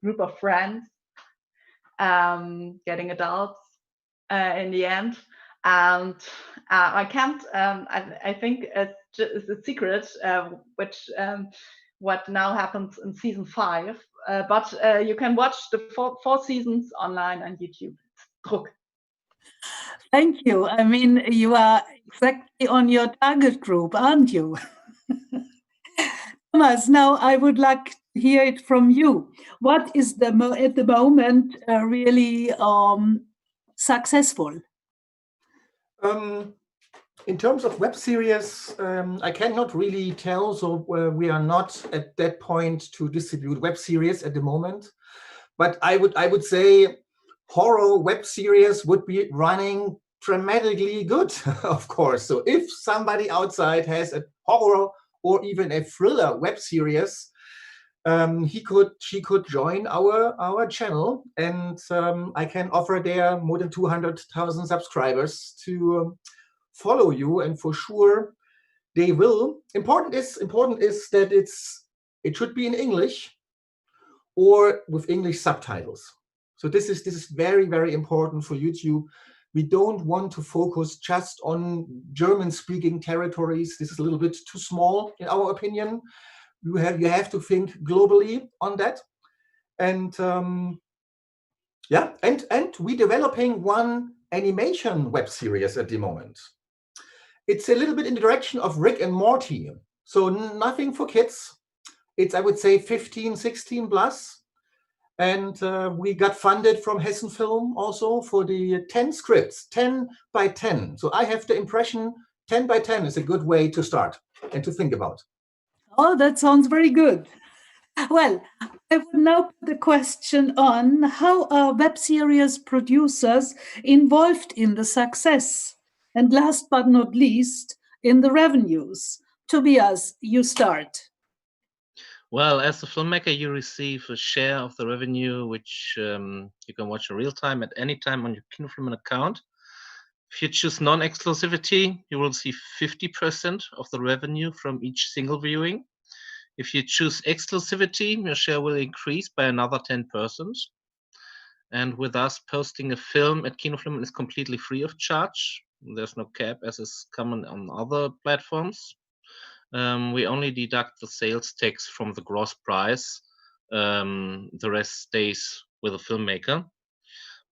group of friends getting adults in the end. And I can't. I think it's a secret, which. What now happens in season 5, but you can watch the 4 seasons online on YouTube. Druck. Thank you. I mean, you are exactly on your target group, aren't you? Thomas, now I would like to hear it from you. What is at the moment really successful? In terms of web series, I cannot really tell. So we are not at that point to distribute web series at the moment. But I would say horror web series would be running dramatically good, of course. So if somebody outside has a horror or even a thriller web series, she could join our channel, and I can offer there more than 200,000 subscribers to follow you, and for sure they will. Important is that it should be in English or with English subtitles. So this is very, very important for YouTube. We don't want to focus just on German-speaking territories. This is a little bit too small, in our opinion. You have to think globally on that. And and we're developing one animation web series at the moment. It's a little bit in the direction of Rick and Morty. So nothing for kids. It's, I would say, 15, 16 plus. And we got funded from Hessen Film also for the 10 scripts, 10 by 10. So I have the impression 10 by 10 is a good way to start and to think about. Oh, that sounds very good. Well, I would now put the question on how are web series producers involved in the success? And last but not least, in the revenues. Tobias, you start. Well, as a filmmaker, you receive a share of the revenue, which you can watch in real time at any time on your Kinofilm account. If you choose non-exclusivity, you will see 50% of the revenue from each single viewing. If you choose exclusivity, your share will increase by another 10%. And with us, posting a film at Kinofilm is completely free of charge. There's no cap, as is common on other platforms. We only deduct the sales tax from the gross price. The rest stays with the filmmaker.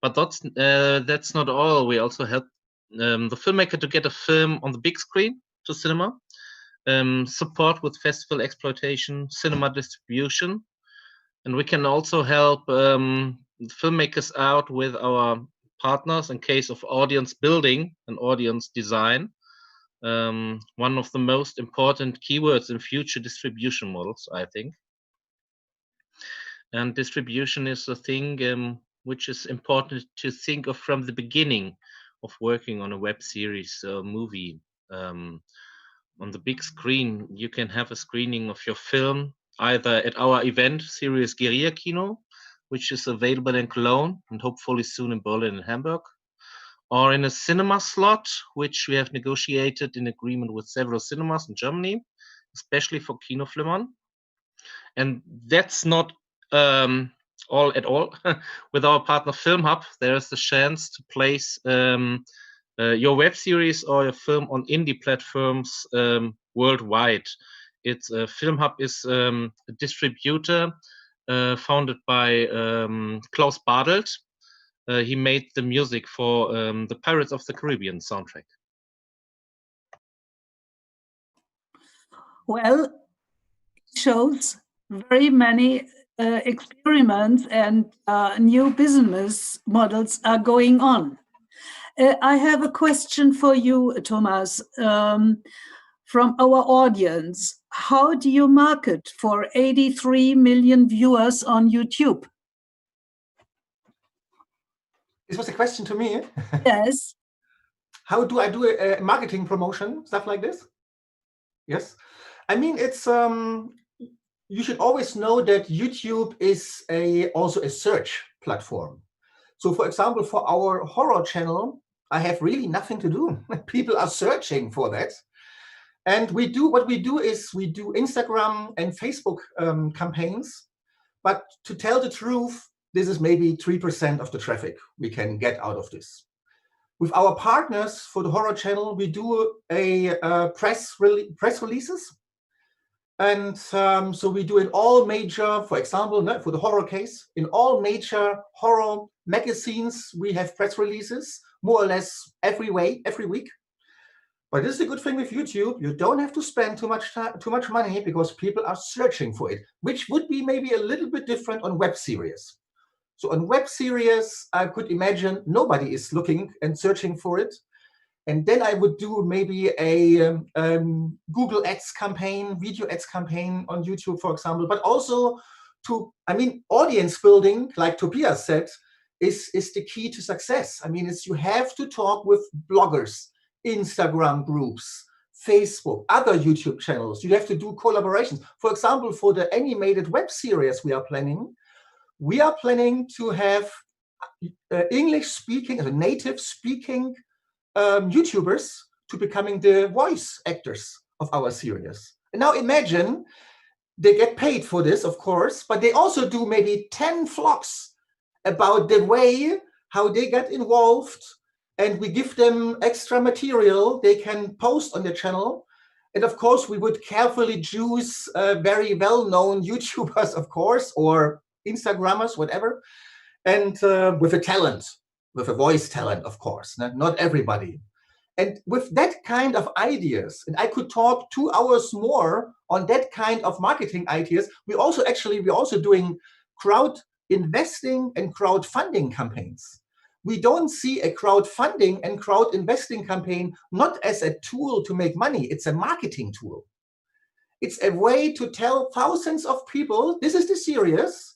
But that's not all. We also help the filmmaker to get a film on the big screen to cinema, support with festival exploitation, cinema distribution, and we can also help filmmakers out with our partners in case of audience building and audience design. One of the most important keywords in future distribution models, I think. And distribution is a thing which is important to think of from the beginning of working on a web series or movie. On the big screen, you can have a screening of your film either at our event, Series Guerilla Kino, which is available in Cologne and hopefully soon in Berlin and Hamburg, or in a cinema slot, which we have negotiated in agreement with several cinemas in Germany, especially for Kinoflimmern. And that's not all at all. With our partner Film Hub, there is the chance to place your web series or a film on indie platforms worldwide. It's Film Hub is a distributor founded by Klaus Badelt. He made the music for the Pirates of the Caribbean soundtrack. Well, it shows very many experiments and new business models are going on. I have a question for you, Thomas, from our audience. How do you market for 83 million viewers on YouTube? This was a question to me. Yes. How do I do a marketing promotion, stuff like this? Yes. I mean, it's you should always know that YouTube is also a search platform. So for example, for our horror channel, I have really nothing to do. People are searching for that. And what we do is we do Instagram and Facebook campaigns. But to tell the truth, this is maybe 3% of the traffic we can get out of this. With our partners for the horror channel, we do a press releases. And so we do in all major, for example, for the horror case, in all major horror magazines, we have press releases, more or less every week. But this is a good thing with YouTube. You don't have to spend too much money because people are searching for it, which would be maybe a little bit different on web series. So on web series, I could imagine nobody is looking and searching for it. And then I would do maybe a Google Ads campaign, video ads campaign on YouTube, for example. But also audience building, like Tobias said, is the key to success. I mean, you have to talk with bloggers, Instagram groups, Facebook, other YouTube channels. You have to do collaborations. For example, for the animated web series we are planning to have English-speaking, native-speaking YouTubers to becoming the voice actors of our series. And now imagine they get paid for this, of course, but they also do maybe 10 vlogs about the way how they get involved, and we give them extra material they can post on their channel. And of course, we would carefully choose very well-known YouTubers, of course, or Instagrammers, whatever, and with a voice talent, of course, not everybody. And with that kind of ideas, and I could talk 2 hours more on that kind of marketing ideas, we're also doing crowd investing and crowdfunding campaigns. We don't see a crowdfunding and crowd investing campaign not as a tool to make money, it's a marketing tool. It's a way to tell thousands of people, this is the series,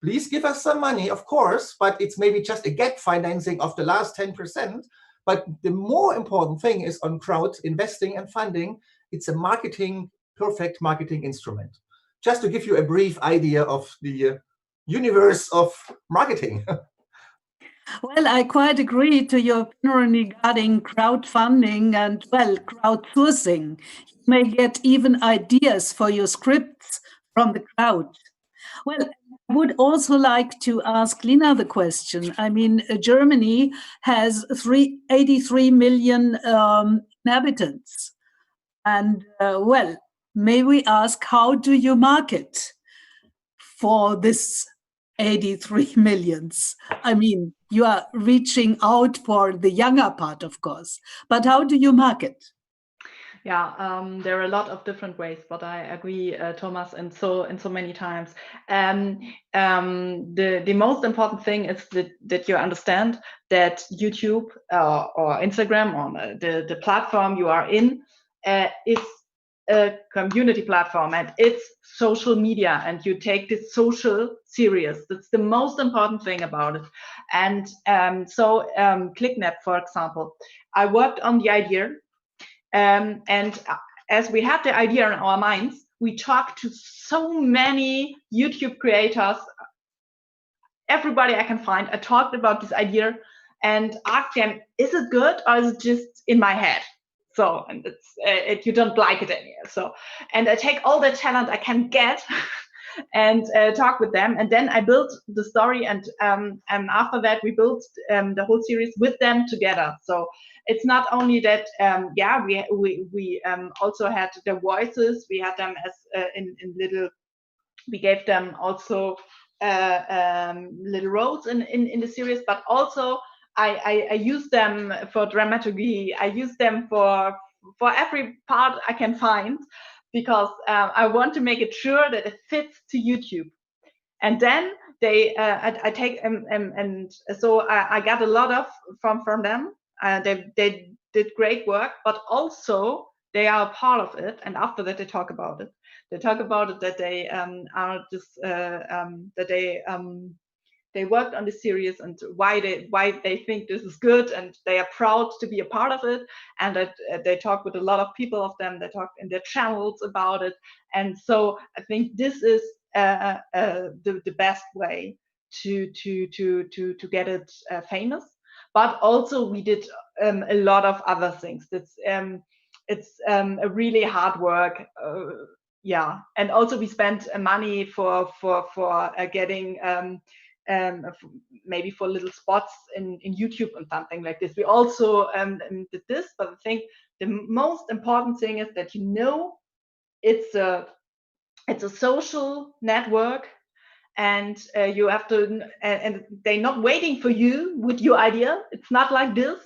please give us some money, of course, but it's maybe just a gap financing of the last 10%. But the more important thing is on crowd investing and funding, it's a perfect marketing instrument. Just to give you a brief idea of the universe of marketing. Well, I quite agree to your opinion regarding crowdfunding and, crowdsourcing. You may get even ideas for your scripts from the crowd. Well, I would also like to ask Lina the question. I mean, Germany has 83 million inhabitants. And, may we ask, how do you market for this 83 millions? I mean, you are reaching out for the younger part, of course, but how do you market? Yeah, there are a lot of different ways, but I agree, Thomas, in so many times. The most important thing is that you understand that YouTube or Instagram or the platform you are in is a community platform, and it's social media, and you take this social serious. That's the most important thing about it. And ClickNet, for example, I worked on the idea. And as we had the idea in our minds, we talked to so many YouTube creators, everybody I can find. I talked about this idea and asked them, is it good or is it just in my head? So, and you don't like it anymore. So, and I take all the talent I can get and talk with them. And then I built the story, and after that we built the whole series with them together. So it's not only that, we also had their voices. We had them as in little. We gave them also little roles in the series, but also I use them for dramaturgy. I use them for every part I can find, because I want to make it sure that it fits to YouTube. And then they, I take and so I got a lot of from them. They did great work, but also they are a part of it. And after that, they talk about it. They talk about it, that they are just that they worked on the series, and why they think this is good, and they are proud to be a part of it, and that they talk with a lot of people of them. They talk in their channels about it. And so I think this is the best way to get it famous. But also we did a lot of other things. It's a really hard work. Yeah, and also we spent money for getting maybe for little spots in YouTube and something like this. We also did this, but I think the most important thing is that it's a social network, and you have to, and they're not waiting for you with your idea. It's not like this,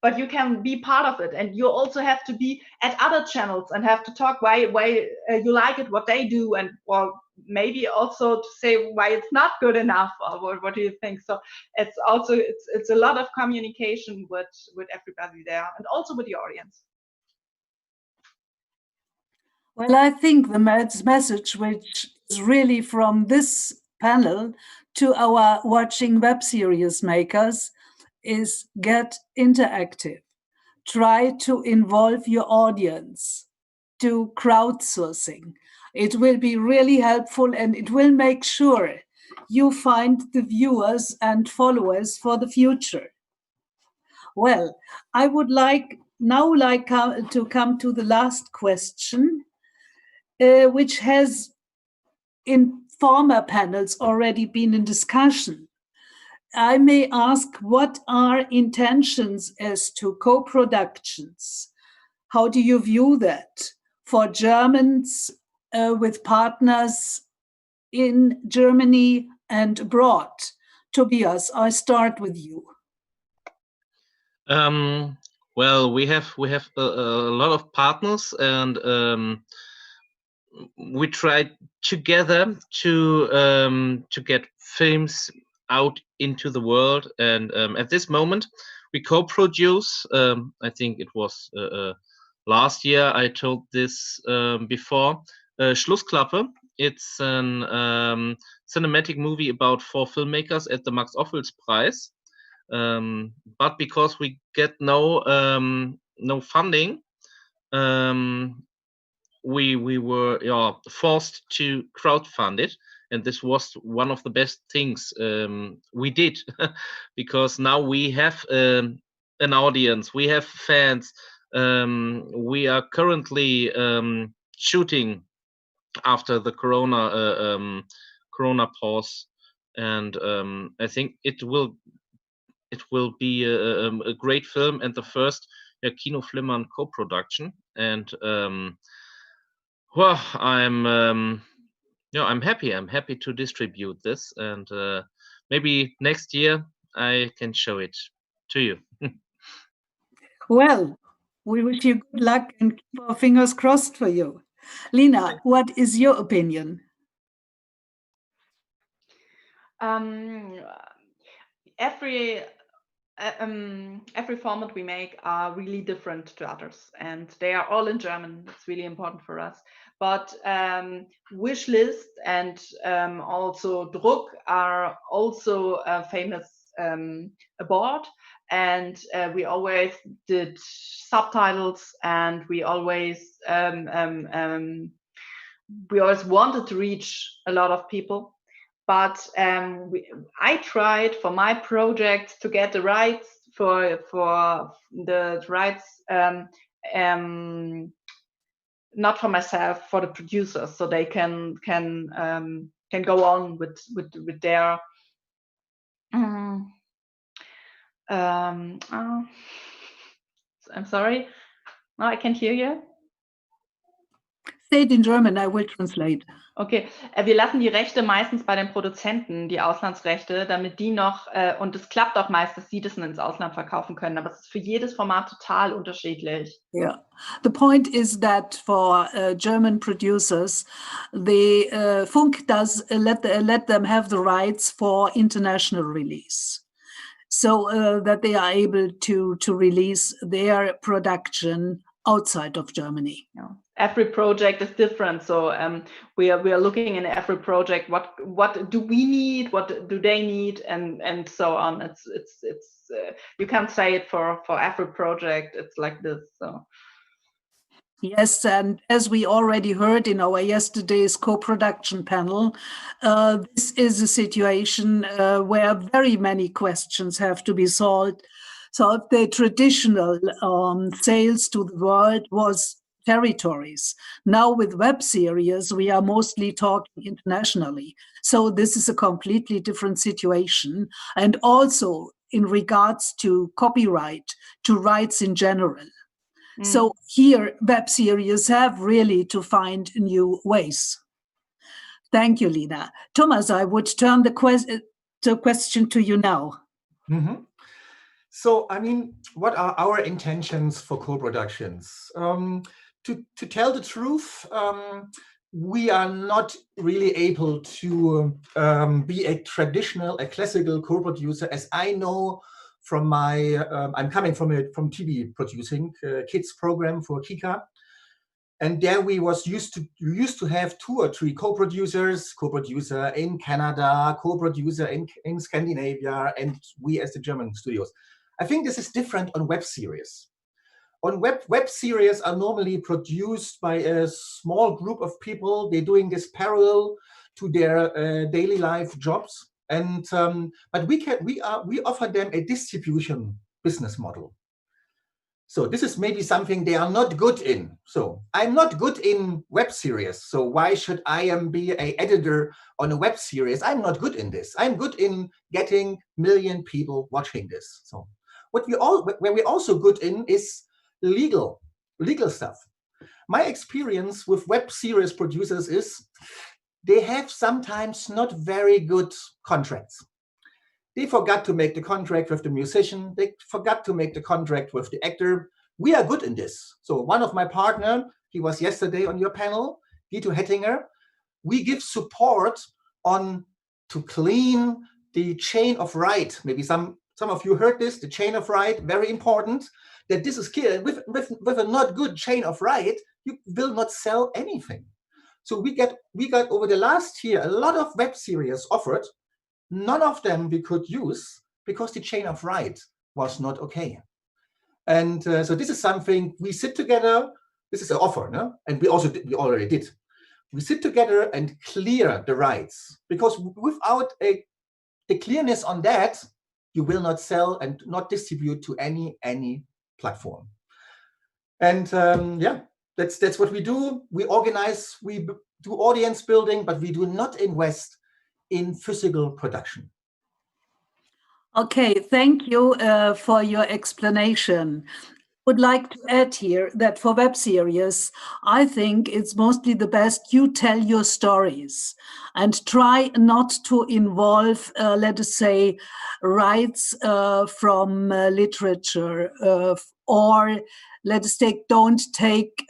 but you can be part of it, and you also have to be at other channels and have to talk why you like it, what they do, and or maybe also to say why it's not good enough, or what do you think. So it's also it's a lot of communication with everybody there, and also with the audience. Well, I think the message, which is really from this panel to our watching web series makers, is get interactive. Try to involve your audience. Do crowdsourcing. It will be really helpful, and it will make sure you find the viewers and followers for the future. Well, I would now like to come to the last question, which has in former panels already been in discussion. I may ask, what are intentions as to co-productions? How do you view that for Germans with partners in Germany and abroad? Tobias, I start with you. Well, we have a lot of partners, and we try together to get films out into the world. And at this moment, we co-produce. I think it was last year. I told this before. Schlussklappe. It's an cinematic movie about 4 filmmakers at the Max Ophüls Prize. But because we get no funding, we were forced to crowdfund it, and this was one of the best things we did because now we have an audience, we have fans. We are currently shooting after the corona pause, and I think it will be a great film, and the first Kinoflimmern co-production. And well, I'm happy to distribute this, and maybe next year I can show it to you. Well, we wish you good luck and keep our fingers crossed for you. Lina, what is your opinion? Every format we make are really different to others, and they are all in German. It's really important for us. But Wishlist and also Druck are also famous abroad, and we always did subtitles, and we always wanted to reach a lot of people. But I tried for my project to get the rights for the rights not for myself, for the producers, so they can go on with their I'm sorry. No, I can't hear you. Say it in German, I will translate. Okay, wir lassen die Rechte meistens bei den Produzenten, die Auslandsrechte, damit die noch, und es klappt auch meist, dass sie das ins Ausland verkaufen können, aber es ist für jedes Format total unterschiedlich. Yeah, the point is that for German producers, the Funk does let them have the rights for international release, so that they are able to release their production outside of Germany. Yeah. Every project is different, so we are looking in every project what do we need, what do they need, and so on. It's you can't say it for every project. It's like this. So. Yes, and as we already heard in our yesterday's co-production panel, this is a situation where very many questions have to be solved. So the traditional sales to the world was territories. Now with web series, we are mostly talking internationally. So this is a completely different situation. And also in regards to copyright, to rights in general. So here, web series have really to find new ways. Thank you, Lina. Thomas, I would turn the question to you now. Mm-hmm. So, I mean, what are our intentions for co-productions? To tell the truth, we are not really able to be a classical co-producer, as I know from my, I'm coming from TV producing, kids program for Kika. And there we used to have 2 or 3 co-producers, co-producer in Canada, co-producer in Scandinavia, and we as the German studios. I think this is different on web series. On web series are normally produced by a small group of people. They're doing this parallel to their daily life jobs, and but we offer them a distribution business model. So this is maybe something they are not good in. So I'm not good in web series. So why should I be an editor on a web series? I'm not good in this. I'm good in getting million people watching this. So where we're also good in is legal stuff. My experience with web series producers is they have sometimes not very good contracts. They forgot to make the contract with the musician. They forgot to make the contract with the actor. We are good in this. So one of my partner, he was yesterday on your panel, Dito Hettinger. We give support on to clean the chain of right. Maybe some of you heard this, the chain of right, very important, that this is clear. With a not good chain of right, you will not sell anything. So we got over the last year, a lot of web series offered. None of them we could use because the chain of right was not okay. And so this is something we sit together. This is an offer, no? And we already did. We sit together and clear the rights, because without the clearness on that, you will not sell and not distribute to any platform. And yeah, that's what we do. We organize, we do audience building, but we do not invest in physical production. Okay, thank you for your explanation. I would like to add here that for web series, I think it's mostly the best you tell your stories and try not to involve, let us say, rights from literature or let us take, don't take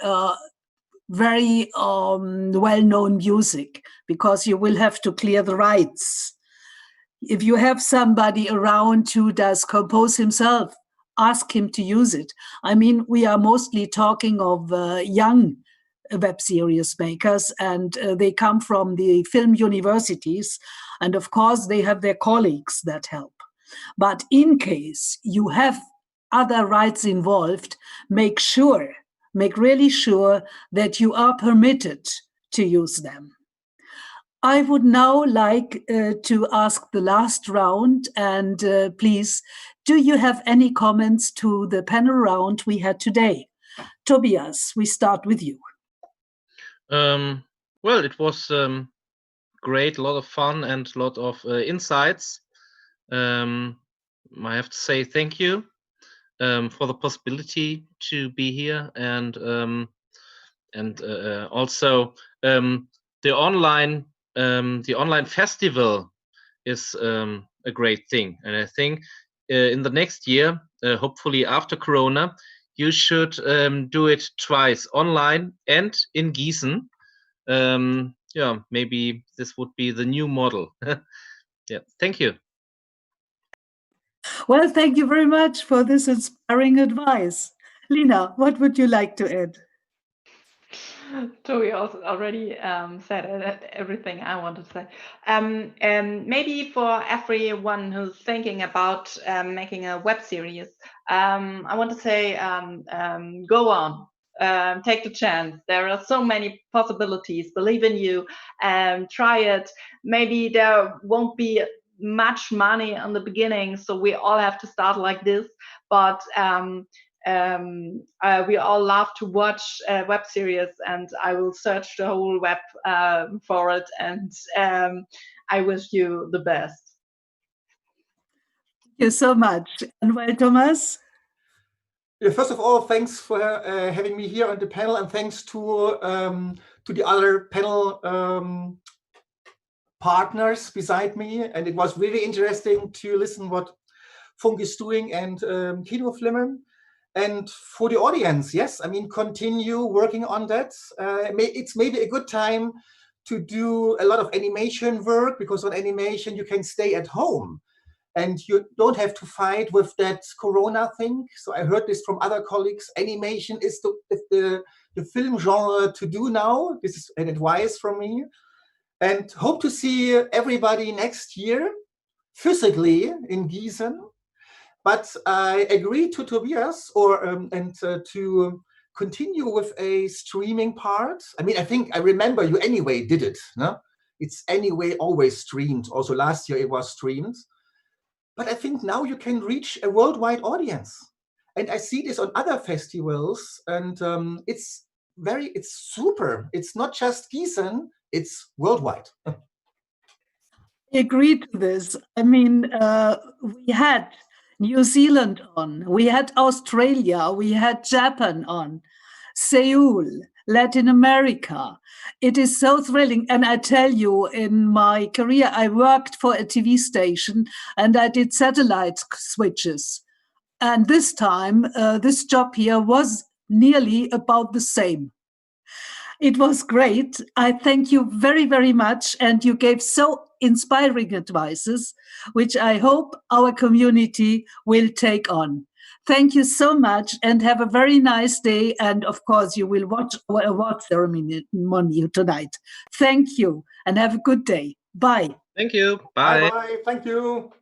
very well-known music, because you will have to clear the rights. If you have somebody around who does compose himself, ask him to use it. I mean, we are mostly talking of young web series makers, and they come from the film universities, and of course they have their colleagues that help. But in case you have other rights involved, make really sure that you are permitted to use them. I would now like to ask the last round, and please, do you have any comments to the panel round we had today? Tobias, we start with you. Well, it was great, a lot of fun and a lot of insights. I have to say thank you for the possibility to be here, and also the online festival is a great thing, and I think in the next year, hopefully after Corona, you should do it twice, online and in Gießen. Yeah, maybe this would be the new model. Yeah, thank you. Well, thank you very much for this inspiring advice. Lina, what would you like to add? Toby also already said everything I wanted to say. Maybe for everyone who's thinking about making a web series, I want to say go on. Take the chance. There are so many possibilities. Believe in you and try it. Maybe there won't be much money in the beginning, so we all have to start like this. But we all love to watch web series, and I will search the whole web for it. And I wish you the best. Thank you so much. And well, Thomas? Yeah, first of all, thanks for having me here on the panel, and thanks to the other panel partners beside me. And it was really interesting to listen what Funk is doing and Kinoflimmern. And for the audience, yes, I mean, continue working on that. It's maybe a good time to do a lot of animation work, because on animation you can stay at home and you don't have to fight with that Corona thing. So I heard this from other colleagues. Animation is the film genre to do now. This is an advice from me. And hope to see everybody next year physically in Gießen. But I agree to Tobias to continue with a streaming part. I mean, I think I remember you anyway did it. No? It's anyway always streamed. Also last year it was streamed. But I think now you can reach a worldwide audience. And I see this on other festivals, and it's super. It's not just Gießen, it's worldwide. I agree to this. I mean, we had New Zealand on, we had Australia, we had Japan on, Seoul, Latin America. It is so thrilling. And I tell you, in my career, I worked for a TV station and I did satellite switches. And this time, this job here was nearly about the same. It was great. I thank you very, very much. And you gave so inspiring advices, which I hope our community will take on. Thank you so much and have a very nice day. And of course, you will watch our award ceremony tonight. Thank you and have a good day. Bye. Thank you. Bye. Bye-bye. Thank you.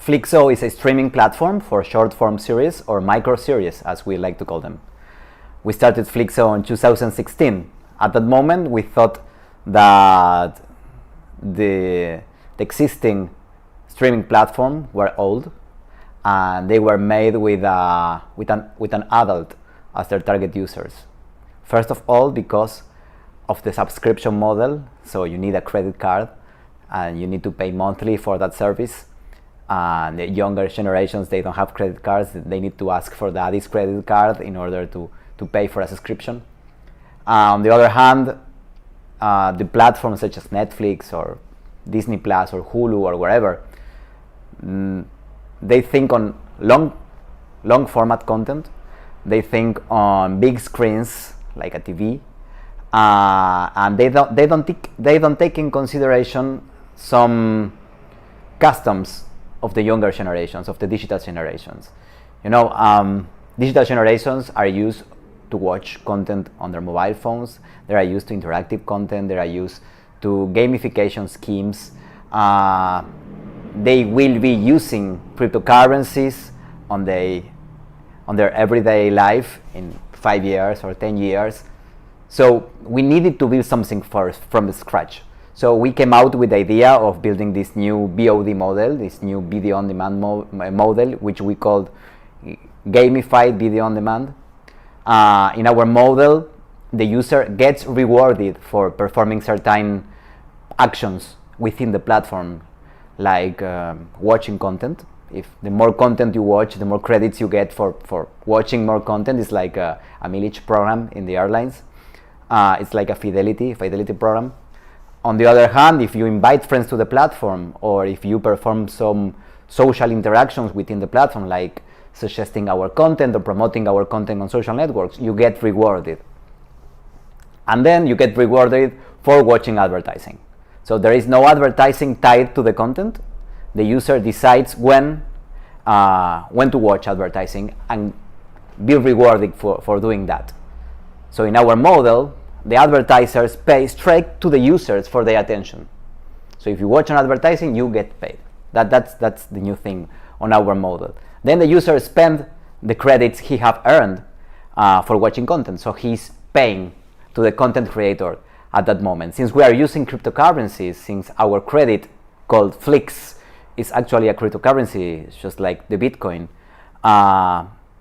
Flixo is a streaming platform for short-form series, or micro-series as we like to call them. We started Flixo in 2016. At that moment, we thought that the existing streaming platform were old, and they were made with an adult as their target users. First of all, because of the subscription model, so you need a credit card and you need to pay monthly for that service. And the younger generations, they don't have credit cards, they need to ask for daddy's credit card in order to pay for a subscription. On the other hand, the platforms such as Netflix or Disney Plus or Hulu or wherever, they think on long format content, they think on big screens like a TV, and they don't take in consideration some customs of the younger generations, of the digital generations. You know, digital generations are used to watch content on their mobile phones, they are used to interactive content, they are used to gamification schemes. They will be using cryptocurrencies on their everyday life in 5 years or 10 years. So we needed to build something first from scratch. So we came out with the idea of building this new VOD model, this new video on demand model, which we called gamified video on demand. In our model, the user gets rewarded for performing certain actions within the platform. like watching content. If the more content you watch, the more credits you get for watching more content. It's like a mileage program in the airlines. It's like a fidelity program. On the other hand, if you invite friends to the platform, or if you perform some social interactions within the platform, like suggesting our content or promoting our content on social networks, you get rewarded. And then you get rewarded for watching advertising. So there is no advertising tied to the content. The user decides when to watch advertising and be rewarded for doing that. So in our model, the advertisers pay straight to the users for their attention. So if you watch an advertising, you get paid. That's the new thing on our model. Then the user spends the credits he have earned for watching content. So he's paying to the content creator at that moment. Since we are using cryptocurrencies, since our credit called Flix is actually a cryptocurrency, just like the Bitcoin,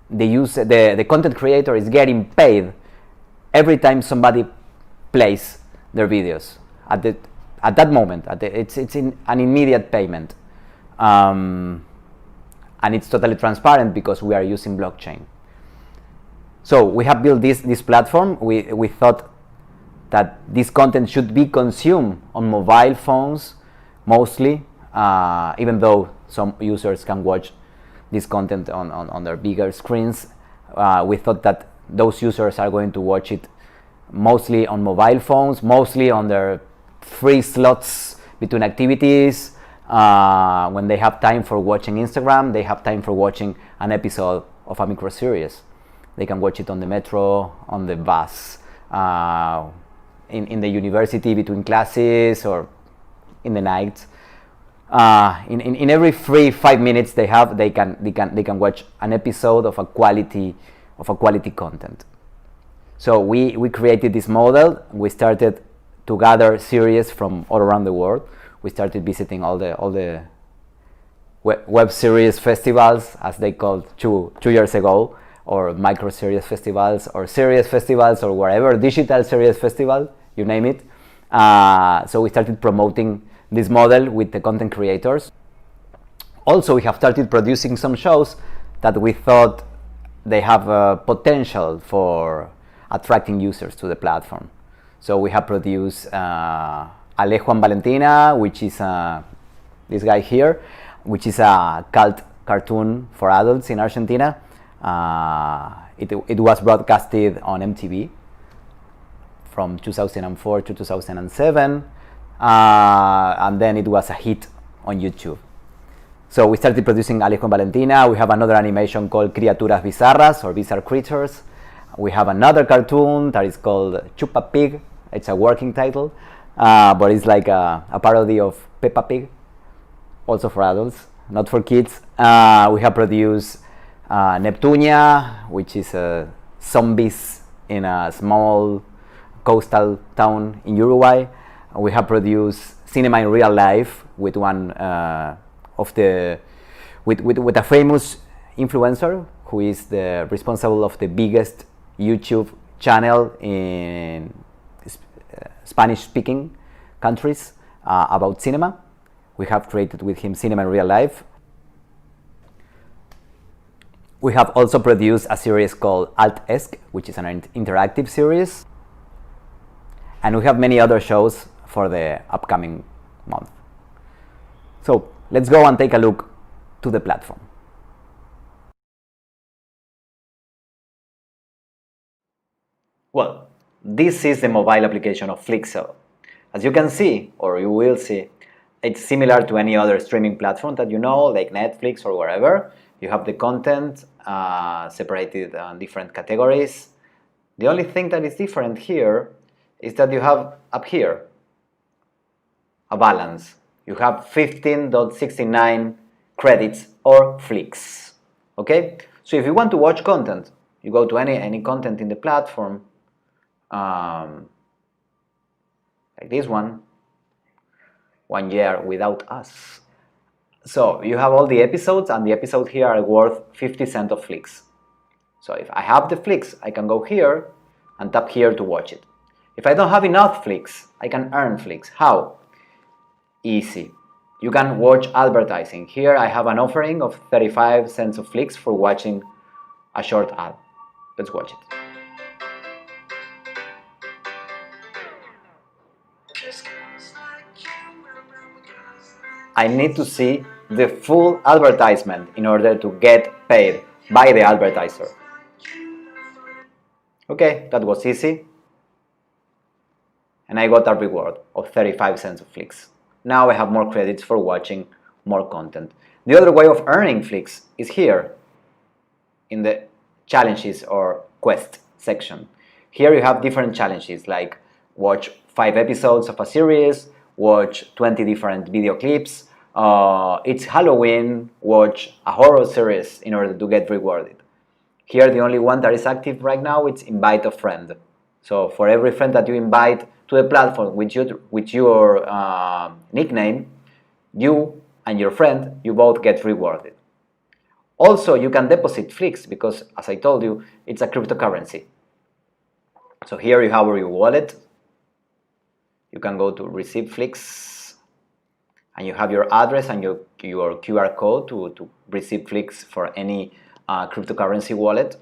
the content creator is getting paid every time somebody plays their videos at that moment. It's in an immediate payment, and it's totally transparent because we are using blockchain. So we have built this platform. We thought that this content should be consumed on mobile phones mostly, even though some users can watch this content on their bigger screens. We thought that those users are going to watch it mostly on mobile phones, mostly on their free slots between activities. When they have time for watching Instagram, they have time for watching an episode of a micro series. They can watch it on the metro, on the bus, in the university between classes, or in the night. In every free 5 minutes they can watch an episode of a quality content. So we created this model. We started to gather series from all around the world. We started visiting all the web series festivals, as they called two years ago, or micro series festivals, or series festivals, or wherever, digital series festival, you name it. So we started promoting this model with the content creators. Also, we have started producing some shows that we thought they have potential for attracting users to the platform. So we have produced Alejo and Valentina, which is this guy here, which is a cult cartoon for adults in Argentina. It was broadcasted on MTV from 2004 to 2007, and then it was a hit on YouTube. So we started producing Alejo and Valentina. We have another animation called Criaturas Bizarras, or Bizarre Creatures. We have another cartoon that is called Chupa Pig. It's a working title, but it's like a parody of Peppa Pig, also for adults, not for kids. We have produced Neptunia, which is zombies in a small coastal town in Uruguay. We have produced Cinema in Real Life with one with a famous influencer who is the responsible of the biggest YouTube channel in Spanish-speaking countries about cinema. We have created with him Cinema in Real Life. We have also produced a series called Alt-esque, which is an interactive series. And we have many other shows for the upcoming month. So let's go and take a look to the platform. Well, this is the mobile application of Flixo. As you can see, or you will see, it's similar to any other streaming platform that you know, like Netflix or wherever. You have the content separated in different categories. The only thing that is different here is that you have up here a balance. You have 15.69 credits or Flix. Okay? So if you want to watch content, you go to any content in the platform, like this one, 1 year without us. So you have all the episodes, and the episodes here are worth 50 cents of Flix. So if I have the Flix, I can go here and tap here to watch it. If I don't have enough Flix, I can earn Flix. How? Easy. you can watch advertising. Here I have an offering of 35 cents of Flix for watching a short ad. Let's watch it. I need to see the full advertisement in order to get paid by the advertiser. Okay, that was easy. And I got a reward of 35 cents of Flix. Now I have more credits for watching more content. The other way of earning Flix is here in the challenges or quest section. Here you have different challenges like watch 5 episodes of a series, watch 20 different video clips, it's Halloween, watch a horror series in order to get rewarded. Here the only one that is active right now is invite a friend. So for every friend that you invite to the platform with your nickname, you and your friend, you both get rewarded. Also, you can deposit Flix because, as I told you, it's a cryptocurrency. So here you have your wallet. You can go to receive Flix, and you have your address and your QR code to receive Flix for any cryptocurrency wallet.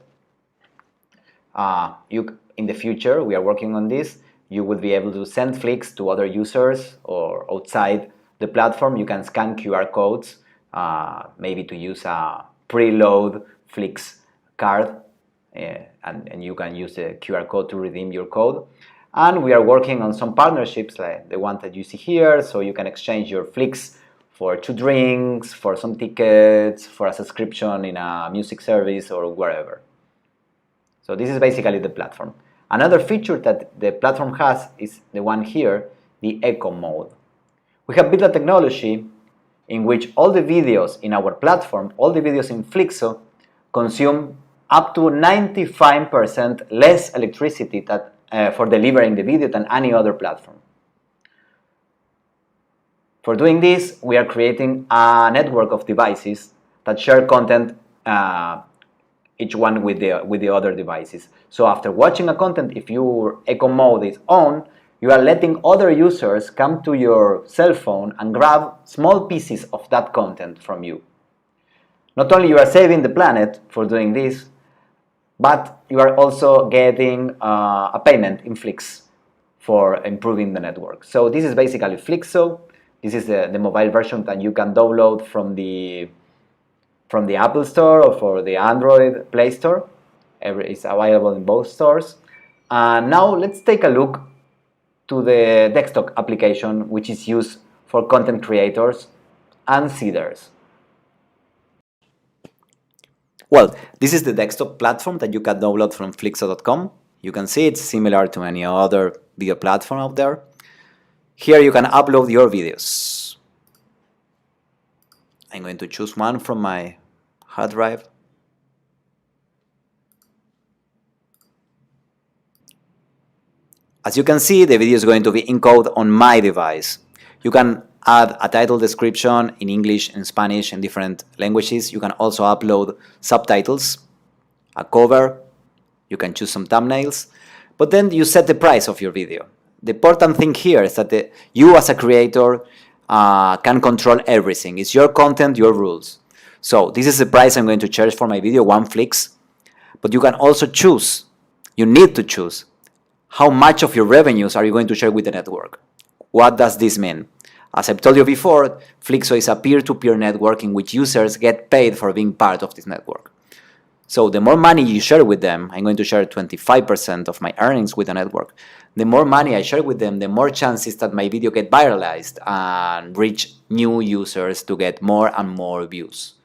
In the future, we are working on this. You will be able to send Flix to other users or outside the platform. You can scan QR codes, maybe to use a preload Flix card, and you can use the QR code to redeem your code. And we are working on some partnerships like the one that you see here, so you can exchange your Flix for 2 drinks, for some tickets, for a subscription in a music service or wherever. So this is basically the platform. Another feature that the platform has is the one here, the echo mode. We have built a technology in which all the videos in our platform, all the videos in Flixo, consume up to 95% less electricity for delivering the video than any other platform. For doing this, we are creating a network of devices that share content, each one with the other devices. So after watching a content, if your echo mode is on, you are letting other users come to your cell phone and grab small pieces of that content from you. Not only you are saving the planet for doing this, but you are also getting a payment in Flix for improving the network. So this is basically Flixo. This is the mobile version that you can download from the Apple Store or for the Android Play Store. It's available in both stores. Now let's take a look to the desktop application, which is used for content creators and seeders. Well, this is the desktop platform that you can download from Flixo.com. You can see it's similar to any other video platform out there. Here you can upload your videos. I'm going to choose one from my hard drive. As you can see, the video is going to be encoded on my device. You can add a title description in English and Spanish and different languages. You can also upload subtitles, a cover. You can choose some thumbnails. But then you set the price of your video. The important thing here is that you as a creator can control everything. It's your content, your rules. So this is the price I'm going to charge for my video, 1 Flix. But you can also choose, you need to choose, how much of your revenues are you going to share with the network? What does this mean? As I've told you before, Flixo is a peer-to-peer network in which users get paid for being part of this network. So the more money you share with them, I'm going to share 25% of my earnings with the network. The more money I share with them, the more chances that my video get viralized and reach new users to get more and more views.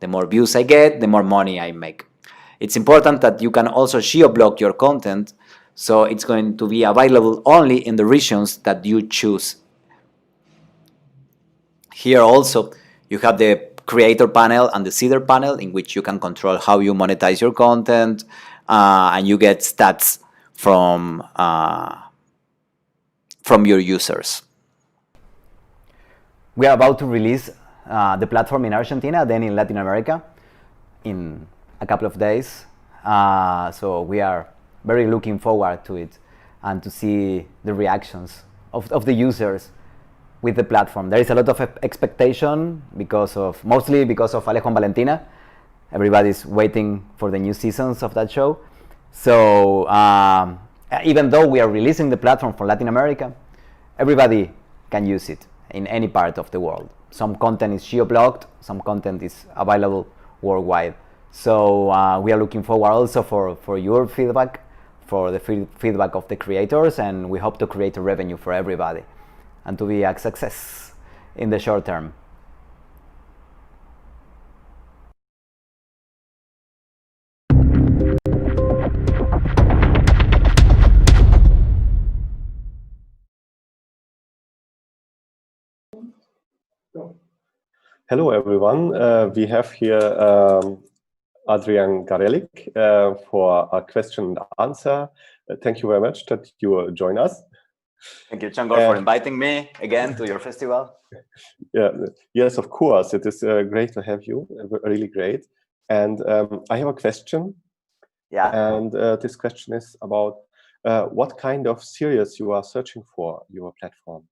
The more views I get, the more money I make. It's important that you can also geo-block your content, so it's going to be available only in the regions that you choose. Here also you have the creator panel and the seeder panel in which you can control how you monetize your content, and you get stats from your users. We are about to release the platform in Argentina, then in Latin America in a couple of days. So we are very looking forward to it and to see the reactions of the users with the platform. There is a lot of expectation mostly because of Alejo and Valentina. Everybody's waiting for the new seasons of that show. So even though we are releasing the platform for Latin America, everybody can use it in any part of the world. Some content is geo-blocked, some content is available worldwide. So we are looking forward also for your feedback, for the feedback of the creators, and we hope to create a revenue for everybody and to be a success in the short term. Hello, everyone. We have here Adrian Garelik for a question and answer. Thank you very much that you join us. Thank you, Changor, for inviting me again to your festival. Yeah, yes, of course. It is great to have you. Really great. And I have a question. Yeah. And this question is about what kind of series you are searching for your platform.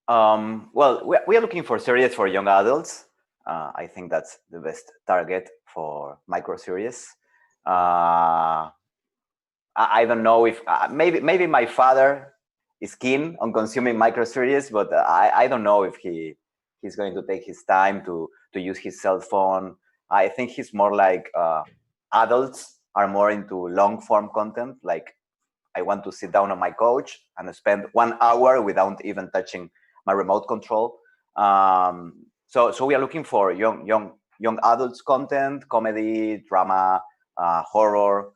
Well, we are looking for series for young adults. I think that's the best target for micro series. I don't know if maybe my father is keen on consuming micro series, but I don't know if he's going to take his time to use his cell phone. I think he's more like adults are more into long form content. Like I want to sit down on my couch and spend 1 hour without even touching my remote control. So we are looking for young adults content, comedy, drama, horror.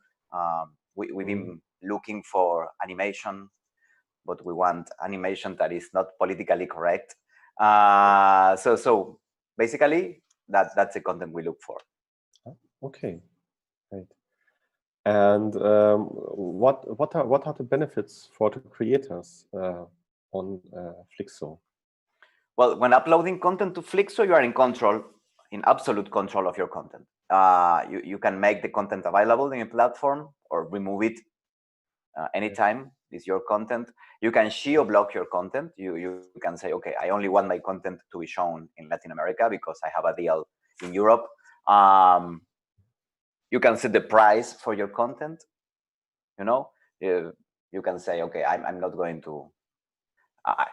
We've been looking for animation, but we want animation that is not politically correct. So basically, that's the content we look for. Okay, great. And what are the benefits for the creators on Flixo? Well, when uploading content to Flixo, you are in control, in absolute control of your content. You can make the content available in a platform or remove it anytime. It's your content. You can geo-block your content. You can say, okay, I only want my content to be shown in Latin America because I have a deal in Europe. You can set the price for your content. You know, you can say, okay, I'm not going to.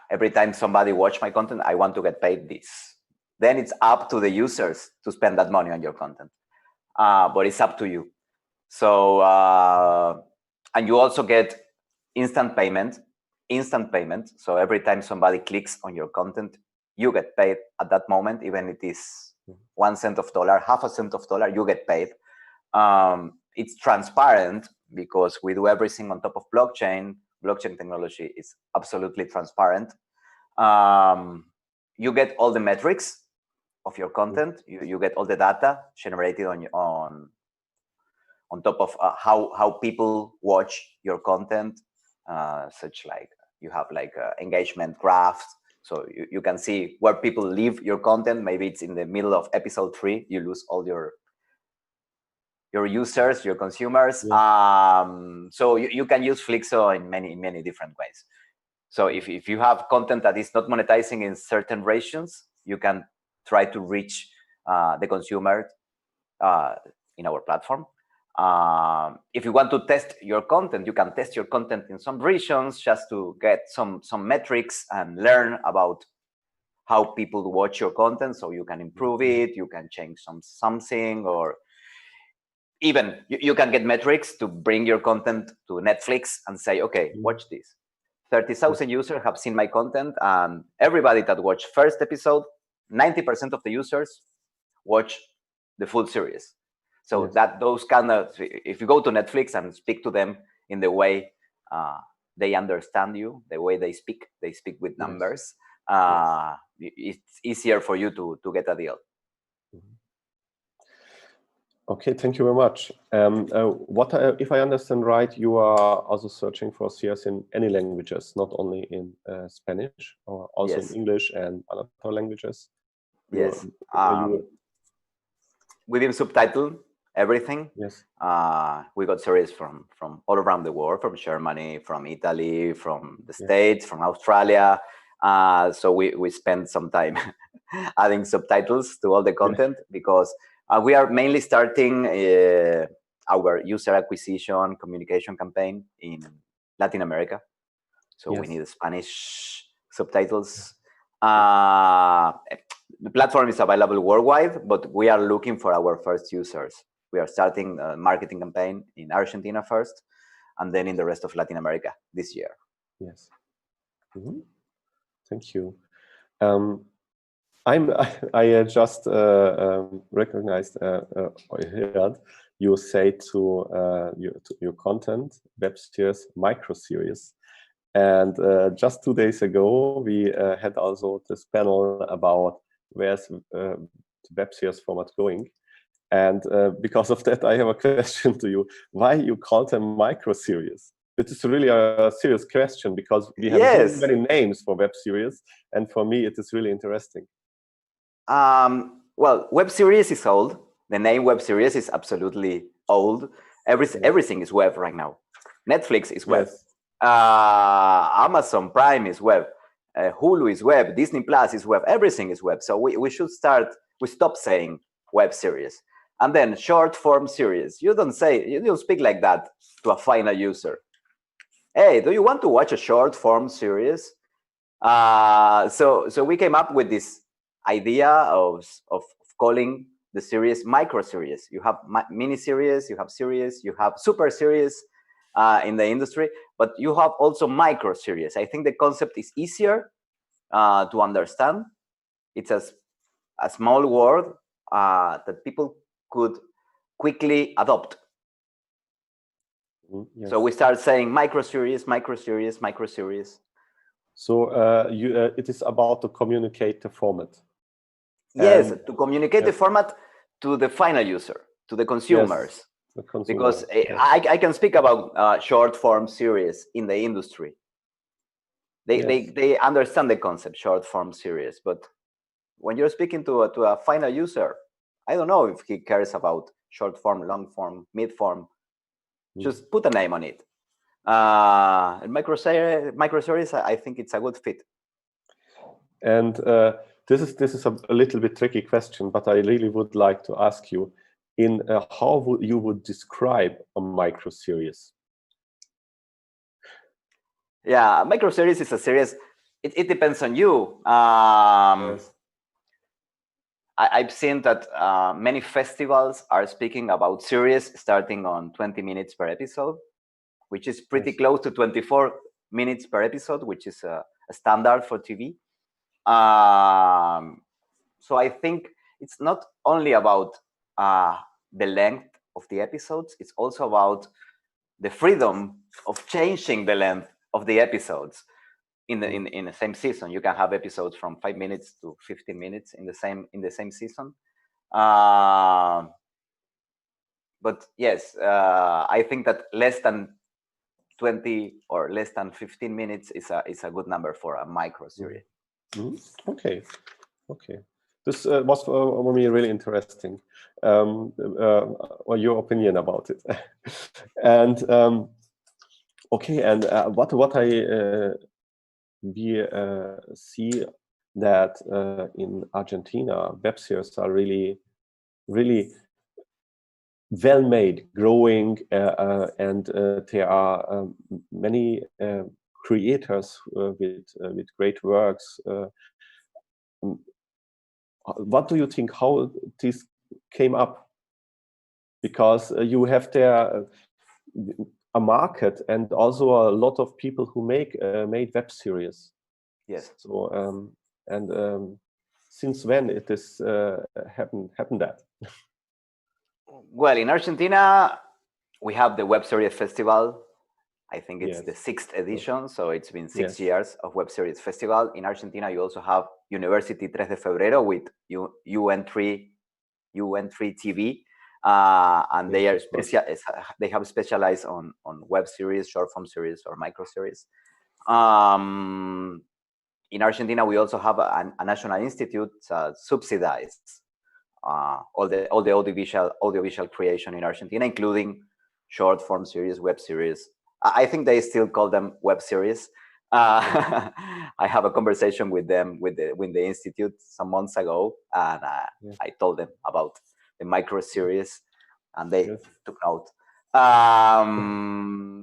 Every time somebody watch my content, I want to get paid this. Then it's up to the users to spend that money on your content. But it's up to you. So, and you also get instant payment. So every time somebody clicks on your content, you get paid at that moment, even if it is 1 cent of dollar, half a cent of dollar, you get paid. It's transparent because we do everything on top of blockchain. Blockchain technology is absolutely transparent. You get all the metrics of your content. You get all the data generated on top of how people watch your content, such like you have like engagement graphs. So you can see where people leave your content. Maybe it's in the middle of episode 3, you lose all your users, your consumers. Yeah. So you can use Flixo in many different ways. So if you have content that is not monetizing in certain regions, you can try to reach the consumer in our platform. If you want to test your content, you can test your content in some regions just to get some metrics and learn about how people watch your content, so you can improve it, you can change something, or even you can get metrics to bring your content to Netflix and say, okay, watch this. 30,000 users have seen my content, and everybody that watched first episode, 90% of the users watch the full series. So yes, that those kind of, if you go to Netflix and speak to them in the way they understand you, the way they speak with numbers, yes, it's easier for you to get a deal. Okay, thank you very much. What if I understand right, you are also searching for series in any languages, not only in Spanish, or also yes, in English and other languages? Yes. We've been subtitled everything. Yes. We got series from all around the world, from Germany, from Italy, from the States, from Australia. So we spend some time adding subtitles to all the content because we are mainly starting our user acquisition communication campaign in Latin America. So we need Spanish subtitles. The platform is available worldwide, but we are looking for our first users. We are starting a marketing campaign in Argentina first, and then in the rest of Latin America this year. Yes. Thank you. I just recognized heard you say to your content web series micro series, and just 2 days ago we had also this panel about where's the web series format going, and because of that I have a question to you: why you call them micro series? It is really a serious question because we have so many names for web series, and for me it is really interesting. Well, web series is old. The name web series is absolutely old. Everything is web right now. Netflix is web. Amazon Prime is web. Hulu is web. Disney Plus is web. Everything is web. So we stop saying web series. And then short form series. You don't speak like that to a final user. Hey, do you want to watch a short form series? So we came up with this idea of calling the series micro series. You have mini series, you have series, you have super series in the industry, but you have also micro series. I think the concept is easier to understand. It's a small word that people could quickly adopt. Yes. So we start saying micro series, micro series, micro series. So it is about to communicate the format. Yes, to communicate the format to the final user, to the consumers. The consumers. Because I can speak about short form series in the industry. They understand the concept short form series, but when you're speaking to a final user, I don't know if he cares about short form, long form, mid form. Just put a name on it. Micro series, I think it's a good fit. And this is a little bit tricky question, but I really would like to ask you in how you would describe a micro series. Yeah, micro series is a series. It depends on you. I've seen that many festivals are speaking about series starting on 20 minutes per episode, which is pretty close to 24 minutes per episode, which is a standard for TV. So I think it's not only about the length of the episodes, it's also about the freedom of changing the length of the episodes in the same season. You can have episodes from 5 minutes to 15 minutes in the same season. But yes, I think that less than 20 or less than 15 minutes is a good number for a micro series. Okay. This was for me really interesting. Your opinion about it. And okay, and what we see that in Argentina, web series are really well made, growing, and there are many creators with great works. What do you think? How this came up? Because you have there a market and also a lot of people who made web series. Yes. So since when it is happened that? Well, in Argentina, we have the Web Series Festival. I think it's the 6th edition, so it's been 6 years of Web Series Festival. In Argentina, you also have University 3 de Febrero with UN3 TV, and they are they have specialized on web series, short form series, or micro series. In Argentina, we also have a national institute subsidized all the audiovisual creation in Argentina, including short form series, web series. I think they still call them web series. I have a conversation with them with the institute some months ago, and I told them about the micro series, and they took note.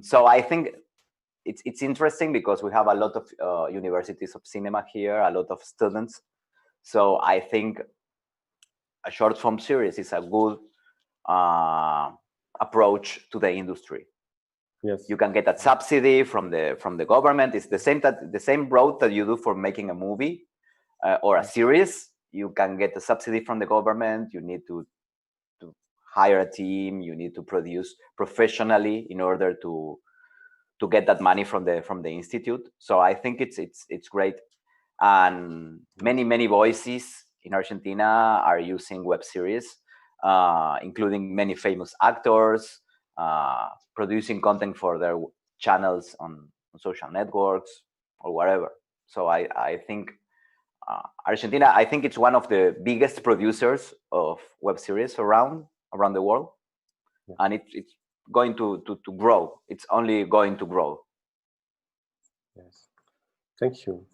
So I think it's interesting because we have a lot of universities of cinema here, a lot of students. So I think a short form series is a good approach to the industry. Yes. You can get a subsidy from the government. It's the same road that you do for making a movie or a series. You can get a subsidy from the government. You need to hire a team. You need to produce professionally in order to get that money from the institute. So I think it's great, and many voices in Argentina are using web series, including many famous actors, producing content for their channels on social networks or whatever. So I think Argentina, I think it's one of the biggest producers of web series around the world, and it's going to grow. It's only going to grow. Yes, thank you.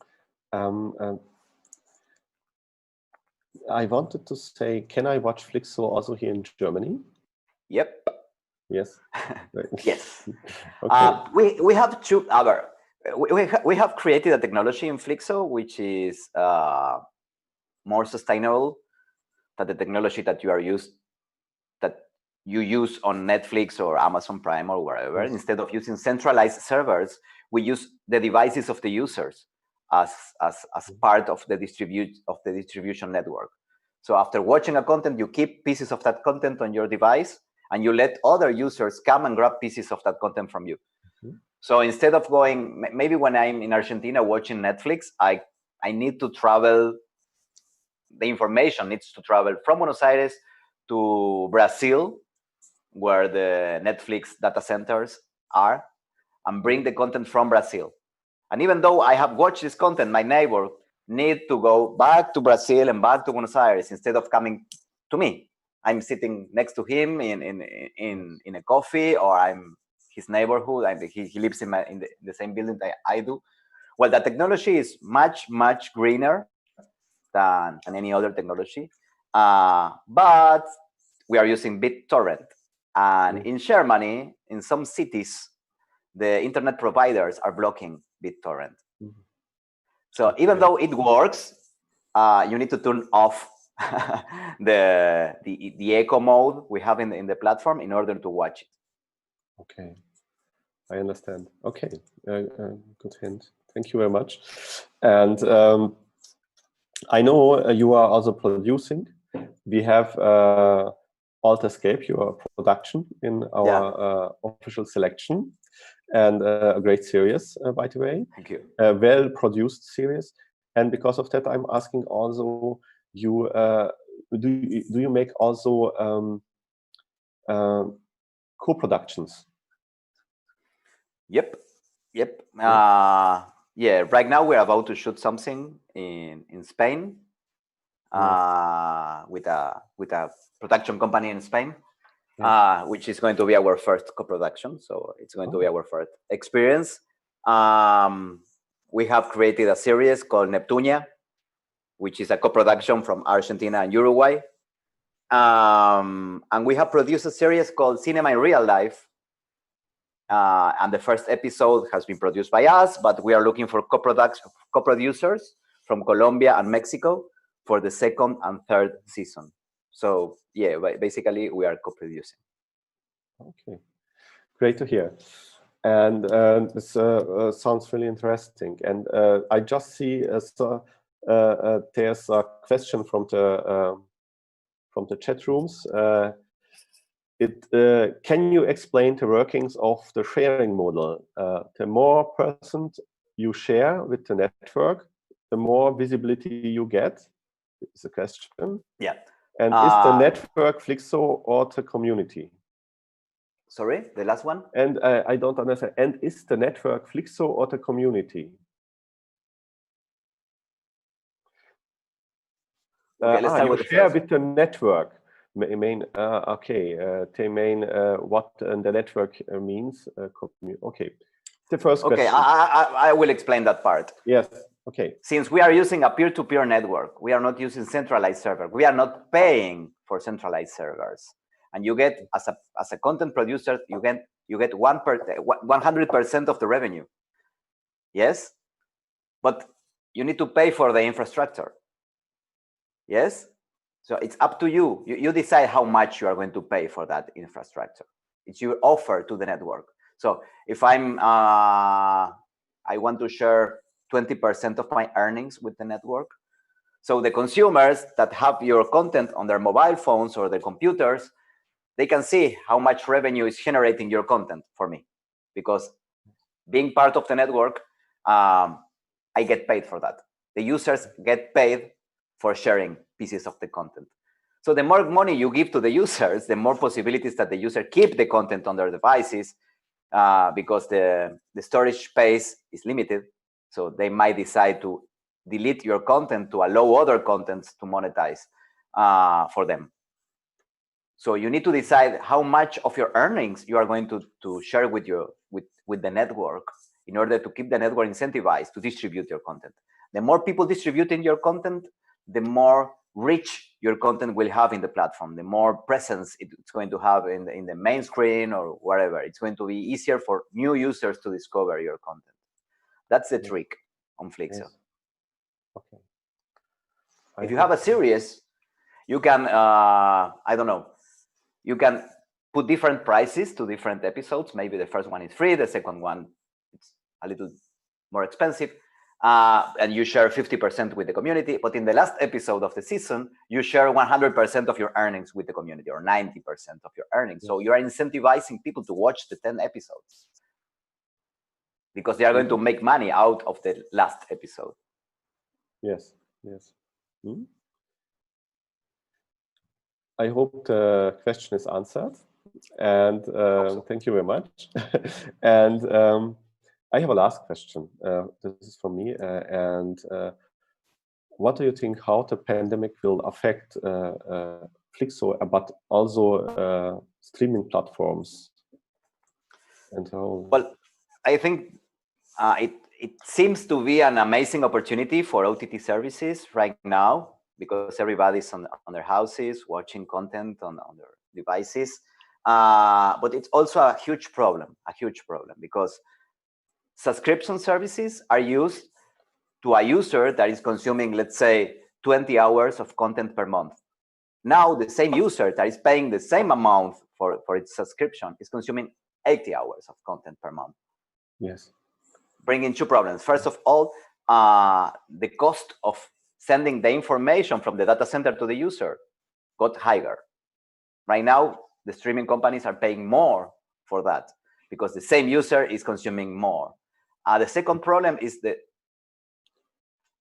I wanted to say, can I watch Flixo also here in Germany? Yep. Yes. Yes. Okay. We have two other. We have created a technology in Flixo which is more sustainable than the technology that you use on Netflix or Amazon Prime or wherever. Yes. Instead of using centralized servers, we use the devices of the users as part of the distribution network. So after watching a content, you keep pieces of that content on your device, and you let other users come and grab pieces of that content from you. Mm-hmm. So instead of going, maybe when I'm in Argentina watching Netflix, I need to travel. The information needs to travel from Buenos Aires to Brazil, where the Netflix data centers are, and bring the content from Brazil. And even though I have watched this content, my neighbor need to go back to Brazil and back to Buenos Aires instead of coming to me. I'm sitting next to him in a coffee, or I'm his neighborhood. He lives in the same building that I do. Well, the technology is much greener than any other technology, but we are using BitTorrent. And in Germany, in some cities, the internet providers are blocking BitTorrent. Mm-hmm. So even though it works, you need to turn off the echo mode we have in the platform in order to watch it. Okay, I understand. Okay, good hint. Thank you very much. And I know you are also producing. We have Alterscape, your production, in our official selection, and a great series, by the way. Thank you. A well-produced series, and because of that, I'm asking also you: do you make also co-productions? Yep. Yeah. Right now we're about to shoot something in Spain, with a production company in Spain, which is going to be our first co-production. So it's going to be our first experience. We have created a series called Neptunia, which is a co-production from Argentina and Uruguay. And we have produced a series called Cinema in Real Life. And the first episode has been produced by us, but we are looking for co-producers from Colombia and Mexico for the second and third season. So yeah, basically we are co-producing. Okay, great to hear. And this sounds really interesting. And I just see there's a question from the chat rooms. Can you explain the workings of the sharing model? The more percent you share with the network, the more visibility you get. Is the question. Yeah. And is the network Flixo or the community? Sorry, the last one? And I don't understand. And is the network Flixo or the community? Okay, let's start with the share with the network. They mean what the network means. Okay. The first Okay, question. I will explain that part. Yes. Okay. Since we are using a peer-to-peer network, we are not using centralized server. We are not paying for centralized servers. And you get, as a content producer, you get 100% of the revenue. Yes, but you need to pay for the infrastructure. Yes, so it's up to you. You decide how much you are going to pay for that infrastructure. It's your offer to the network. So if I want to share 20% of my earnings with the network, so the consumers that have your content on their mobile phones or their computers, they can see how much revenue is generating your content for me, because being part of the network, I get paid for that. The users get paid for sharing pieces of the content. So the more money you give to the users, the more possibilities that the user keep the content on their devices, because the storage space is limited. So they might decide to delete your content to allow other contents to monetize for them. So you need to decide how much of your earnings you are going to share with the network in order to keep the network incentivized to distribute your content. The more people distributing your content, the more rich your content will have in the platform, the more presence it's going to have in the main screen or wherever. It's going to be easier for new users to discover your content. That's the trick on Flixo. Yes. Okay. If you have a series, you can, I don't know, you can put different prices to different episodes. Maybe the first one is free, the second one it's a little more expensive, and you share 50% with the community. But in the last episode of the season, you share 100% of your earnings with the community, or 90% of your earnings. So you are incentivizing people to watch the 10 episodes because they are going to make money out of the last episode. Yes, yes. Hmm? I hope the question is answered, and thank you very much. And I have a last question. This is for me. What do you think how the pandemic will affect Flixo, but also streaming platforms? And how? Well, I think it seems to be an amazing opportunity for OTT services right now, because everybody's on their houses watching content on their devices. But it's also a huge problem, because subscription services are used to a user that is consuming, let's say, 20 hours of content per month. Now, the same user that is paying the same amount for its subscription is consuming 80 hours of content per month. Yes. Bringing two problems. First of all, the cost of sending the information from the data center to the user got higher. Right now, the streaming companies are paying more for that because the same user is consuming more. The second problem is the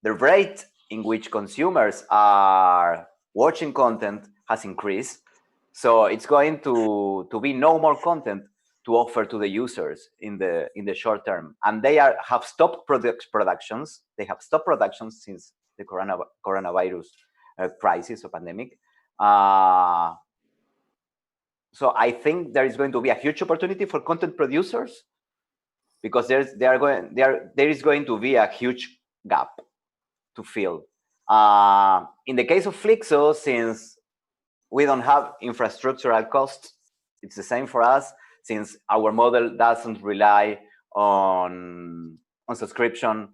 rate in which consumers are watching content has increased. So it's going to be no more content to offer to the users in the short term, and they have stopped productions. They have stopped productions since the coronavirus crisis or pandemic. So I think there is going to be a huge opportunity for content producers, because there is going to be a huge gap to fill. In the case of Flixo, since we don't have infrastructural costs, it's the same for us, since our model doesn't rely on subscription.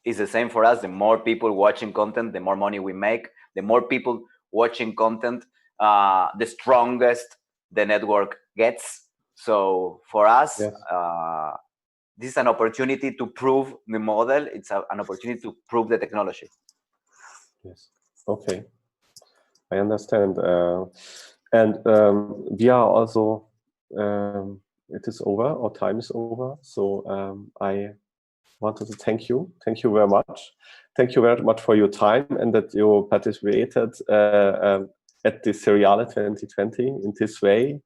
It's the same for us. The more people watching content, the more money we make. The more people watching content, the strongest the network gets. So for us, yes. This is an opportunity to prove the model. It's an opportunity to prove the technology. Yes. Okay. I understand. And we are also, it is over, our time is over. So I wanted to thank you. Thank you very much. Thank you very much for your time and that you participated at the Seriale 2020 in this way,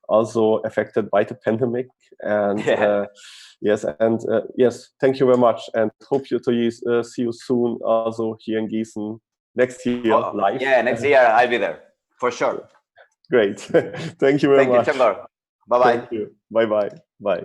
also affected by the pandemic. And yes, and yes, thank you very much. And hope to see you soon also here in Gießen next year live. Yeah, next year I'll be there for sure. Great. Thank you very much. Thank you, Chandler. Bye-bye. Thank you. Bye-bye. Bye.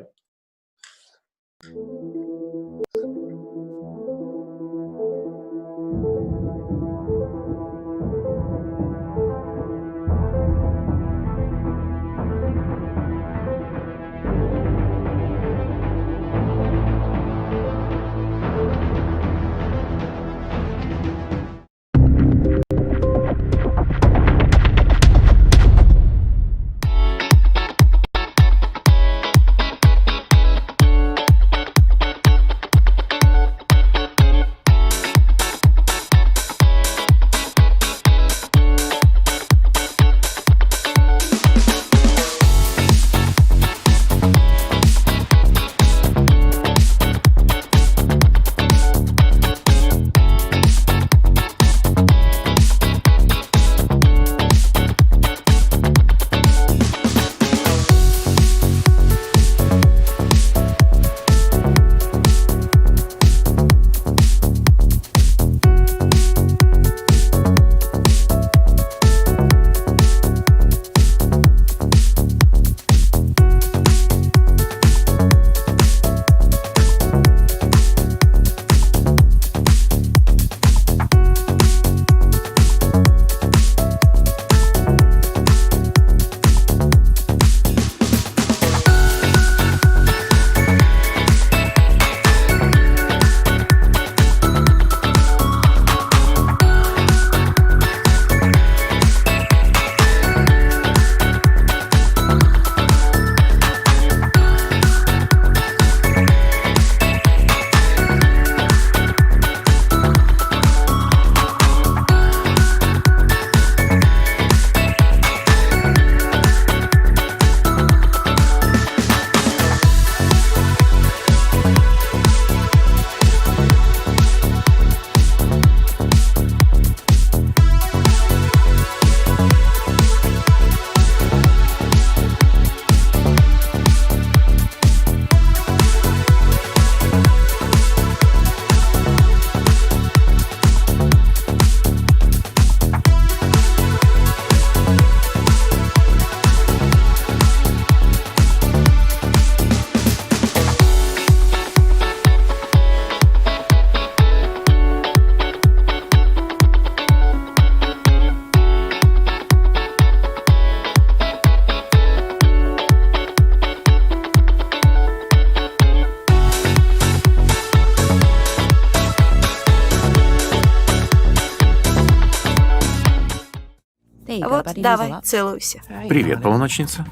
Вот, давай, целуйся. Привет, полуночница.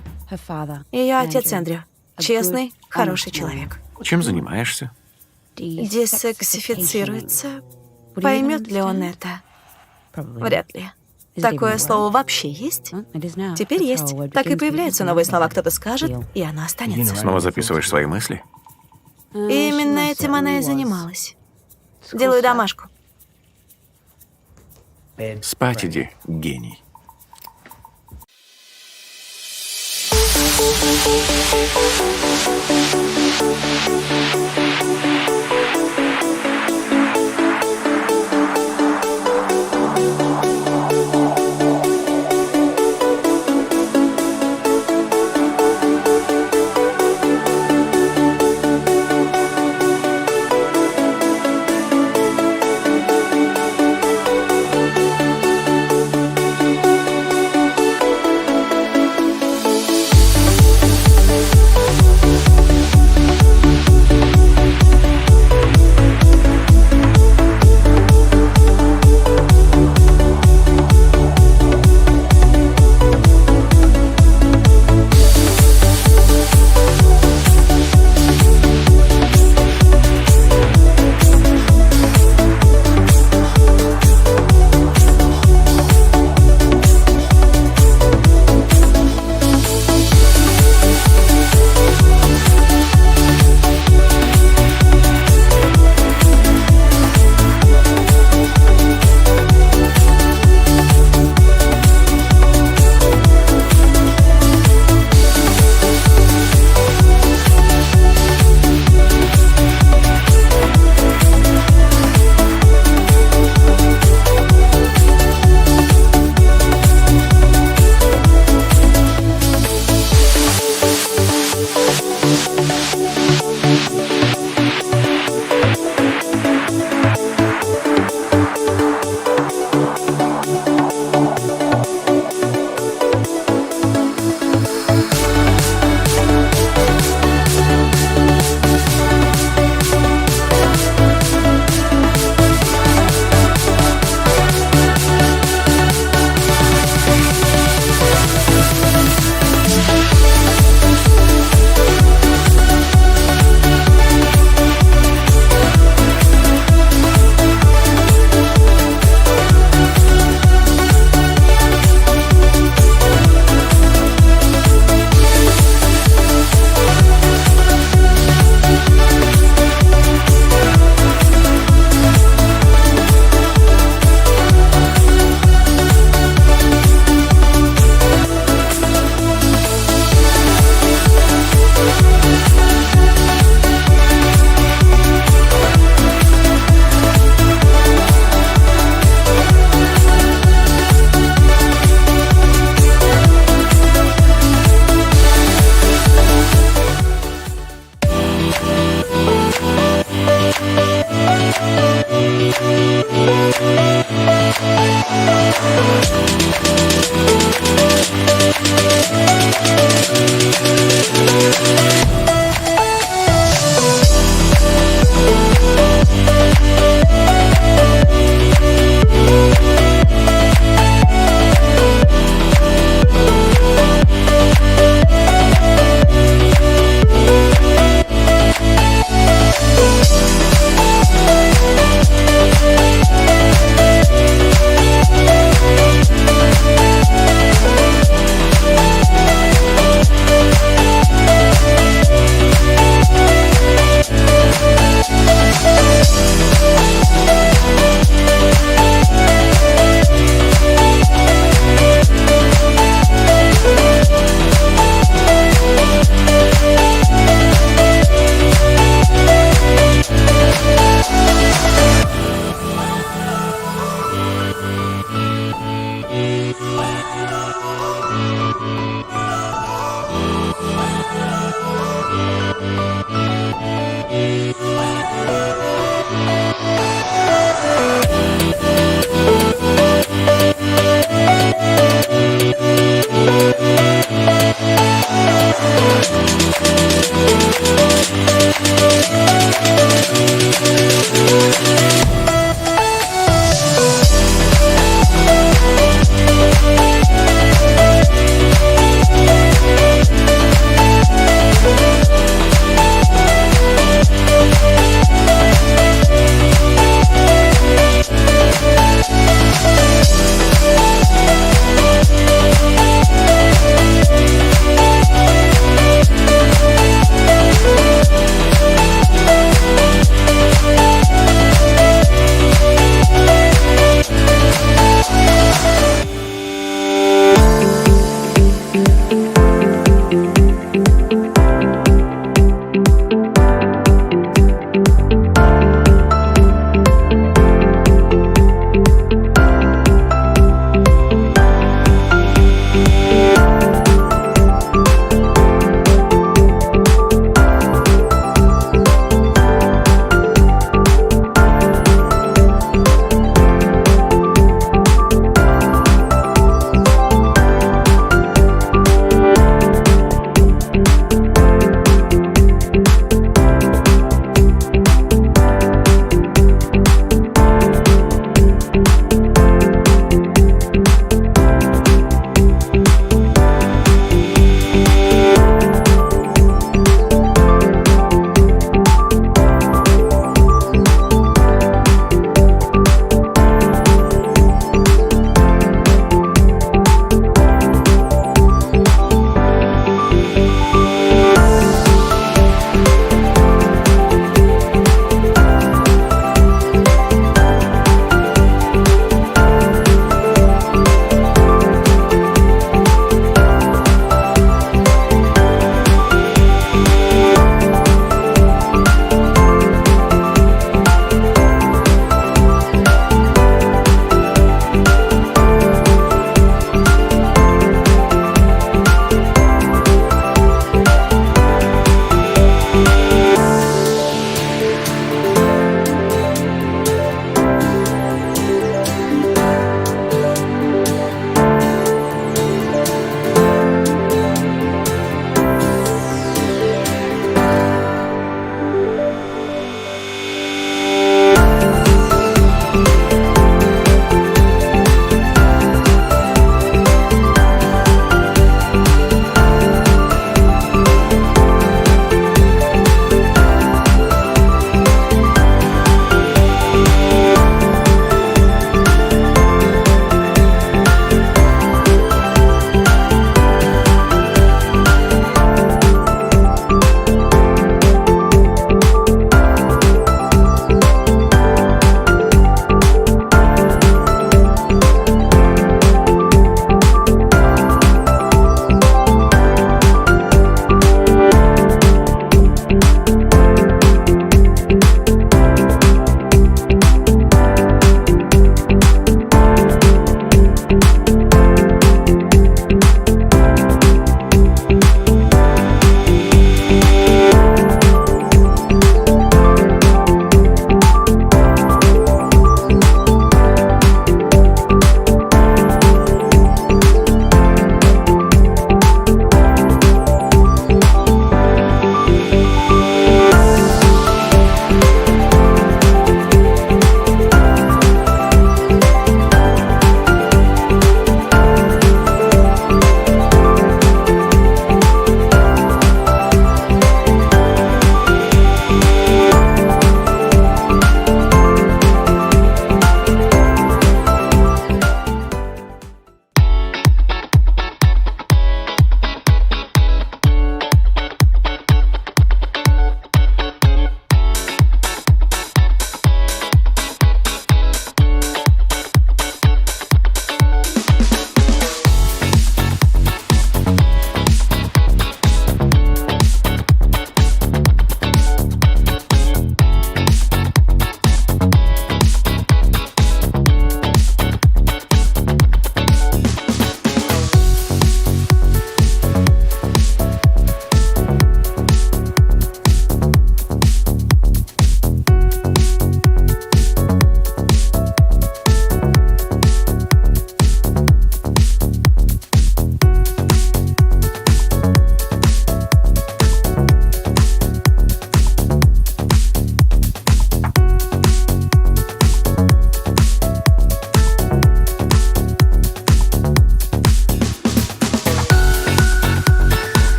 Ее отец Эндрю. Честный, хороший человек. Чем занимаешься? Десексифицируется. Поймет ли он это? Вряд ли. Такое слово вообще есть? Теперь есть. Так и появляются новые слова. Кто-то скажет, и оно останется. Снова записываешь свои мысли? И именно этим она и занималась. Делаю домашку. Спать иди, гений.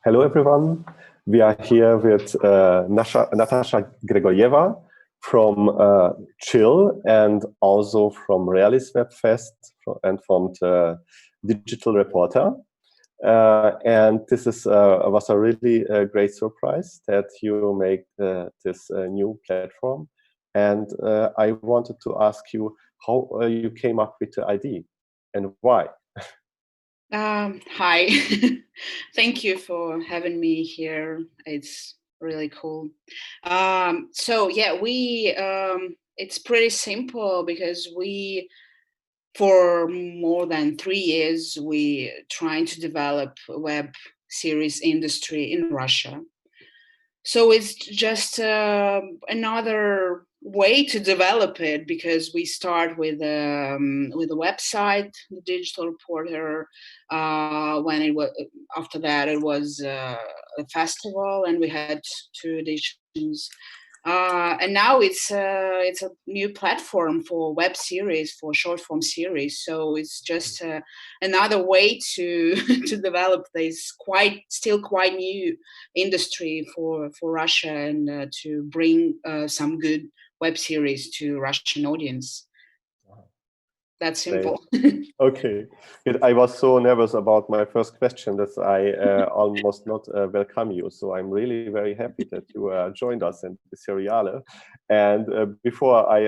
Hello, everyone. We are here with Natasha Gregorieva from Chill and also from Realis Webfest and from the Digital Reporter. And this was a really great surprise that you make this new platform. And I wanted to ask you how you came up with the idea and why. Hi, thank you for having me here. It's really cool. So yeah, it's pretty simple because for more than 3 years, we trying to develop a web series industry in Russia. So it's just another way to develop it, because we start with a website, the Digital Reporter. When it was after that, it was a festival, and we had 2 editions. And now it's a new platform for web series, for short form series. So it's just another way to to develop this still quite new industry for Russia, and to bring some good web series to Russian audience. That's simple. Okay. I was so nervous about my first question that I almost not welcome you. So I'm really very happy that you joined us in the Seriale. And before I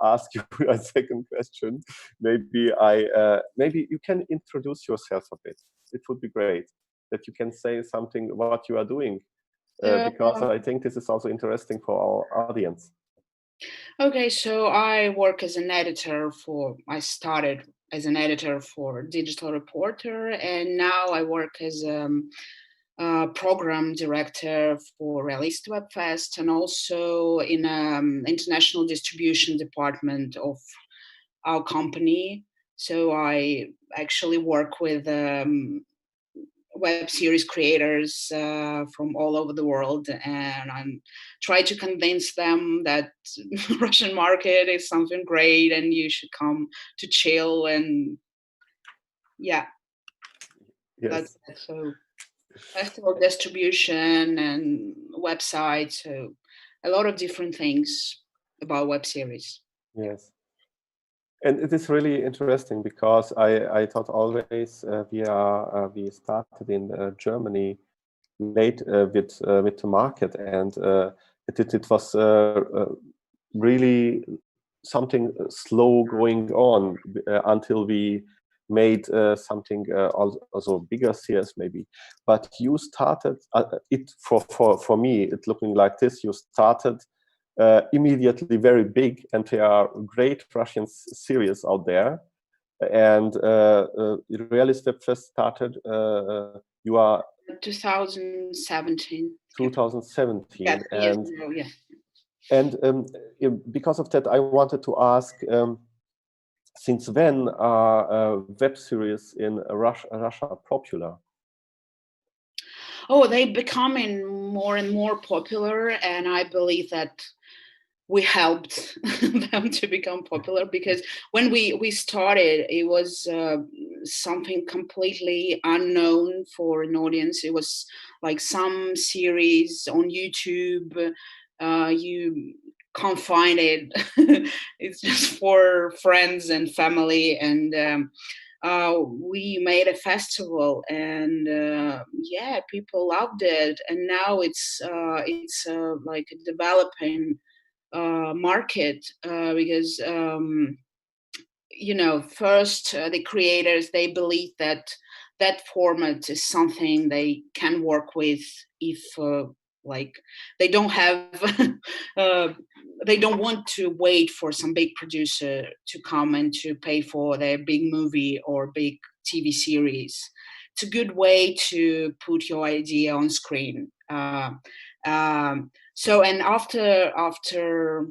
ask you a second question, maybe you can introduce yourself a bit. It would be great that you can say something what you are doing, because I think this is also interesting for our audience. Okay, so I work as an editor I started as an editor for Digital Reporter, and now I work as a program director for Realist Webfest, and also in international distribution department of our company. So I actually work with web series creators from all over the world, and I'm trying to convince them that Russian market is something great and you should come to Chill. And yeah, that's it. So festival distribution and website, so a lot of different things about web series. Yes. And it is really interesting because I thought always we started in Germany late with the market, and it was really something slow going on until we made something also bigger series maybe. But you started it for me. It looking like this. You started immediately very big, and there are great Russian series out there. And Realist Webfest started. You are 2017. 2017, yeah, 3 years ago, yeah. And because of that, I wanted to ask: since when are web series in Russia popular? Oh, they're becoming more and more popular, and I believe that we helped them to become popular, because when we started, it was something completely unknown for an audience. It was like some series on YouTube, you can't find it. It's just for friends and family, and we made a festival, and yeah, people loved it, and now it's like a developing market, because first the creators, they believe that format is something they can work with if like they don't have they don't want to wait for some big producer to come and to pay for their big movie or big TV series. It's a good way to put your idea on screen. So, and after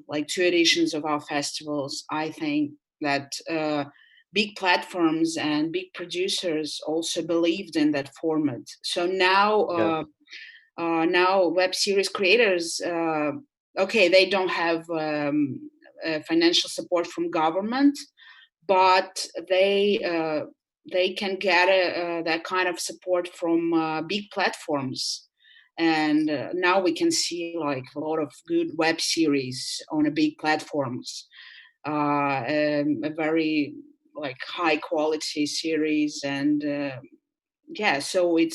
like 2 editions of our festivals, I think that big platforms and big producers also believed in that format. So now, now web series creators, okay, they don't have financial support from government, but they they can get that kind of support from big platforms. And now we can see like a lot of good web series on a big platforms, a very like high quality series. And yeah, so it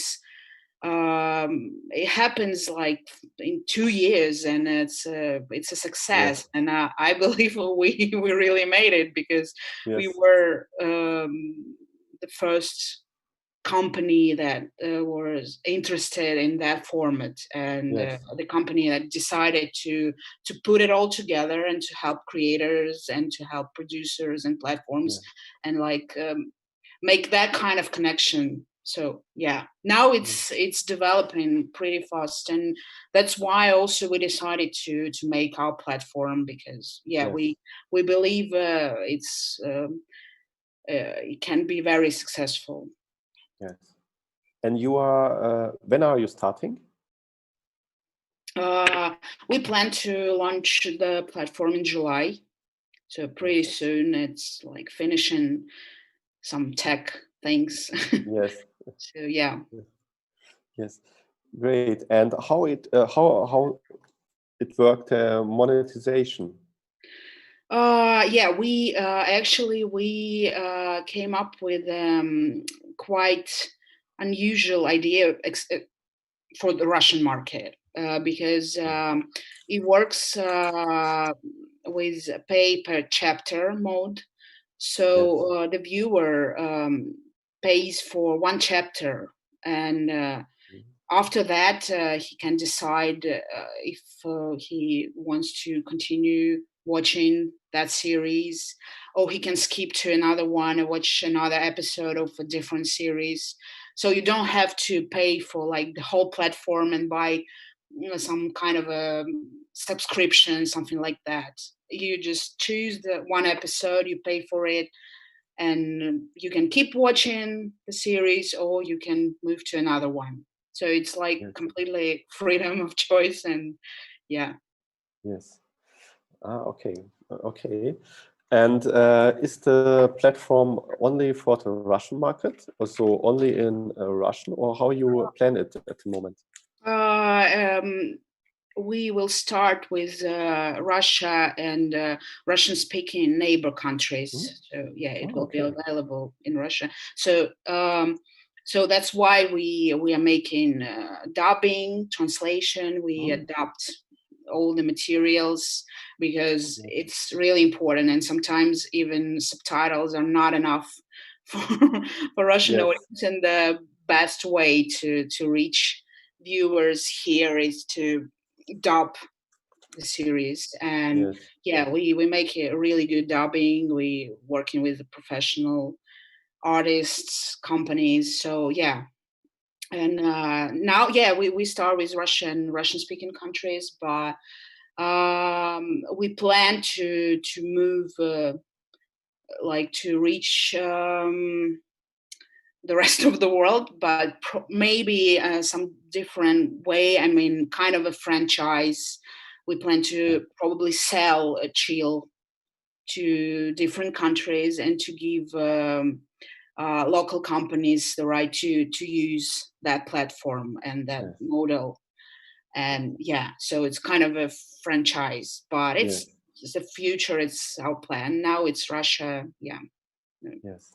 happens like in 2 years, and it's a success. Yes. And I believe we really made it, because we Yes. were the first company that was interested in that format, and Yes. the company that decided to put it all together and to help creators and to help producers and platforms, and like make that kind of connection. So yeah, now it's developing pretty fast, and that's why also we decided to make our platform, because Yes. we believe it can be very successful. Yes. And you are, when are you starting? We plan to launch the platform in July, so pretty soon. It's like finishing some tech things. Yes. So yeah. Yes. Great. And how it worked, monetization? Yeah, we actually came up with quite unusual idea for the Russian market, because it works with pay per chapter mode. So the viewer pays for one chapter, and after that he can decide if he wants to continue watching that series, or he can skip to another one and watch another episode of a different series. So you don't have to pay for like the whole platform and buy some kind of a subscription, something like that. You just choose the one episode, you pay for it, and you can keep watching the series, or you can move to another one. So it's like completely freedom of choice. And yeah. Yes. Okay. Okay. And is the platform only for the Russian market, also only in Russian, or how you plan it at the moment? We will start with Russia and Russian-speaking neighbor countries. So yeah, it will be available in Russia. So so that's why we are making dubbing, translation. We adapt all the materials, because it's really important. And sometimes even subtitles are not enough for Russian audience. And the best way to reach viewers here is to dub the series. And yeah, we make a really good dubbing. We working with professional artists, companies. So yeah. And now we start with Russian speaking countries, but we plan to move like to reach the rest of the world, but maybe some different way. I mean, kind of a franchise. We plan to probably sell a Chill to different countries, and to give local companies the right to use that platform and that model. And yeah, so it's kind of a franchise, but it's the future. It's our plan. Now it's Russia. Yeah. Yes.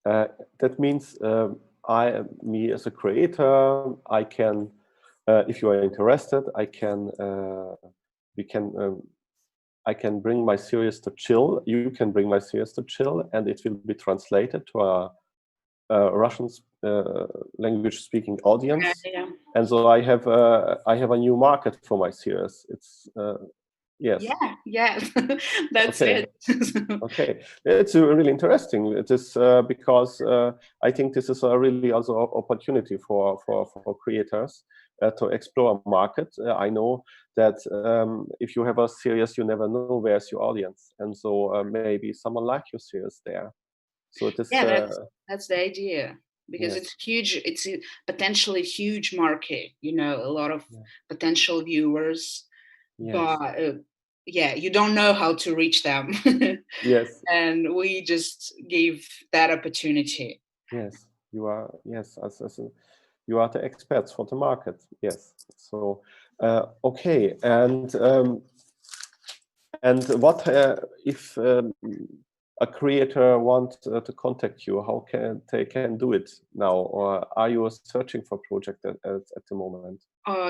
That means me as a creator, I can, if you are interested, I can bring my series to Chill. You can bring my series to Chill, and it will be translated to a Russian language-speaking audience. And so I have a new market for my series. It's yes. Yeah, that's it. Okay, it's really interesting. It is because I think this is a really also opportunity for creators to explore a market. I know that if you have a series, you never know where's your audience, and so maybe someone like your series there. So it is. That's the idea, because it's huge. It's a potentially huge market. You know, a lot of potential viewers. But yeah, you don't know how to reach them. Yes. And we just gave that opportunity. Yes, you are. Yes, you are the experts for the market. Yes. So okay, and what if a creator wants to contact you? How can they do it now, or are you searching for project at the moment?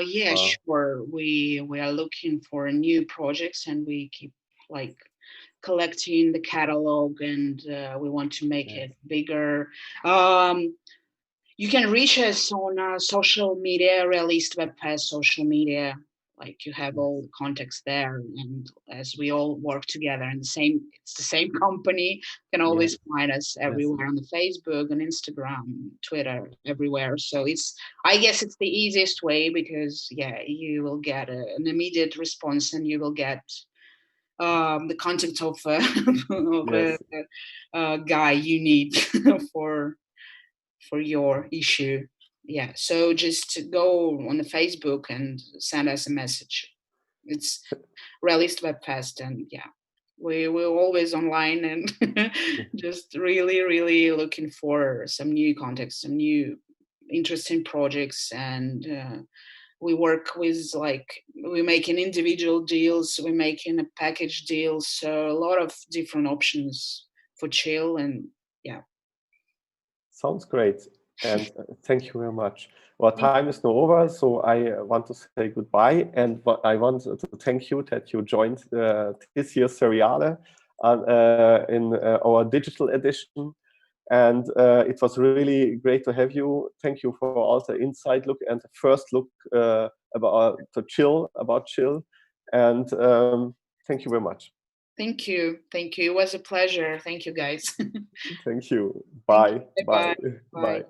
Yeah, sure. We are looking for new projects, and we keep like collecting the catalog, and we want to make it bigger. You can reach us on social media, Realist WebFest social media. Like you have all the contacts there, and as we all work together in it's the same company. You can always find us everywhere on the Facebook, on Instagram, Twitter, everywhere. So I guess it's the easiest way, because you will get an immediate response, and you will get the contact of a guy you need for your issue. Yeah, so just go on the Facebook and send us a message. It's Realist WebFest, and we're always online, and just really looking for some new contacts, some new interesting projects. And we work with, we're making individual deals, we're making a package deal, so a lot of different options for chill. And sounds great, and thank you very much. Well, time is now over, so I want to say goodbye, and I want to thank you that you joined this year's Seriale in our digital edition. And it was really great to have you. Thank you for all the inside look and the first look about Chill. And thank you very much. Thank you. It was a pleasure. Thank you, guys. Thank you. Bye. Bye. Bye.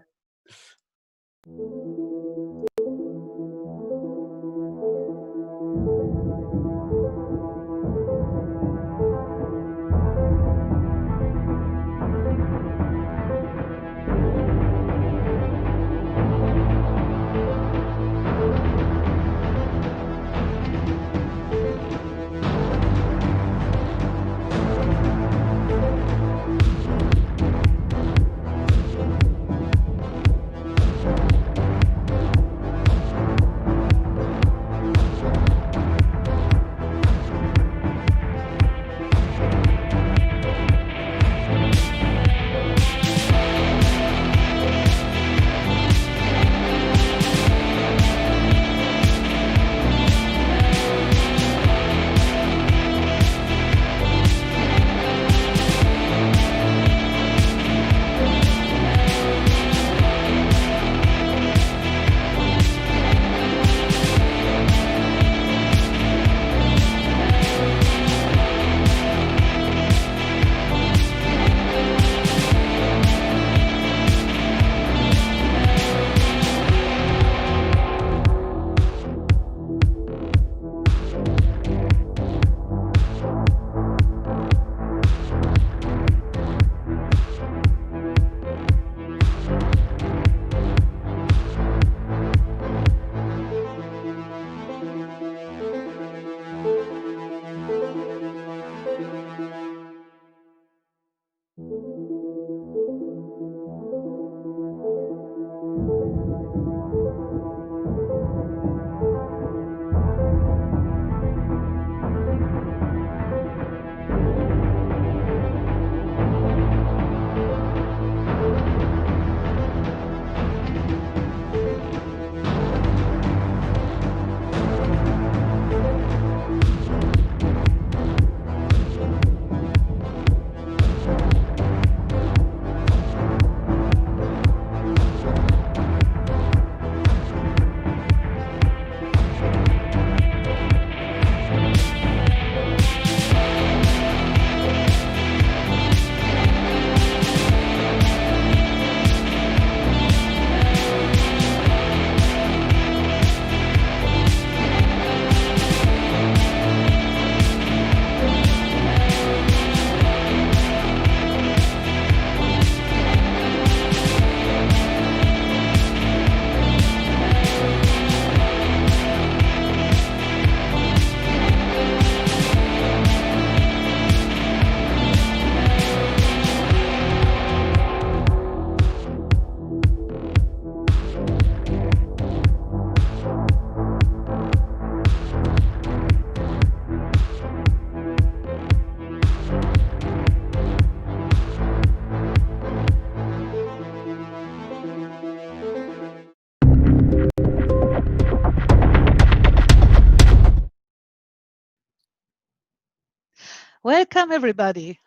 Welcome, everybody.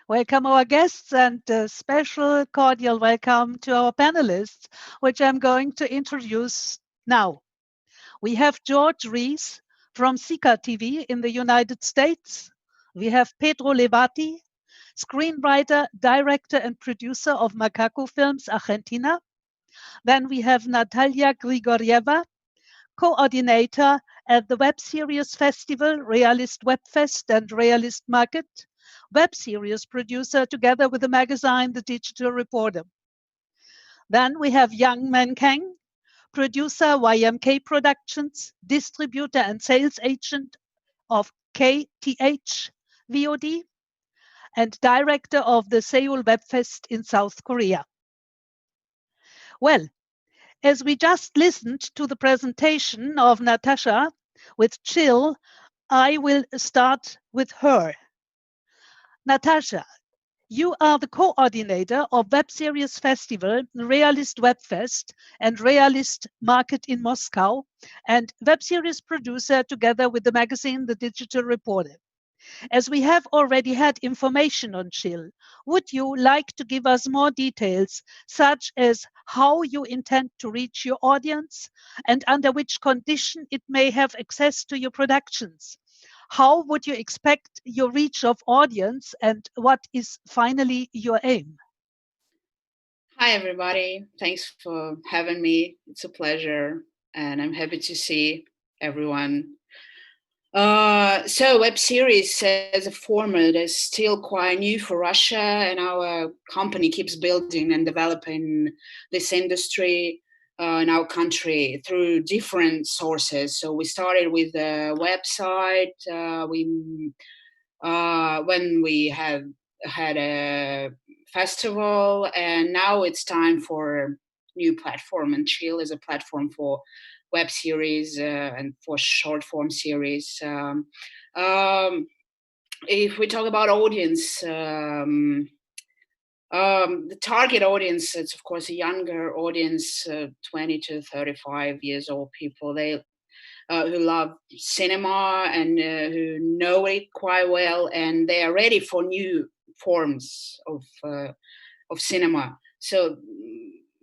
Welcome our guests and a special cordial welcome to our panelists, which I'm going to introduce now. We have George Rees from Sika TV in the United States. We have Pedro Levati, screenwriter, director, and producer of Macaco Films Argentina. Then we have Natalia Grigorieva, coordinator at the Web Series Festival, Realist Webfest and Realist Market, web series producer together with the magazine The Digital Reporter. Then we have Yang Men Kang, producer YMK Productions, distributor and sales agent of KTH VOD, and director of the Seoul Webfest in South Korea. Well, as we just listened to the presentation of Natasha with Chill, I will start with her. Natasha, you are the coordinator of Web Series Festival, Realist Webfest, and Realist Market in Moscow, and web series producer together with the magazine The Digital Reporter. As we have already had information on Chill, would you like to give us more details, such as how you intend to reach your audience and under which condition it may have access to your productions? How would you expect your reach of audience, and what is finally your aim? Hi, everybody. Thanks for having me. It's a pleasure, and I'm happy to see everyone. So web series as a format is still quite new for Russia, and our company keeps building and developing this industry in our country through different sources. So we started with a website. When we had a festival, and now it's time for new platform, and Chill is a platform for web series and for short form series. If we talk about audience, the target audience, it's of course a younger audience, 20 to 35 years old people. They who love cinema and who know it quite well, and they are ready for new forms of cinema. So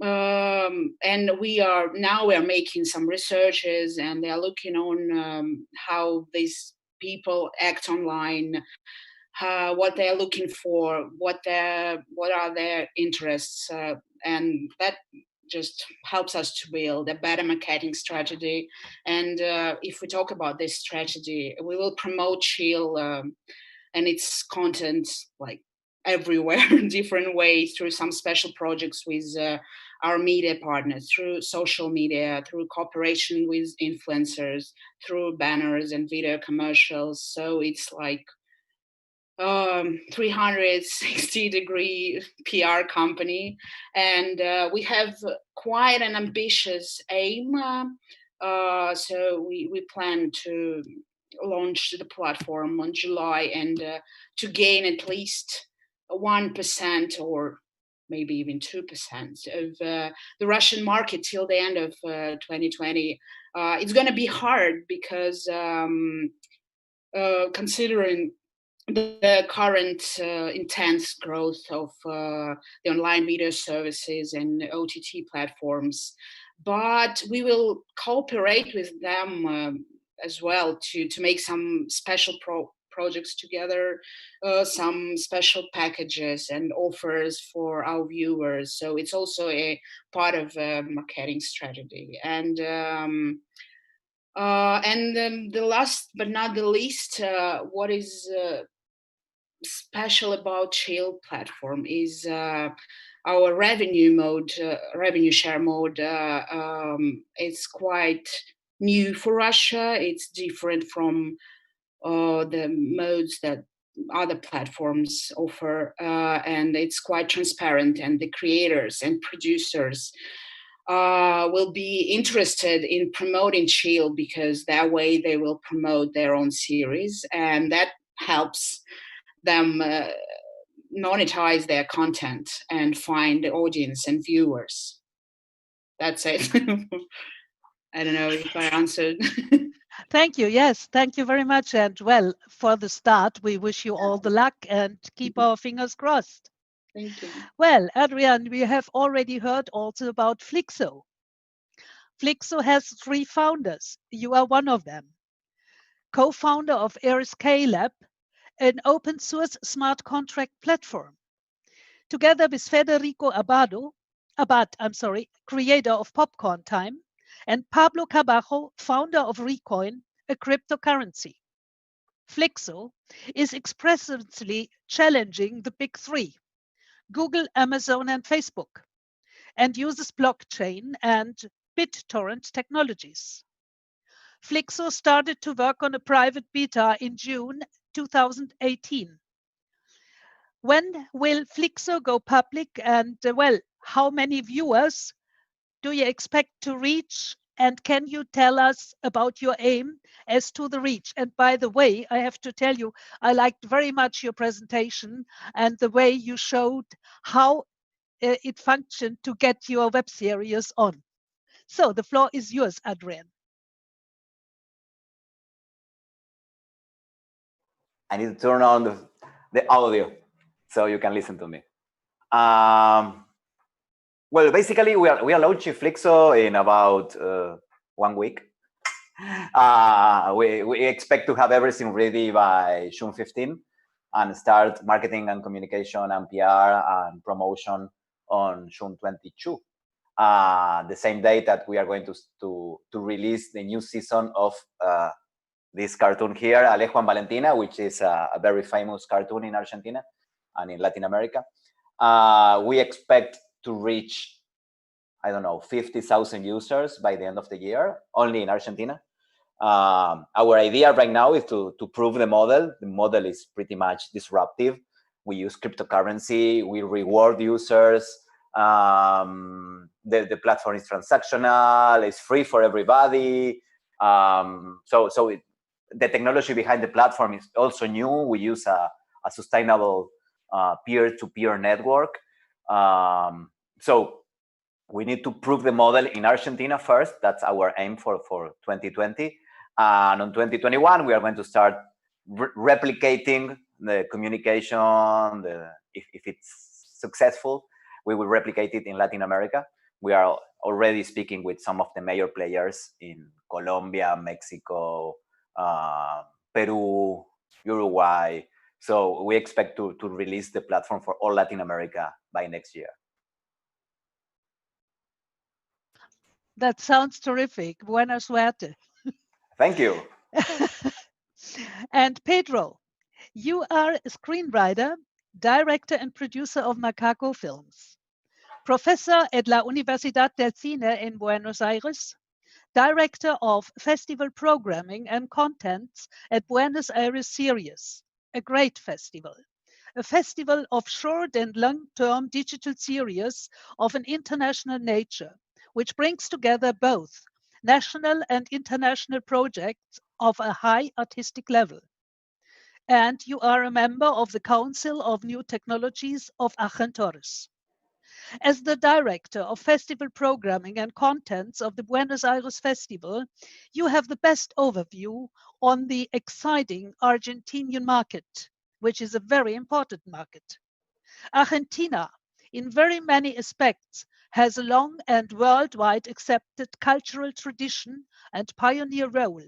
and we are making some researches, and they are looking on how these people act online, what they are looking for, what are their interests, and that just helps us to build a better marketing strategy. And if we talk about this strategy, we will promote Chill and its content like everywhere in different ways, through some special projects with our media partners, through social media, through cooperation with influencers, through banners and video commercials. So it's like 360-degree PR company, and we have quite an ambitious aim. So we plan to launch the platform on July, and to gain at least 1% or maybe even 2% of the Russian market till the end of 2020. It's going to be hard because considering the current intense growth of the online video services and OTT platforms, but we will cooperate with them as well to make some special projects together, some special packages and offers for our viewers. So it's also a part of a marketing strategy. And the last but not the least, what is special about Chill platform is our revenue share mode. It's quite new for Russia. It's different from the modes that other platforms offer, and it's quite transparent, and the creators and producers will be interested in promoting Chill, because that way they will promote their own series, and that helps them monetize their content and find the audience and viewers. That's it. I don't know if I answered. Thank you. Yes, thank you very much. And well, for the start, we wish you all the luck and keep our fingers crossed. Thank you. Well, Adrian, we have already heard also about Flixo. Flixo has 3 founders. You are one of them. Co-founder of RSK Lab, an open source smart contract platform. Together with Federico Abad, creator of Popcorn Time, and Pablo Cabajo, founder of Recoin, a cryptocurrency. Flixo is expressively challenging the big 3, Google, Amazon, and Facebook, and uses blockchain and BitTorrent technologies. Flixo started to work on a private beta in June 2018. When will Flixo go public, and well, how many viewers do you expect to reach? And can you tell us about your aim as to the reach? And by the way, I have to tell you, I liked very much your presentation and the way you showed how it functioned to get your web series on. So the floor is yours, Adrian. I need to turn on the audio so you can listen to me. Well, basically, we are launching Flixo in about 1 week. We expect to have everything ready by June 15 and start marketing and communication and PR and promotion on June 22. The same day that we are going to release the new season of this cartoon here, Alejo and Valentina, which is a very famous cartoon in Argentina and in Latin America. We expect to reach, I don't know, 50,000 users by the end of the year, only in Argentina. Our idea right now is to prove the model. The model is pretty much disruptive. We use cryptocurrency, we reward users. The platform is transactional, it's free for everybody. The technology behind the platform is also new. We use a sustainable peer-to-peer network. So we need to prove the model in Argentina first. That's our aim for 2020. And on 2021, we are going to start replicating the communication. If it's successful, we will replicate it in Latin America. We are already speaking with some of the major players in Colombia, Mexico, Peru, Uruguay. So we expect to release the platform for all Latin America by next year. That sounds terrific. Buena suerte. Thank you. And Pedro, you are a screenwriter, director, and producer of Macaco films, professor at la Universidad del Cine in Buenos Aires, director of festival programming and contents at Buenos Aires Series, a great festival, a festival of short and long-term digital series of an international nature, which brings together both national and international projects of a high artistic level. And you are a member of the Council of New Technologies of Argentores. As the director of festival programming and contents of the Buenos Aires Festival, you have the best overview on the exciting Argentinian market, which is a very important market. Argentina, in very many aspects, has a long and worldwide accepted cultural tradition and pioneer role,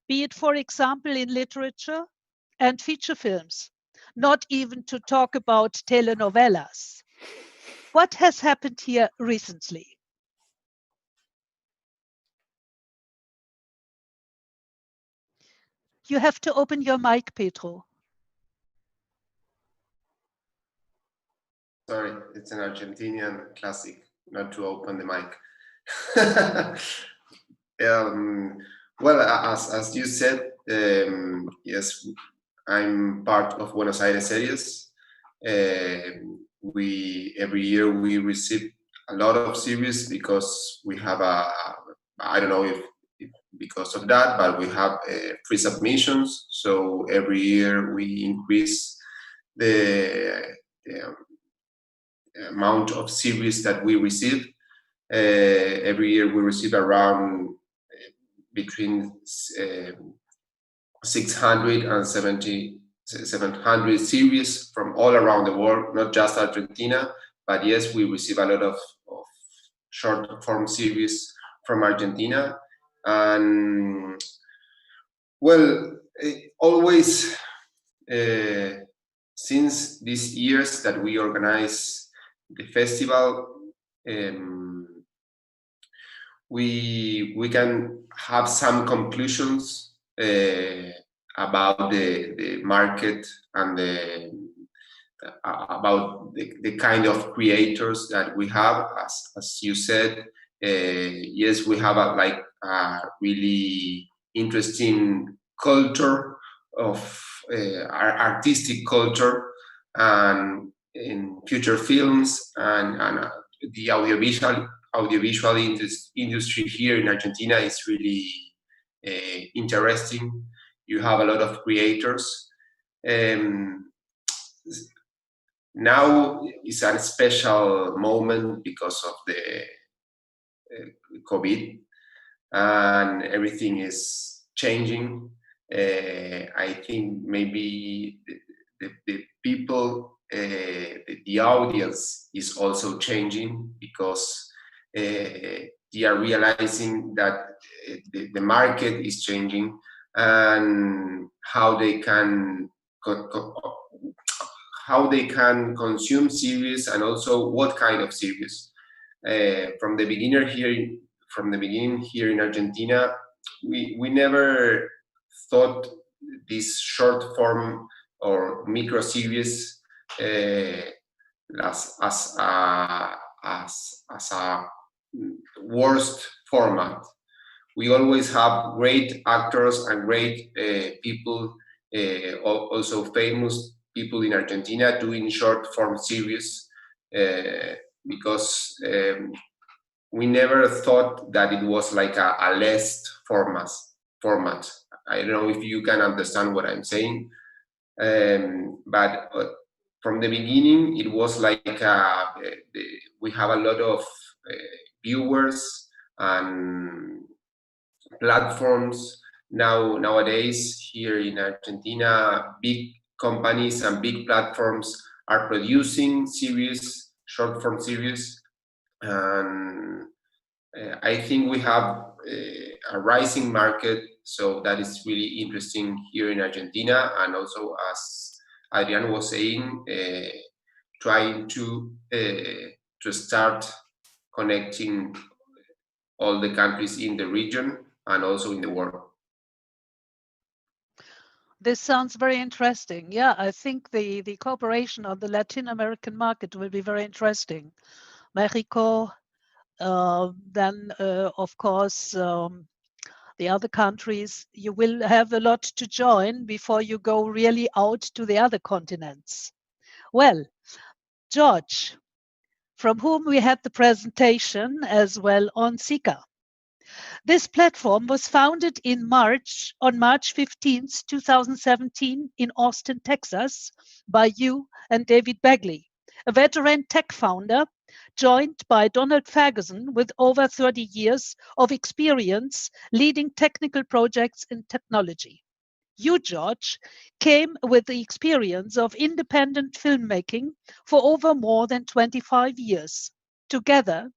be it, for example, in literature and feature films, not even to talk about telenovelas. What has happened here recently? You have to open your mic, Pedro. Sorry, it's an Argentinian classic, not to open the mic. Well, as you said, yes, I'm part of Buenos Aires series. Every year we receive a lot of series because we have I don't know if because of that, but we have free submissions. So every year we increase the amount of series that we receive. Every year we receive around between 600 and 700 series from all around the world, not just Argentina, but yes, we receive a lot of short form series from Argentina. And well, always since these years that we organize the festival, we can have some conclusions about the market and about the kind of creators that we have. As you said, yes, we have a really interesting culture of artistic culture, and in future films and the audiovisual industry here in Argentina is really interesting. You have a lot of creators. Now is a special moment because of the COVID, and everything is changing. I think maybe the people, the audience is also changing, because they are realizing that the market is changing, and how they can consume series, and also what kind of series. From the beginning here in Argentina, we never thought this short form or micro series as a worst format. We always have great actors and great people, also famous people in Argentina doing short form series, because we never thought that it was like a less format. I don't know if you can understand what I'm saying, but from the beginning it was like we have a lot of viewers and platforms nowadays here in Argentina. Big companies and big platforms are producing series, short form series, and I think we have a rising market, so that is really interesting here in Argentina. And also, as Adrian was saying, trying to start connecting all the countries in the region and also in the world. This sounds very interesting. Yeah, I think the cooperation on the Latin American market will be very interesting. Mexico, then of course the other countries. You will have a lot to join before you go really out to the other continents. Well, George, from whom we had the presentation as well on Sika. This platform was founded on March 15th, 2017 in Austin, Texas by you and David Bagley, a veteran tech founder joined by Donald Ferguson with over 30 years of experience leading technical projects in technology. You, George, came with the experience of independent filmmaking for over more than 25 years. Together,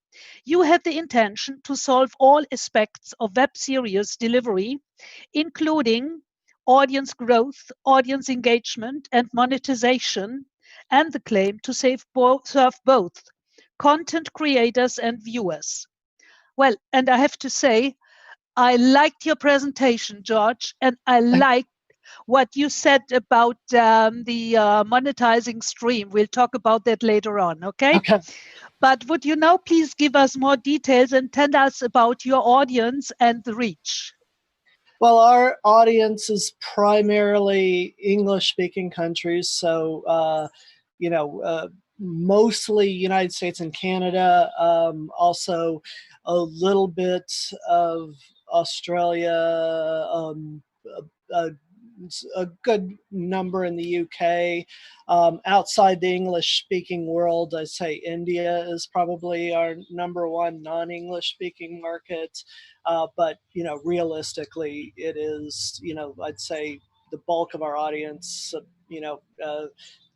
you had the intention to solve all aspects of web series delivery, including audience growth, audience engagement, and monetization, and the claim to serve both content creators and viewers. Well, and I have to say, I liked your presentation, George, and I liked what you said about the monetizing stream. We'll talk about that later on, okay? Okay. But would you now please give us more details and tell us about your audience and the reach? Well, our audience is primarily English-speaking countries, so mostly United States and Canada, also a little bit of Australia, a good number in the UK. Outside the English-speaking world, I'd say India is probably our number one non-English speaking market. But realistically, it is I'd say the bulk of our audience,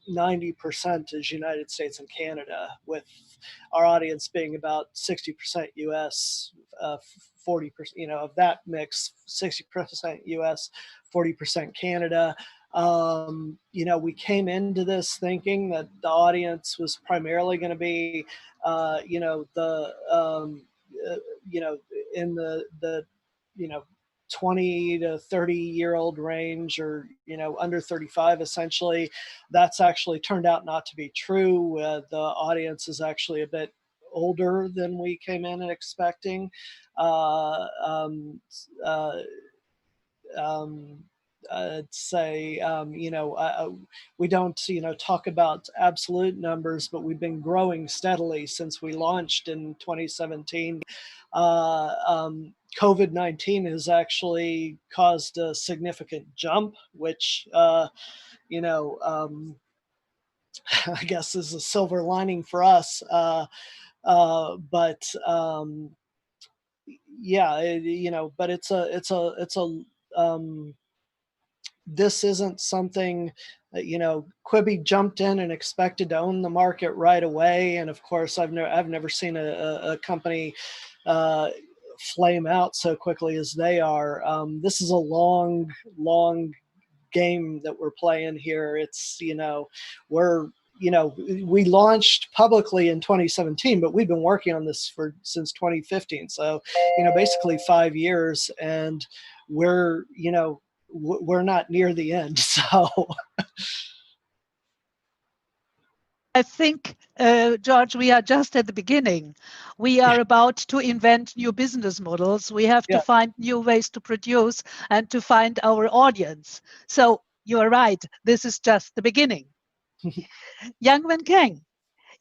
90% is United States and Canada, with our audience being about 60% US, 40%, of that mix, 60% US, 40% Canada. We came into this thinking that the audience was primarily going to be, in the 20 to 30-year-old range, or under 35 essentially. That's actually turned out not to be true. The audience is actually a bit older than we came in and expecting. I'd say, we don't, talk about absolute numbers, but we've been growing steadily since we launched in 2017. COVID-19 has actually caused a significant jump, which, I guess is a silver lining for us. But this isn't something that, Quibi jumped in and expected to own the market right away. And of course, I've never seen a company flame out so quickly as they are. This is a long game that we're playing here. It's, we launched publicly in 2017, but we've been working on this since 2015. So, basically 5 years, and we're not near the end. So I think, George, we are just at the beginning. We are about to invent new business models. We have to find new ways to produce and to find our audience. So you are right. This is just the beginning. Yang-Wen Kang,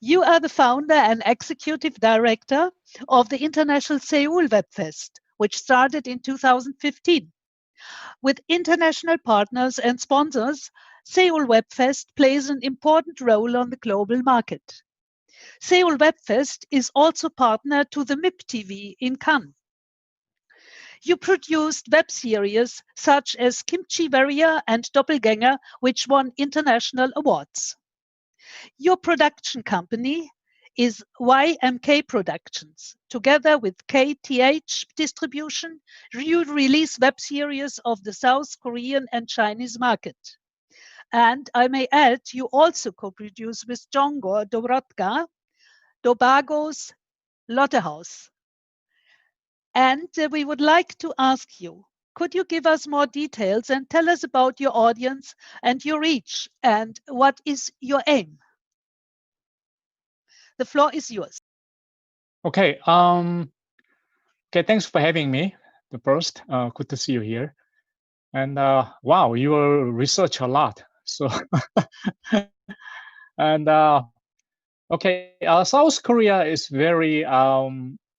you are the founder and executive director of the International Seoul Web Fest, which started in 2015. With international partners and sponsors, Seoul Web Fest plays an important role on the global market. Seoul Web Fest is also partner to the MIP TV in Cannes. You produced web series such as Kimchi Warrior and Doppelgänger, which won international awards. Your production company is YMK Productions. Together with KTH Distribution, you release web series of the South Korean and Chinese market. And I may add, you also co-produce with Jongo Dorotka, Tobago's Lottehaus. And we would like to ask you, could you give us more details and tell us about your audience and your reach, and what is your aim? The floor is yours. Okay. Okay. Thanks for having me. The first, good to see you here. And wow, you research a lot. So, and okay, South Korea is very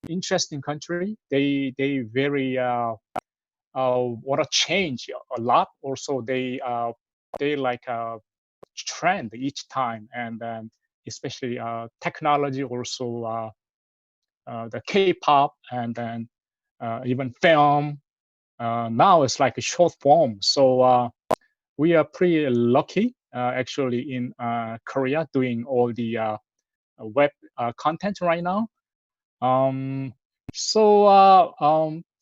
interesting country. They very want to change a lot. Also, they like trend each time, and especially technology, also the K-pop, and then even film. Now it's like a short form. So we are pretty lucky actually in Korea doing all the web content right now. So a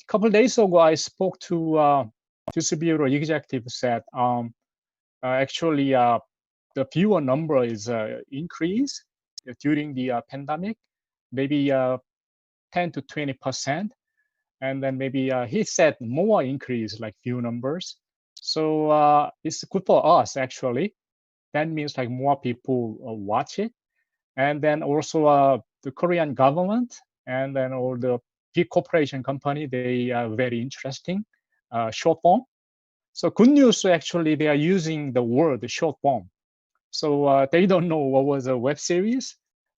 couple of days ago, I spoke to distributor executive said actually the viewer number is increased during the pandemic, maybe 10 to 20%. And then maybe he said more increase like view numbers. So it's good for us actually. That means like more people watch it. And then also the Korean government and then all the big corporation company, they are very interesting short form. So good news, actually, they are using the word short form. So they don't know what was a web series,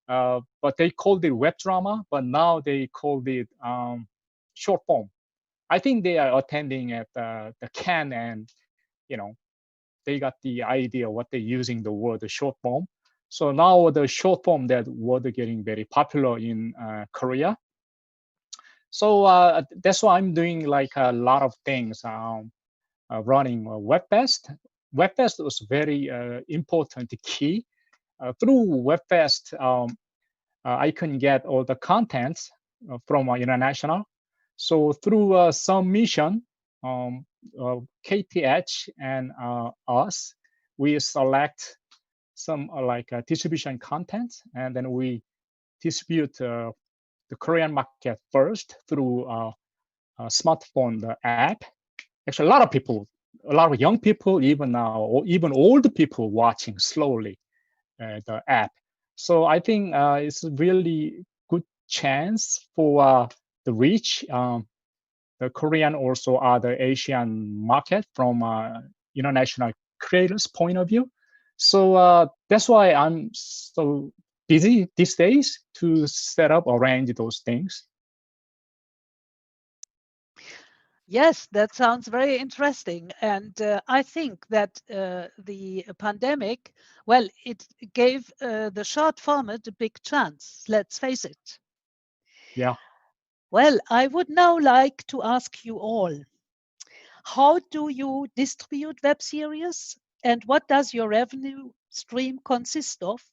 but they called it web drama, but now they called it short form. I think they are attending at the Cannes and they got the idea what they're using the word short form. So now the short form, that word getting very popular in Korea. So that's why I'm doing like a lot of things, running WebFest. WebFest was very important key. Through WebFest, I can get all the contents from international. So through submission, KTH and us, we select some distribution contents, and then we distribute the Korean market first through a smartphone the app. Actually, a lot of people, a lot of young people, even now, or even old people watching slowly the app. So I think it's a really good chance for the reach the Korean, also other Asian market from international creators' point of view. So that's why I'm so busy these days to set up, arrange those things. Yes, that sounds very interesting. And I think that the pandemic, well, it gave the short format a big chance, let's face it. Yeah. Well, I would now like to ask you all, how do you distribute web series? And what does your revenue stream consist of?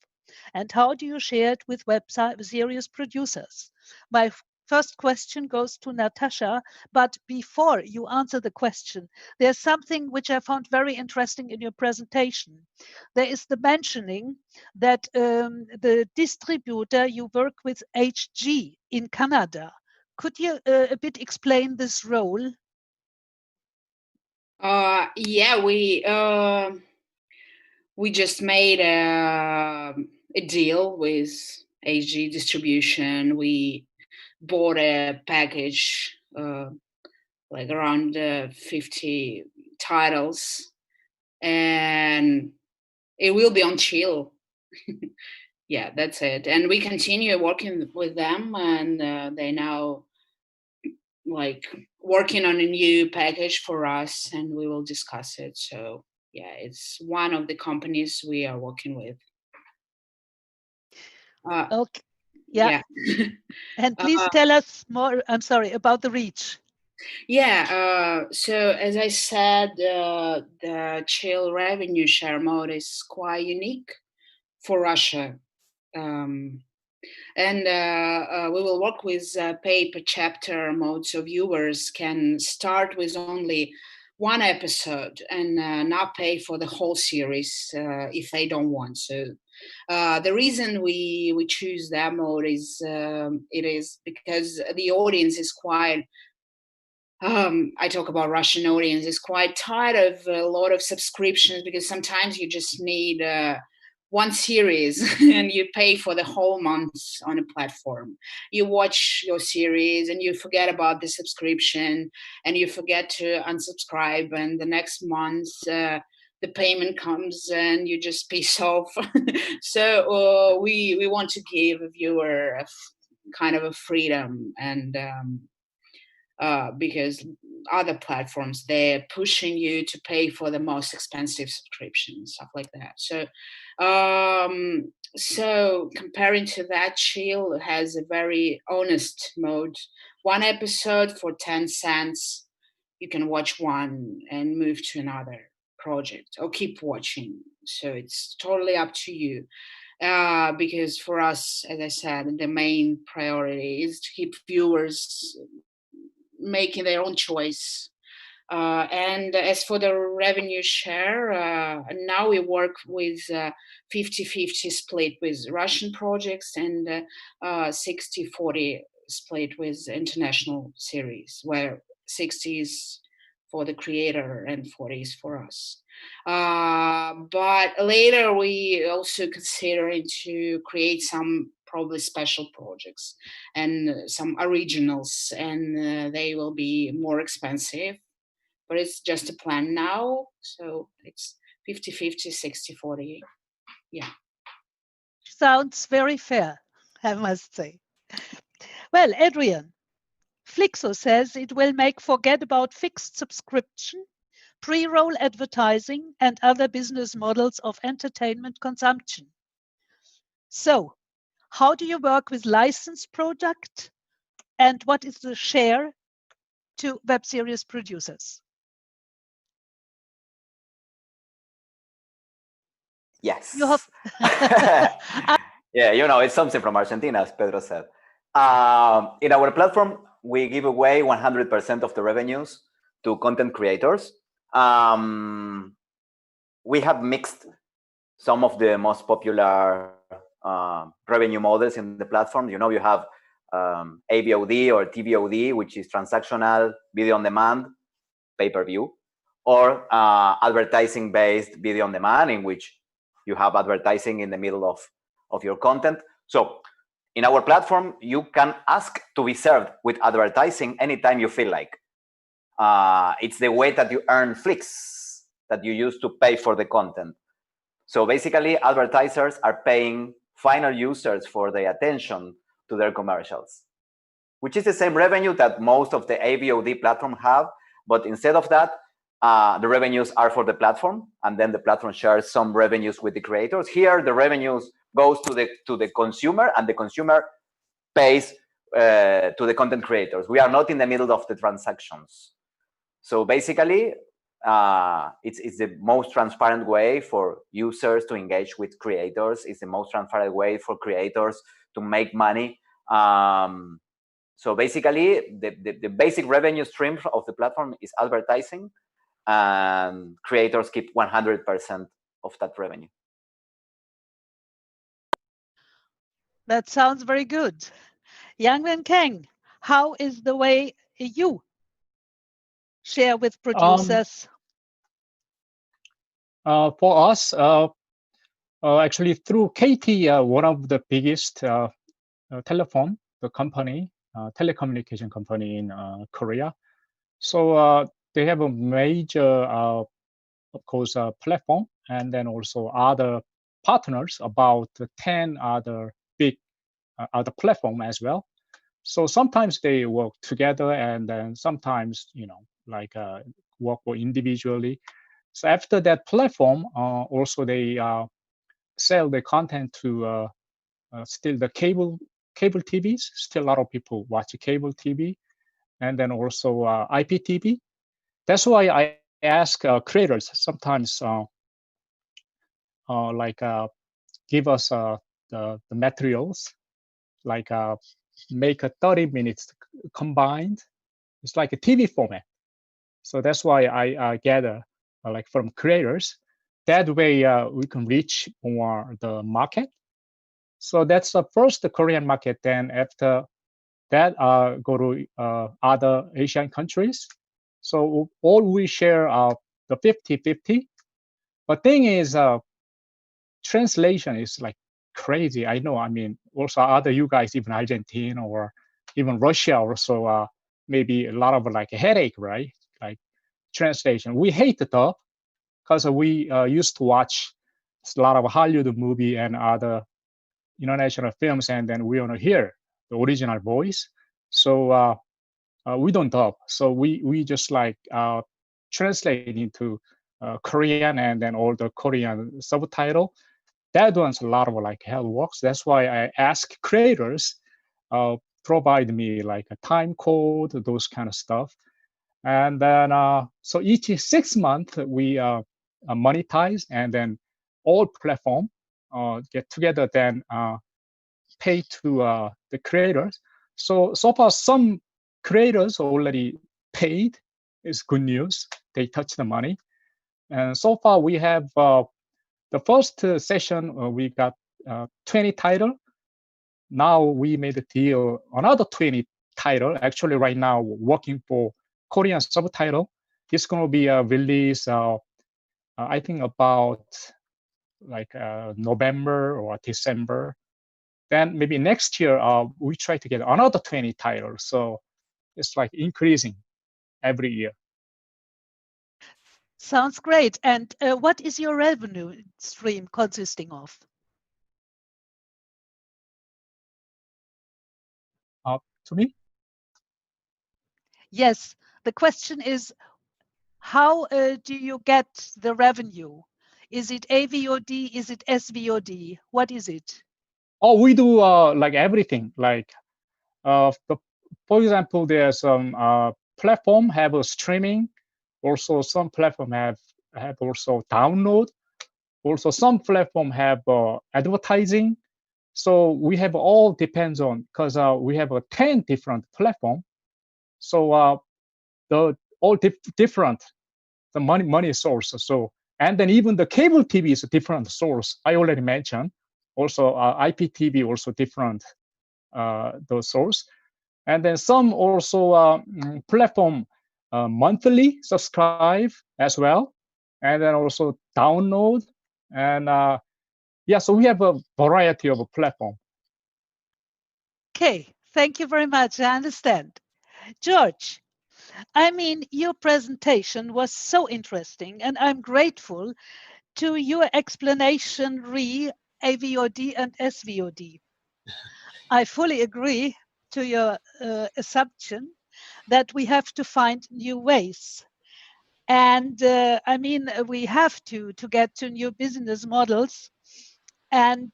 And how do you share it with web series producers? My first question goes to Natasha, but before you answer the question, there's something which I found very interesting in your presentation. There is the mentioning that the distributor you work with, HG, in Canada. Could you a bit explain this role? Yeah, we just made a deal with HG Distribution. We bought a package, like around 50 titles, and it will be on chill. Yeah, that's it. And we continue working with them, and they now like working on a new package for us, and we will discuss it. So yeah, it's one of the companies we are working with. Okay. Yeah. And please tell us more, I'm sorry, about the reach. Yeah, so as I said, the chill revenue share mode is quite unique for Russia. And we will work with pay per chapter mode, so viewers can start with only one episode and not pay for the whole series if they don't want. So the reason we choose that mode is it is because the audience is quite I talk about Russian audience is quite tired of a lot of subscriptions, because sometimes you just need one series and you pay for the whole month on a platform. You watch your series and you forget about the subscription and you forget to unsubscribe, and the next month the payment comes and you just piss off. So we want to give a viewer kind of a freedom, and because other platforms, they're pushing you to pay for the most expensive subscriptions, stuff like that. So comparing to that, Chill has a very honest mode. One episode for 10 cents, you can watch one and move to another project or keep watching. So it's totally up to you. Because for us, as I said, the main priority is to keep viewers making their own choice. And as for the revenue share, now we work with 50-50 split with Russian projects and 60-40 split with international series, where 60 is for the creator and 40 is for us. But later we also considering to create some probably special projects and some originals, and they will be more expensive, but it's just a plan now. So it's 50-50, 60-40. Yeah. Sounds very fair, I must say. Well, Adrian, Flixo says it will make forget about fixed subscription pre-roll advertising, and other business models of entertainment consumption. So, how do you work with licensed product, and what is the share to web series producers? Yes. You have Yeah, it's something from Argentina, as Pedro said. In our platform, we give away 100% of the revenues to content creators. We have mixed some of the most popular revenue models in the platform. You have AVOD or TVOD, which is transactional video on demand, pay-per-view, or advertising-based video on demand, in which you have advertising in the middle of your content. So in our platform, you can ask to be served with advertising anytime you feel like. It's the way that you earn Flix that you use to pay for the content. So basically, advertisers are paying final users for their attention to their commercials, which is the same revenue that most of the AVOD platform have. But instead of that, the revenues are for the platform, and then the platform shares some revenues with the creators. Here, the revenues goes to the consumer, and the consumer pays to the content creators. We are not in the middle of the transactions. So basically, it's the most transparent way for users to engage with creators. It's the most transparent way for creators to make money. So basically, the basic revenue stream of the platform is advertising, and creators keep 100% of that revenue. That sounds very good. Yang Kang, how is the way you share with producers? For us, actually through KT, one of the biggest telecommunication company in Korea. So they have a major, of course, platform, and then also other partners, about 10 other big other platform as well. So sometimes they work together, and then sometimes, work individually. So after that platform, also they sell the content to still the cable TVs. Still a lot of people watch cable TV, and then also IPTV. That's why I ask creators sometimes, give us the materials, make a 30 minutes combined. It's like a TV format. So that's why I gather from creators. That way we can reach more the market. So that's the first Korean market. Then after that, go to other Asian countries. So all we share the 50-50. But thing is, translation is like crazy. I know. I mean, also other you guys, even Argentina or even Russia, also maybe a lot of a headache, right? Like translation. We hate the dub because we used to watch a lot of Hollywood movie and other international films, and then we want to hear the original voice. So we don't dub. So we just translate into Korean, and then all the Korean subtitle. That one's a lot of hell works. That's why I ask creators provide me a time code, those kind of stuff. And then so each 6 months we monetize, and then all platform get together, then pay to the creators. So far some creators already paid. Is good news. They touch the money. And so far we have the first session we got 20 title. Now we made a deal another 20 title. Actually right now working for Korean subtitle. It's going to be released I think about November or December. Then maybe next year we try to get another 20 titles. So it's increasing every year. Sounds great. And what is your revenue stream consisting of? To me? Yes. The question is, how do you get the revenue? Is it AVOD? Is it SVOD? What is it? Oh, we do like everything. Like, for example, there's some platform have a streaming. Also, some platform have also download. Also, some platform have advertising. So we have all depends on, because we have 10 different platform. So the all different the money source. So, and then even the cable TV is a different source. I already mentioned. Also, IPTV also different the source. And then some also platform monthly subscribe as well, and then also download. And yeah, so we have a variety of a platform. Okay, thank you very much. I understand. George, I mean, your presentation was so interesting, and I'm grateful to your explanation re AVOD and SVOD. I fully agree to your assumption that we have to find new ways. And I mean, we have to get to new business models. And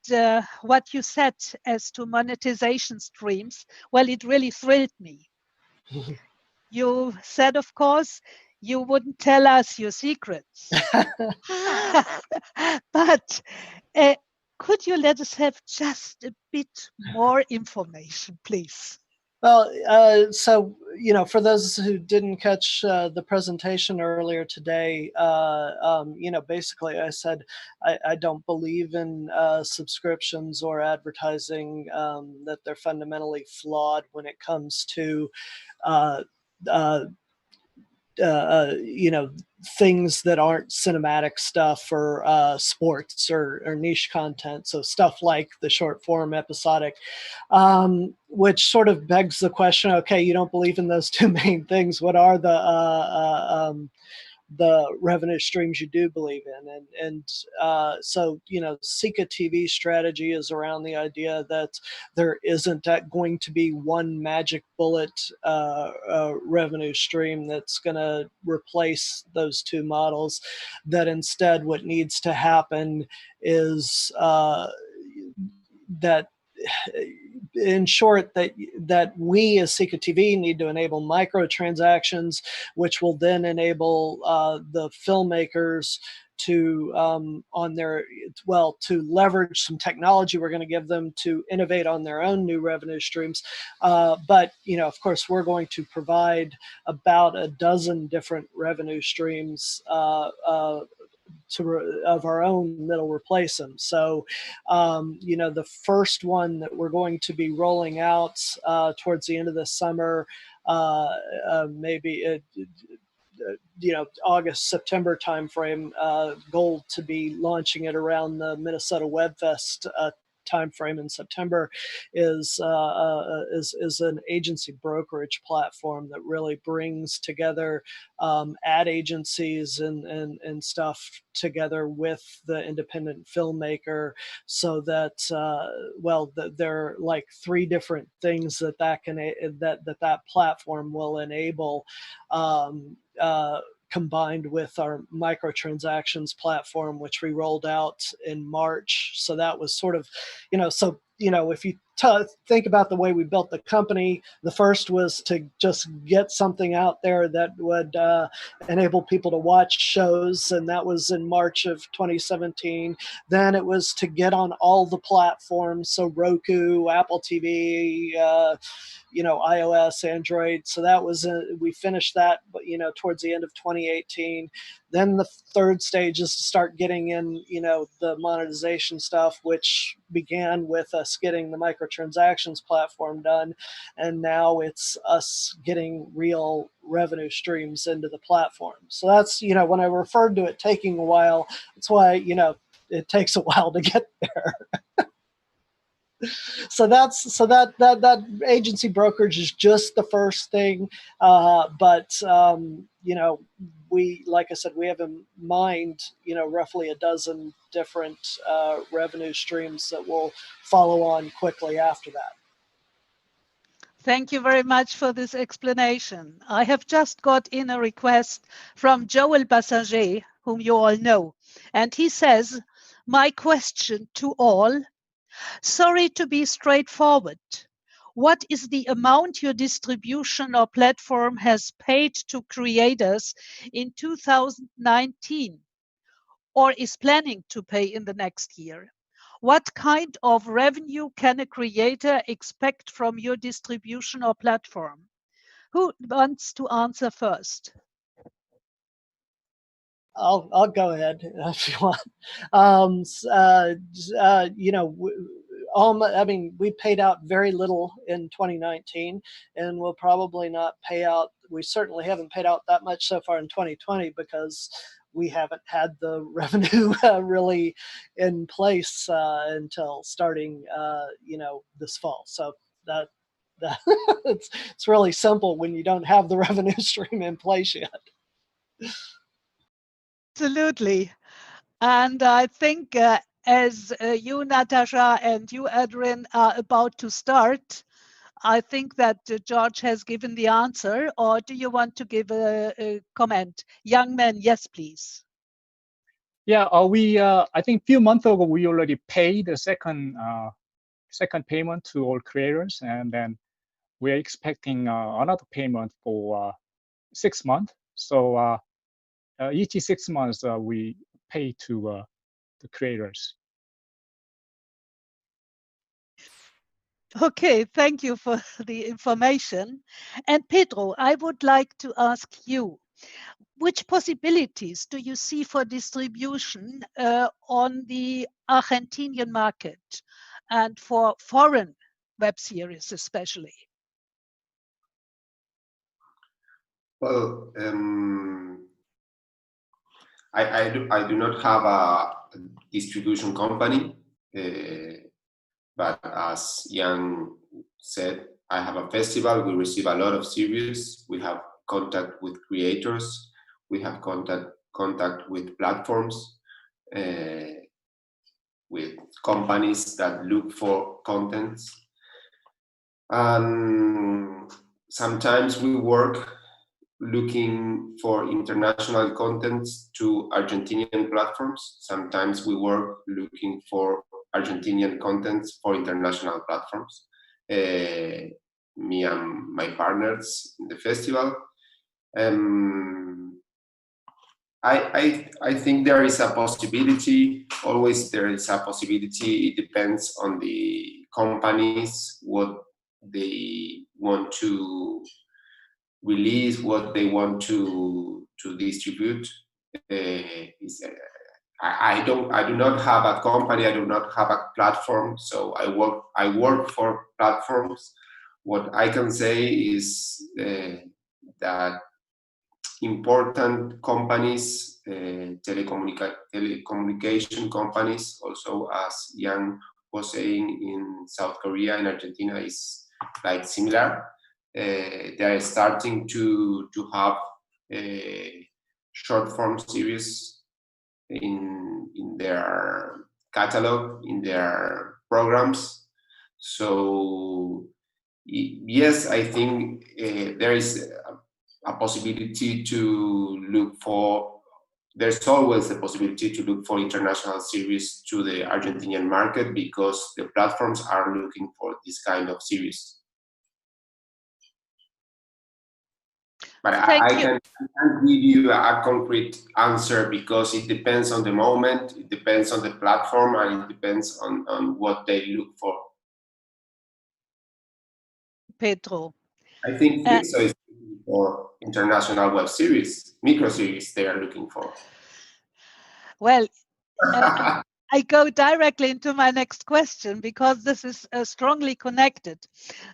what you said as to monetization streams, well, it really thrilled me. You said, of course, you wouldn't tell us your secrets. But could you let us have just a bit more information, please? Well, so, you know, for those who didn't catch the presentation earlier today, you know, basically I said I don't believe in subscriptions or advertising, that they're fundamentally flawed when it comes to you know, things that aren't cinematic stuff or sports or niche content. So stuff like the short form episodic, which sort of begs the question, okay, you don't believe in those two main things. What are the revenue streams you do believe in? And so, you know, Sika TV strategy is around the idea that there isn't going to be one magic bullet revenue stream that's going to replace those two models, that instead what needs to happen is that, in short, that we as Sika TV need to enable microtransactions, which will then enable the filmmakers to on their to leverage some technology we're going to give them to innovate on their own new revenue streams. But you know, of course, we're going to provide about a dozen different revenue streams of our own that'll replace them. So, you know, the first one that we're going to be rolling out towards the end of the summer, maybe you know, August, September timeframe, goal to be launching it around the Minnesota WebFest timeframe in September, is an agency brokerage platform that really brings together ad agencies and stuff together with the independent filmmaker, so that there are like three different things that platform will enable, combined with our microtransactions platform, which we rolled out in March. So that was sort of, you know, so, you know, if you think about the way we built the company, the first was to just get something out there that would enable people to watch shows, and that was in March of 2017. Then it was to get on all the platforms, so Roku, Apple TV, you know, iOS, Android. So that was we finished that, but you know, towards the end of 2018. Then the third stage is to start getting in, you know, the monetization stuff, which began with us getting the microtransactions platform done, and now it's us getting real revenue streams into the platform. So that's, you know, when I referred to it taking a while, that's why, you know, it takes a while to get there. So that agency brokerage is just the first thing, but you know, we, like I said, we have in mind, you know, roughly a dozen different revenue streams that will follow on quickly after that. Thank you very much for this explanation. I have just got in a request from Joel Bassager, whom you all know, and he says, my question to all, sorry to be straightforward. What is the amount your distribution or platform has paid to creators in 2019 or is planning to pay in the next year? What kind of revenue can a creator expect from your distribution or platform? Who wants to answer first? I'll go ahead if you want. I mean, we paid out very little in 2019, and we'll probably not pay out. We certainly haven't paid out that much so far in 2020 because we haven't had the revenue really in place until starting, this fall. So that it's really simple when you don't have the revenue stream in place yet. Absolutely. And I think as you, Natasha, and you, Adrian, are about to start, I think that George has given the answer, or do you want to give a comment? Young man, yes, please. Yeah, I think a few months ago, we already paid the second payment to all creators, and then we're expecting another payment for 6 months. So each 6 months, we pay to the creators. Okay, thank you for the information. And Pedro, I would like to ask you, which possibilities do you see for distribution on the Argentinian market and for foreign web series especially? Well, I do not have a distribution company, but as Jan said, I have a festival. We receive a lot of series. We have contact with creators. We have contact with platforms, with companies that look for contents. And sometimes we work looking for international contents to Argentinian platforms. Sometimes we work looking for Argentinian contents for international platforms. Me and my partners in the festival. I think there is a possibility, always there is a possibility. It depends on the companies, what they want to release, what they want to distribute. I do not have a company, I do not have a platform, so I work for platforms. What I can say is that important companies, telecommunication companies, also as Jan was saying, in South Korea and Argentina is like similar. They are starting to have short form series in their catalog, in their programs. So yes, I think there is a possibility to look for. There's always a possibility to look for international series to the Argentinian market because the platforms are looking for this kind of series. But I can't give you a concrete answer because it depends on the moment, it depends on the platform, and it depends on what they look for. Pedro. I think Flixo is looking for international web series, micro series they are looking for. Well, I go directly into my next question because this is strongly connected.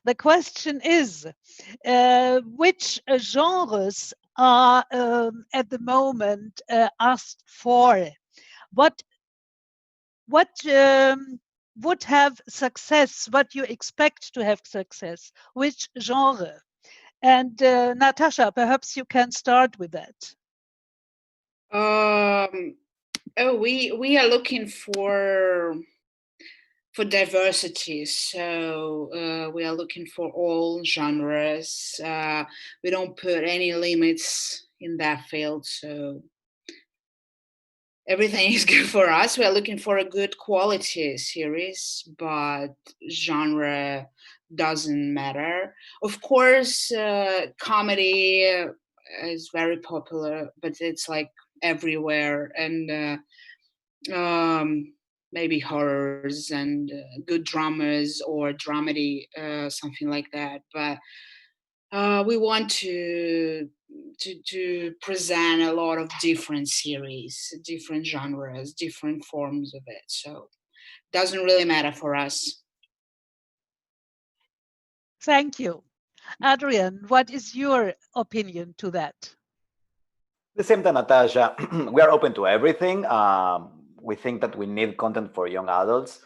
The question is, which genres are at the moment asked for? What would have success? What you expect to have success? Which genre? And Natasha, perhaps you can start with that. We are looking for for diversity. So we are looking for all genres. We don't put any limits in that field. So everything is good for us. We are looking for a good quality series, but genre doesn't matter. Of course, comedy is very popular, but it's like everywhere. And maybe horrors and good dramas or dramedy, something like that. But we want to present a lot of different series, different genres, different forms of it. So doesn't really matter for us. Thank you. Adrian, what is your opinion to that? The same time, Natasha, we are open to everything. We think that we need content for young adults.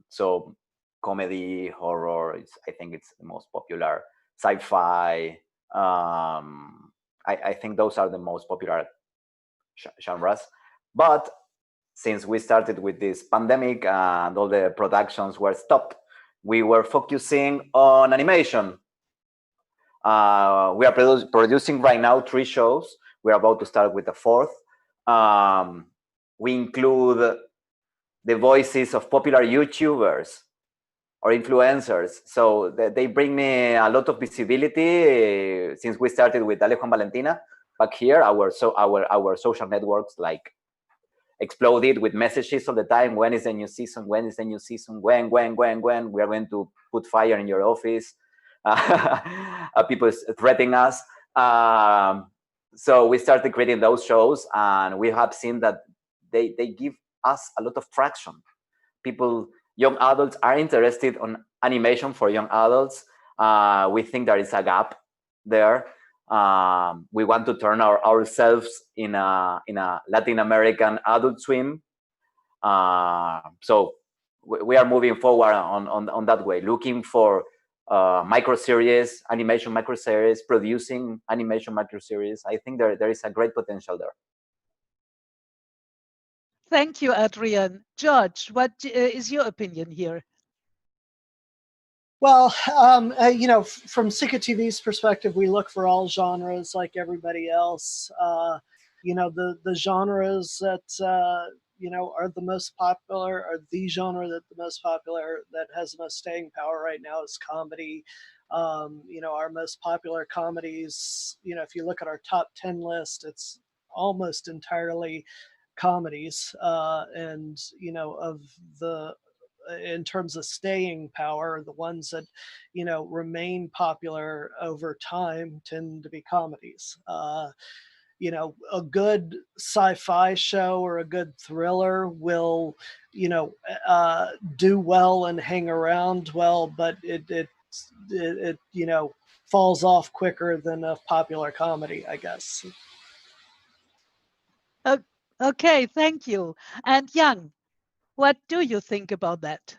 So comedy, horror, I think it's the most popular. Sci-fi. I think those are the most popular genres. But since we started with this pandemic and all the productions were stopped, we were focusing on animation. We are producing right now 3 shows. We're about to start with the 4th. We include the voices of popular YouTubers or influencers. So they bring me a lot of visibility since we started with Ale Juan Valentina. Back here, our social networks like exploded with messages all the time. When is the new season? When is the new season? When? We are going to put fire in your office. People threatening us. So we started creating those shows, and we have seen that they give us a lot of traction. Young adults are interested on animation for young adults. We think there is a gap there. We want to turn ourselves in a Latin American Adult Swim. So we are moving forward on that way, looking for micro-series, animation micro-series, producing animation micro-series. I think there is a great potential there. Thank you, Adrian. George, what is your opinion here? Well, from Sika TV's perspective, we look for all genres like everybody else. The genres that are the most popular, or the genre that the most popular, that has the most staying power right now is comedy. Our most popular comedies, if you look at our top 10 list, it's almost entirely comedies. In terms of staying power, the ones that remain popular over time tend to be comedies. A good sci-fi show or a good thriller will do well and hang around well, but it falls off quicker than a popular comedy, I guess. Okay, thank you. And Jan, what do you think about that?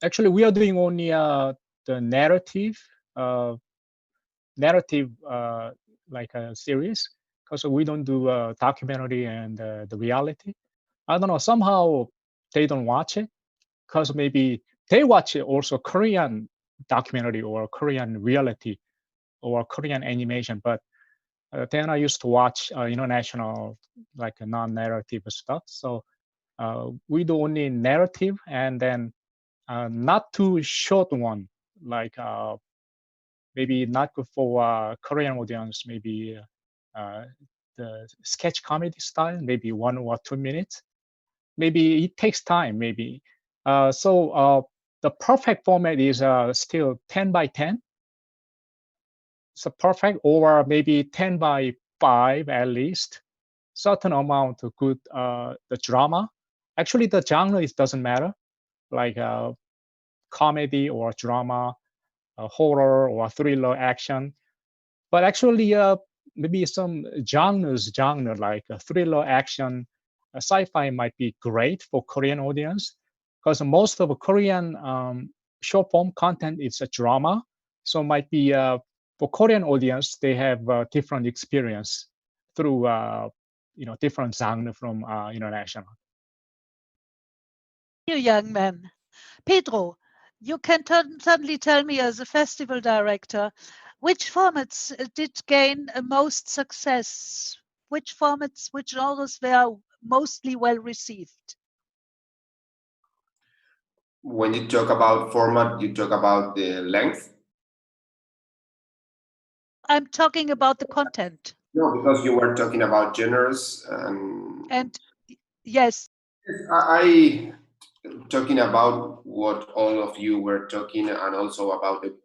Actually, we are doing only the narrative like a series, because we don't do documentary and the reality. I don't know, somehow they don't watch it, because maybe they watch it also Korean documentary or Korean reality or Korean animation, but then I used to watch international, like non-narrative stuff. So we do only narrative, and then not too short one, like maybe not good for Korean audience, maybe the sketch comedy style, maybe 1 or 2 minutes. Maybe it takes time, maybe. So the perfect format is still 10 by 10. So perfect, or maybe 10 by 5 at least. Certain amount of good the drama. Actually, the genre doesn't matter, like comedy or drama, horror or thriller, action. But actually, maybe some genre like thriller, action, sci-fi might be great for Korean audience, because most of Korean short form content is a drama. So might be for Korean audience, they have different experience through different genre from international. You young man. Pedro, you can suddenly tell me as a festival director, which formats did gain most success? Which formats, which genres were mostly well received? When you talk about format, you talk about the length? I'm talking about the content. No, because you were talking about genres and yes. I talking about what all of you were talking and also about the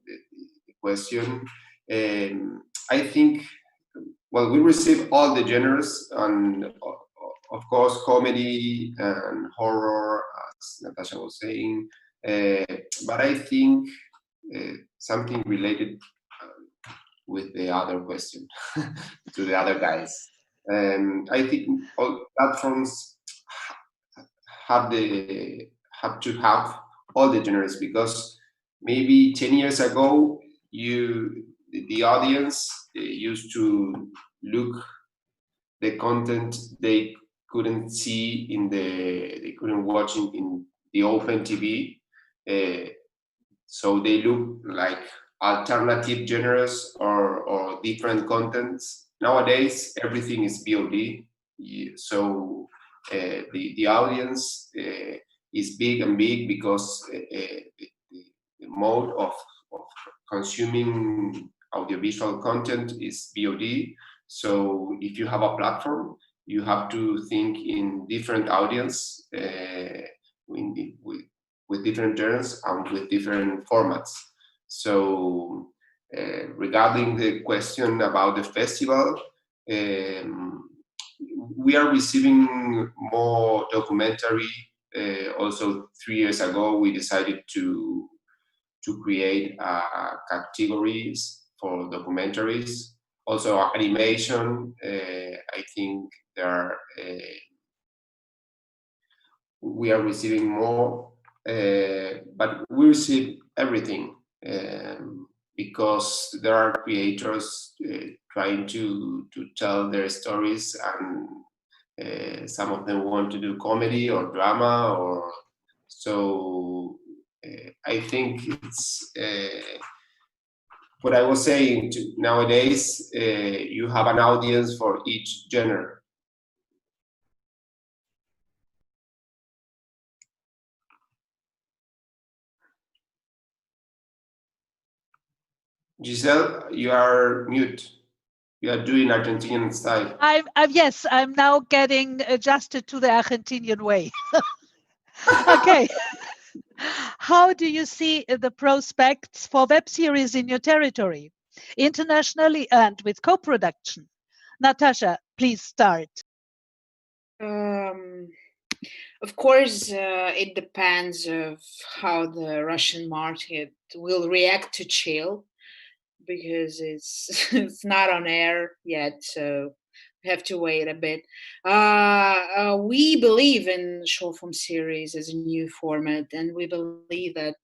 question. I think, well, we receive all the genres and of course comedy and horror, as Natasha was saying, but I think something related with the other question to the other guys. I think all platforms have to have all the genres, because maybe 10 years ago the audience used to look the content they couldn't see they couldn't watch in the open TV, so they look like alternative genres or different contents. Nowadays everything is VOD, so the audience is big and big because the mode of consuming audiovisual content is VOD. So if you have a platform, you have to think in different audience with different genres and with different formats. So regarding the question about the festival, we are receiving more documentary. Also 3 years ago, we decided to create categories for documentaries. Also animation, I think we are receiving more, but we receive everything because there are creators trying to tell their stories, and some of them want to do comedy or drama, or so. I think it's what I was saying. Nowadays, you have an audience for each genre. Giselle, you are mute. You are doing Argentinian style. Yes, I'm now getting adjusted to the Argentinian way. Okay. How do you see the prospects for web series in your territory, internationally and with co-production? Natasha, please start. Of course, it depends of how the Russian market will react to Chill, because it's not on air yet, so we have to wait a bit. We believe in short form series as a new format, and we believe that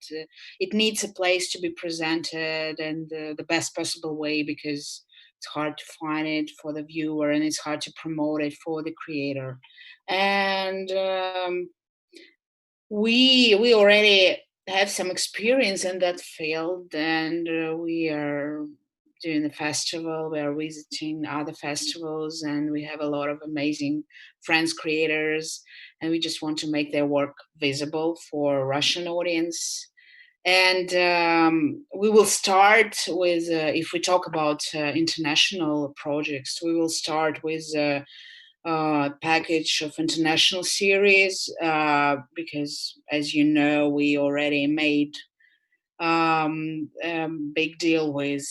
it needs a place to be presented in the best possible way, because it's hard to find it for the viewer and it's hard to promote it for the creator. And we already have some experience in that field, and we are doing the festival, we are visiting other festivals, and we have a lot of amazing friends creators, and we just want to make their work visible for Russian audience. And we will start with, if we talk about international projects, we will start with package of international series, because, as you know, we already made big deal with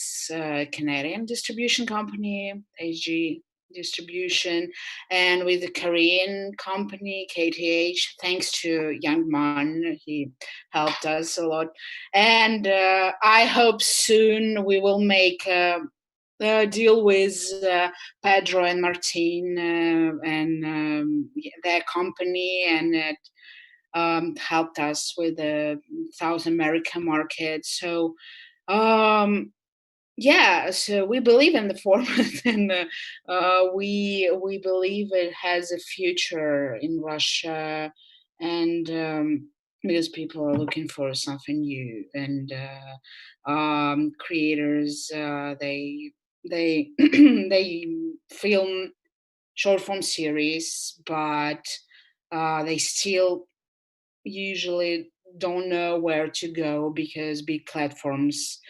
Canadian distribution company, AG Distribution, and with the Korean company, KTH. Thanks to Young Man, he helped us a lot. And I hope soon we will make deal with Pedro and Martin and their company, and it helped us with the South American market. So yeah, so we believe in the format, and we believe it has a future in Russia, and because people are looking for something new, and creators they they film short form series, but they still usually don't know where to go because big platforms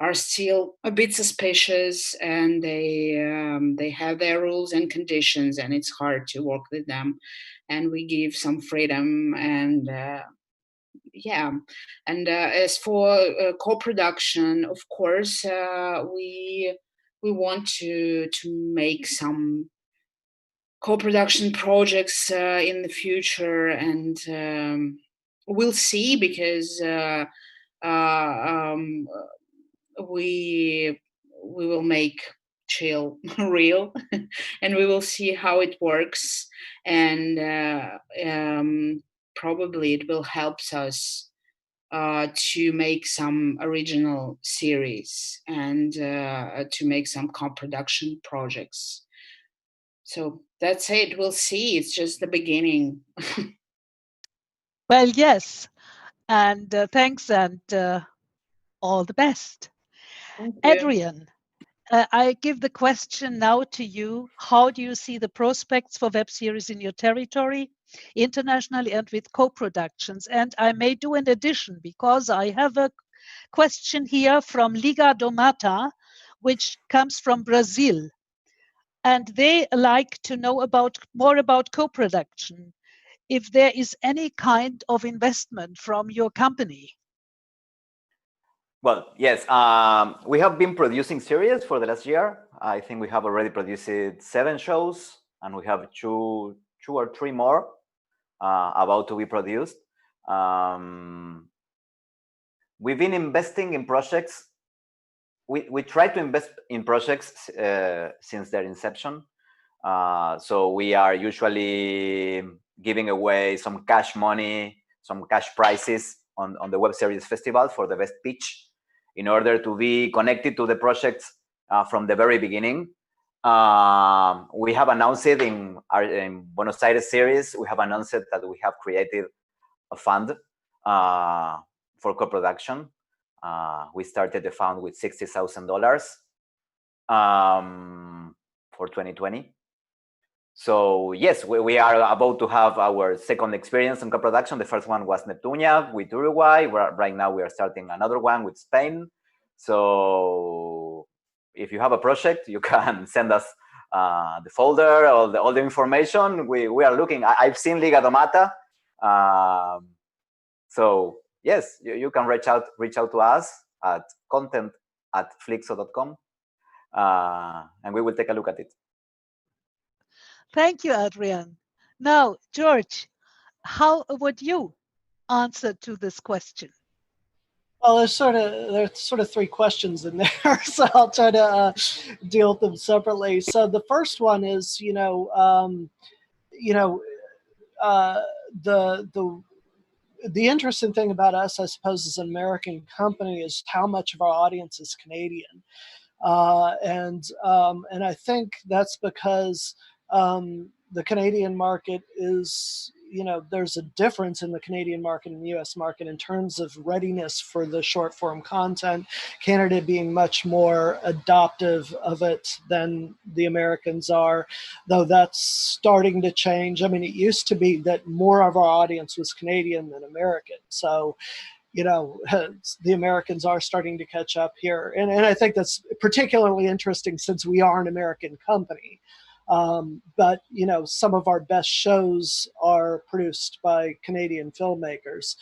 are still a bit suspicious, and they have their rules and conditions, and it's hard to work with them. And we give some freedom, and yeah. And as for co-production, of course, we want to make some co-production projects in the future, and we'll see, because we will make chill real, and we will see how it works, and probably it will help us to make some original series, and to make some co-production projects. So that's it. We'll see. It's just the beginning. Well, yes. And thanks, and all the best. Adrian, I give the question now to you. How do you see the prospects for web series in your territory, internationally and with co-productions? And I may do an addition, because I have a question here from Liga do Mata, which comes from Brazil. And they like to know more about co-production, if there is any kind of investment from your company. Well, yes, we have been producing series for the last year. I think we have already produced 7 shows, and we have two or three more about to be produced. We've been investing in projects. We try to invest in projects since their inception. So we are usually giving away some cash money, some cash prizes on the Web Series Festival for the best pitch, in order to be connected to the projects from the very beginning. We have announced it in Buenos Aires series. We have announced that we have created a fund for co-production. We started the fund with $60,000 for 2020. So yes, we are about to have our second experience in co-production. The first one was Neptunia with Uruguay. Right now we are starting another one with Spain. So if you have a project, you can send us the folder, all the information. We are looking. I've seen Liga do Mata. So yes, you can reach out to us at content@flixo.com, and we will take a look at it. Thank you, Adrian. Now, George, how would you answer to this question? Well, there's sort of 3 questions in there, so I'll try to deal with them separately. So the first one is, the interesting thing about us, I suppose, as an American company, is how much of our audience is Canadian, and I think that's because the Canadian market is, there's a difference in the Canadian market and the US market in terms of readiness for the short form content. Canada being much more adoptive of it than the Americans are, though that's starting to change. I mean, it used to be that more of our audience was Canadian than American. So, the Americans are starting to catch up here. And I think that's particularly interesting since we are an American company. But, some of our best shows are produced by Canadian filmmakers.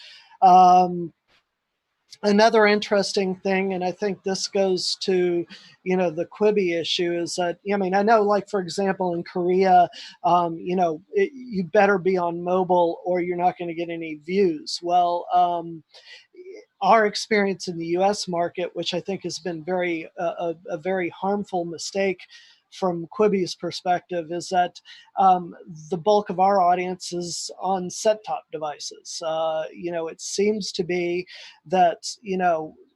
Another interesting thing, and I think this goes to, the Quibi issue, is that, I know, like, for example, in Korea, you better be on mobile or you're not going to get any views. Well, our experience in the U.S. market, which I think has been a very harmful mistake from Quibi's perspective, is that the bulk of our audience is on set-top devices. It seems to be that,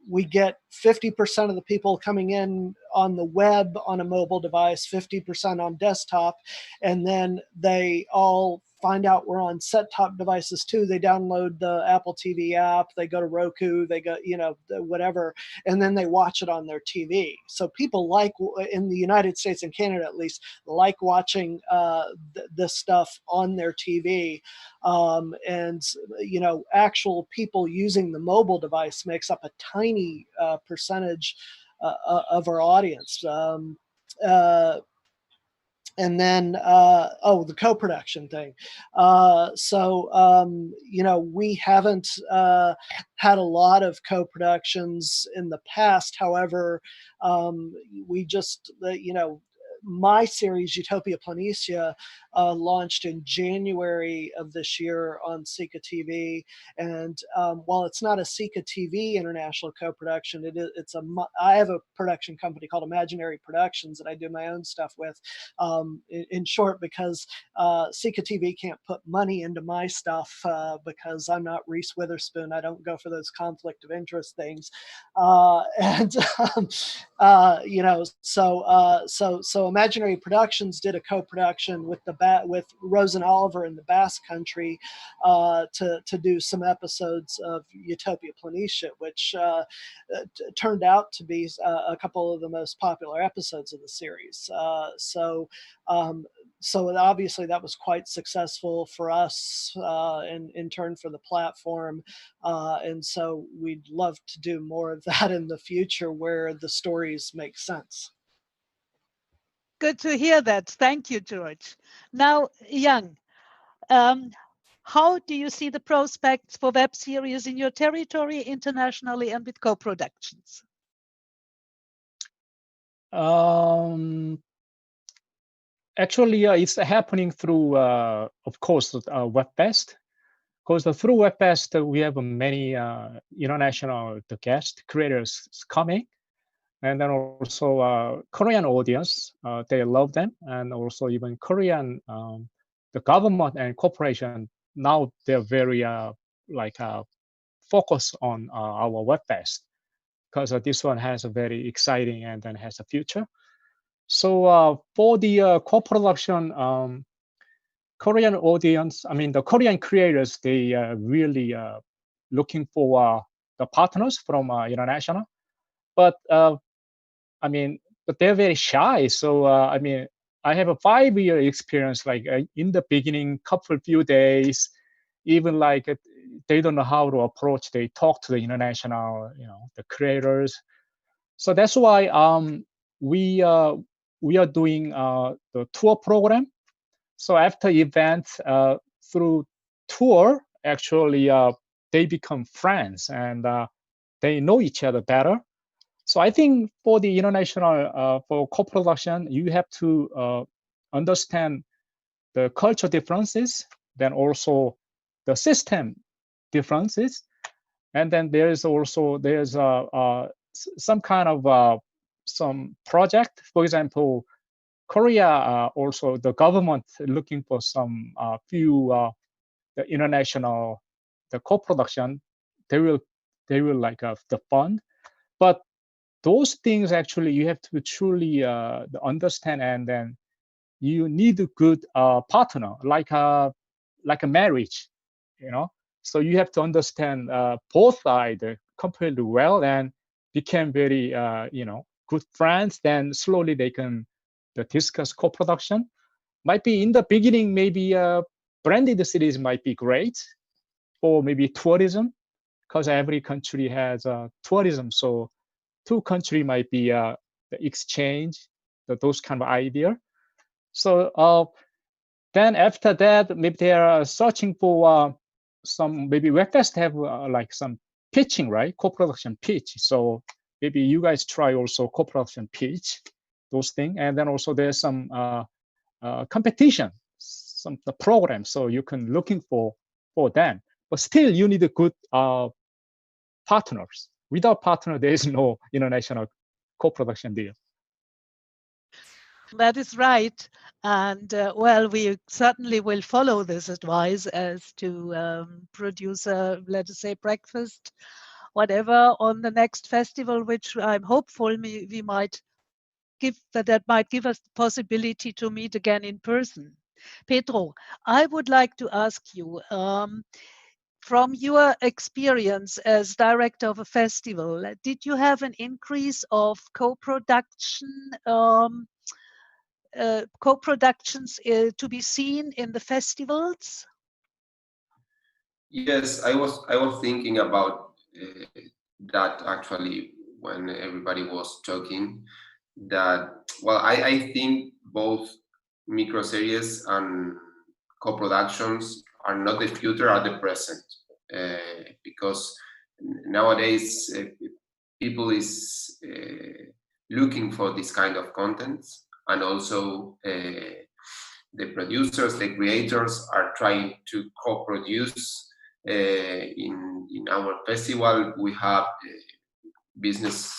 we get 50% of the people coming in on the web on a mobile device, 50% on desktop, and then they all find out we're on set-top devices too. They download the Apple TV app, they go to Roku, they go, whatever, and then they watch it on their TV. So people like, in the United States and Canada at least, like watching this stuff on their TV. And, actual people using the mobile device makes up a tiny percentage of our audience. And then, the co-production thing. We haven't had a lot of co-productions in the past. However, we just, my series, Utopia Planitia, launched in January of this year on Sika TV. And while it's not a Sika TV international co-production, I have a production company called Imaginary Productions that I do my own stuff with. In short, because Sika TV can't put money into my stuff because I'm not Reese Witherspoon. I don't go for those conflict of interest things. So Imaginary Productions did a co-production with with Rose and Oliver in the Basque Country to do some episodes of Utopia Planitia, which turned out to be a couple of the most popular episodes of the series. So obviously that was quite successful for us, in turn for the platform. And so we'd love to do more of that in the future where the stories make sense. Good to hear that. Thank you, George. Now, Jan, how do you see the prospects for web series in your territory, internationally, and with co-productions? Actually, it's happening through, of course, WebBest. Because through WebBest, we have many international guest creators coming. And then also Korean audience, they love them. And also even Korean, the government and corporation, now they're very focused on our WebBest, because this one has a very exciting and then has a future. So for the co-production, Korean audience, the Korean creators, they really looking for the partners from international. But but they're very shy. So I have a 5-year experience. Like in the beginning, few days, even they don't know how to approach. They talk to the international, the creators. So that's why we are doing the tour program. So after event, through tour, actually they become friends and they know each other better. So I think for the international, for co-production, you have to understand the culture differences, then also the system differences. And then there's some kind of some project. For example, Korea, also the government looking for some few the international, the co-production. They will like the fund, but those things actually you have to truly understand, and then you need a good partner, like a marriage, So you have to understand both sides completely well and become very good friends. Then slowly they can discuss co-production. Might be in the beginning, maybe branded cities might be great, or maybe tourism, because every country has tourism. So 2 countries might be the exchange, those kind of idea. So then after that, maybe they are searching for some, maybe WebFest have like some pitching, right? Co-production pitch. So maybe you guys try also co-production pitch, those things. And then also there's some competition, the program. So you can looking for them, but still you need a good partners. Without partner, there is no international co-production deal. That is right. And well, we certainly will follow this advice as to produce a, let us say, breakfast, whatever, on the next festival, which I'm hopeful we might give, that might give us the possibility to meet again in person. Pedro, I would like to ask you, from your experience as director of a festival, did you have an increase of co-productions to be seen in the festivals? Yes, I was thinking about that actually when everybody was talking. That, well, I think both microseries and co-productions are not the future, are the present, because nowadays people is looking for this kind of content, and also the producers, the creators are trying to co-produce. In our festival, we have business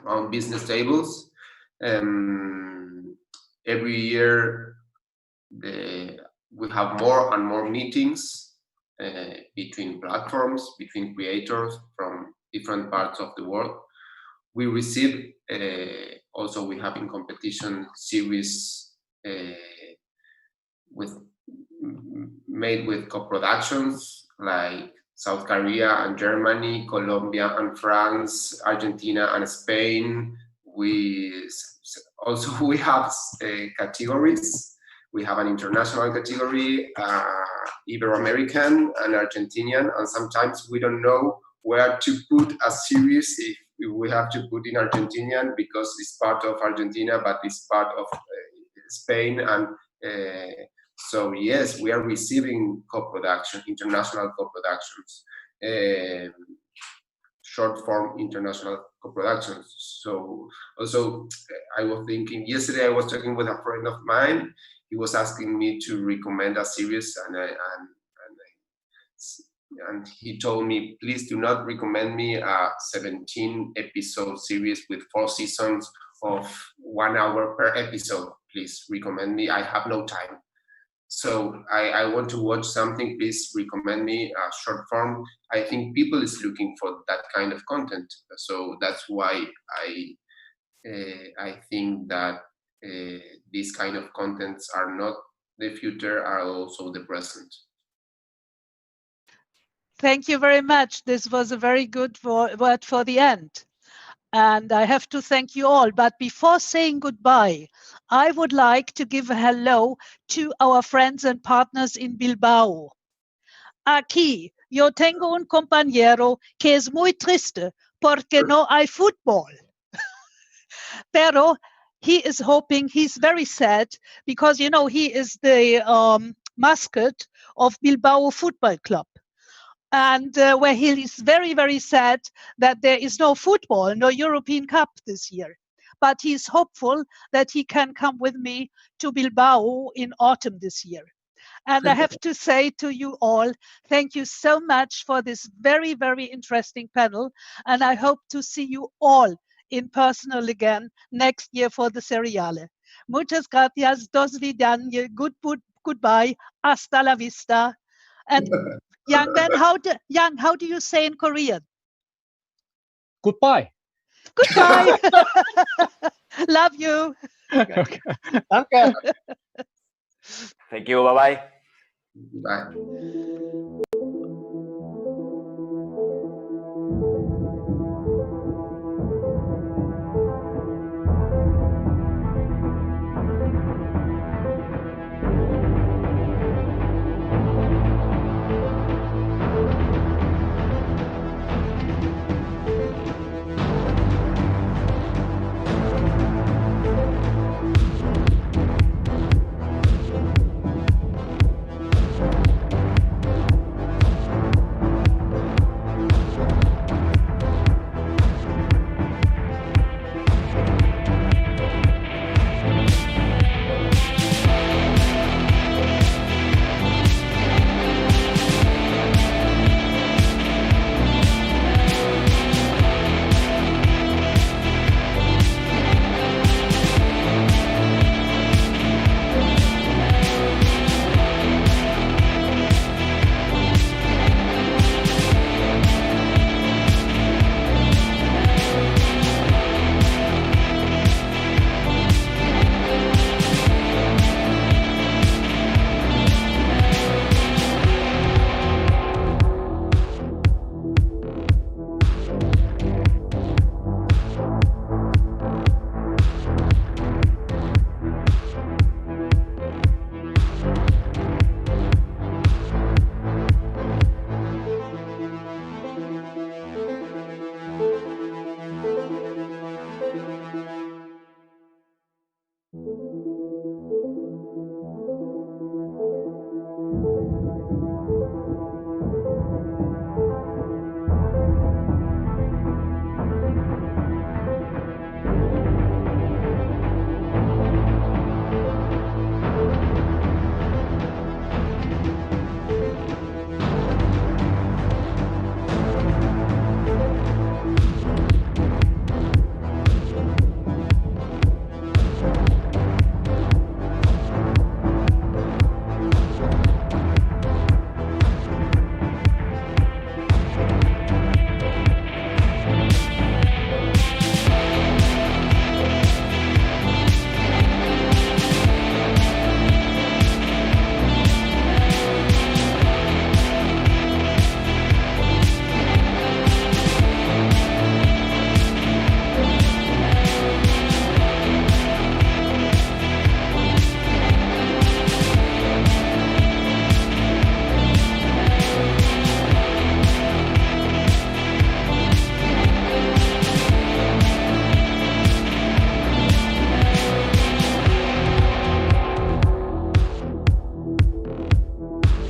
on business tables. Every year, we have more and more meetings between platforms, between creators from different parts of the world. We receive also, we have in competition series made with co-productions like South Korea and Germany, Colombia and France, Argentina and Spain. We have categories. We have an international category, Ibero-American and Argentinian, and sometimes we don't know where to put a series if we have to put in Argentinian because it's part of Argentina, but it's part of Spain. And so yes, we are receiving co-production, international co-productions, short form international co-productions. So also I was thinking, yesterday I was talking with a friend of mine. He was asking me to recommend a series, and he told me, please do not recommend me a 17 episode series with 4 seasons of 1 hour per episode. Please recommend me, I have no time. So I want to watch something, please recommend me a short form. I think people is looking for that kind of content. So that's why I think that these kind of contents are not the future, are also the present. Thank you very much. This was a very good word for the end. And I have to thank you all. But before saying goodbye, I would like to give a hello to our friends and partners in Bilbao. Aquí yo tengo un compañero que es muy triste porque no hay fútbol. Pero he is hoping, he's very sad because, you know, he is the mascot of Bilbao Football Club. And where he is very, very sad that there is no football, no European Cup this year. But he's hopeful that he can come with me to Bilbao in autumn this year. And I have to say to you all, thank you so much for this very, very interesting panel. And I hope to see you all in person again next year for the Seriale. Muchas gracias, dos vidania, goodbye, hasta la vista. And Young Ben, how do you say in Korean? Goodbye. Goodbye. Love you. Okay. Thank you. Bye-bye. Bye.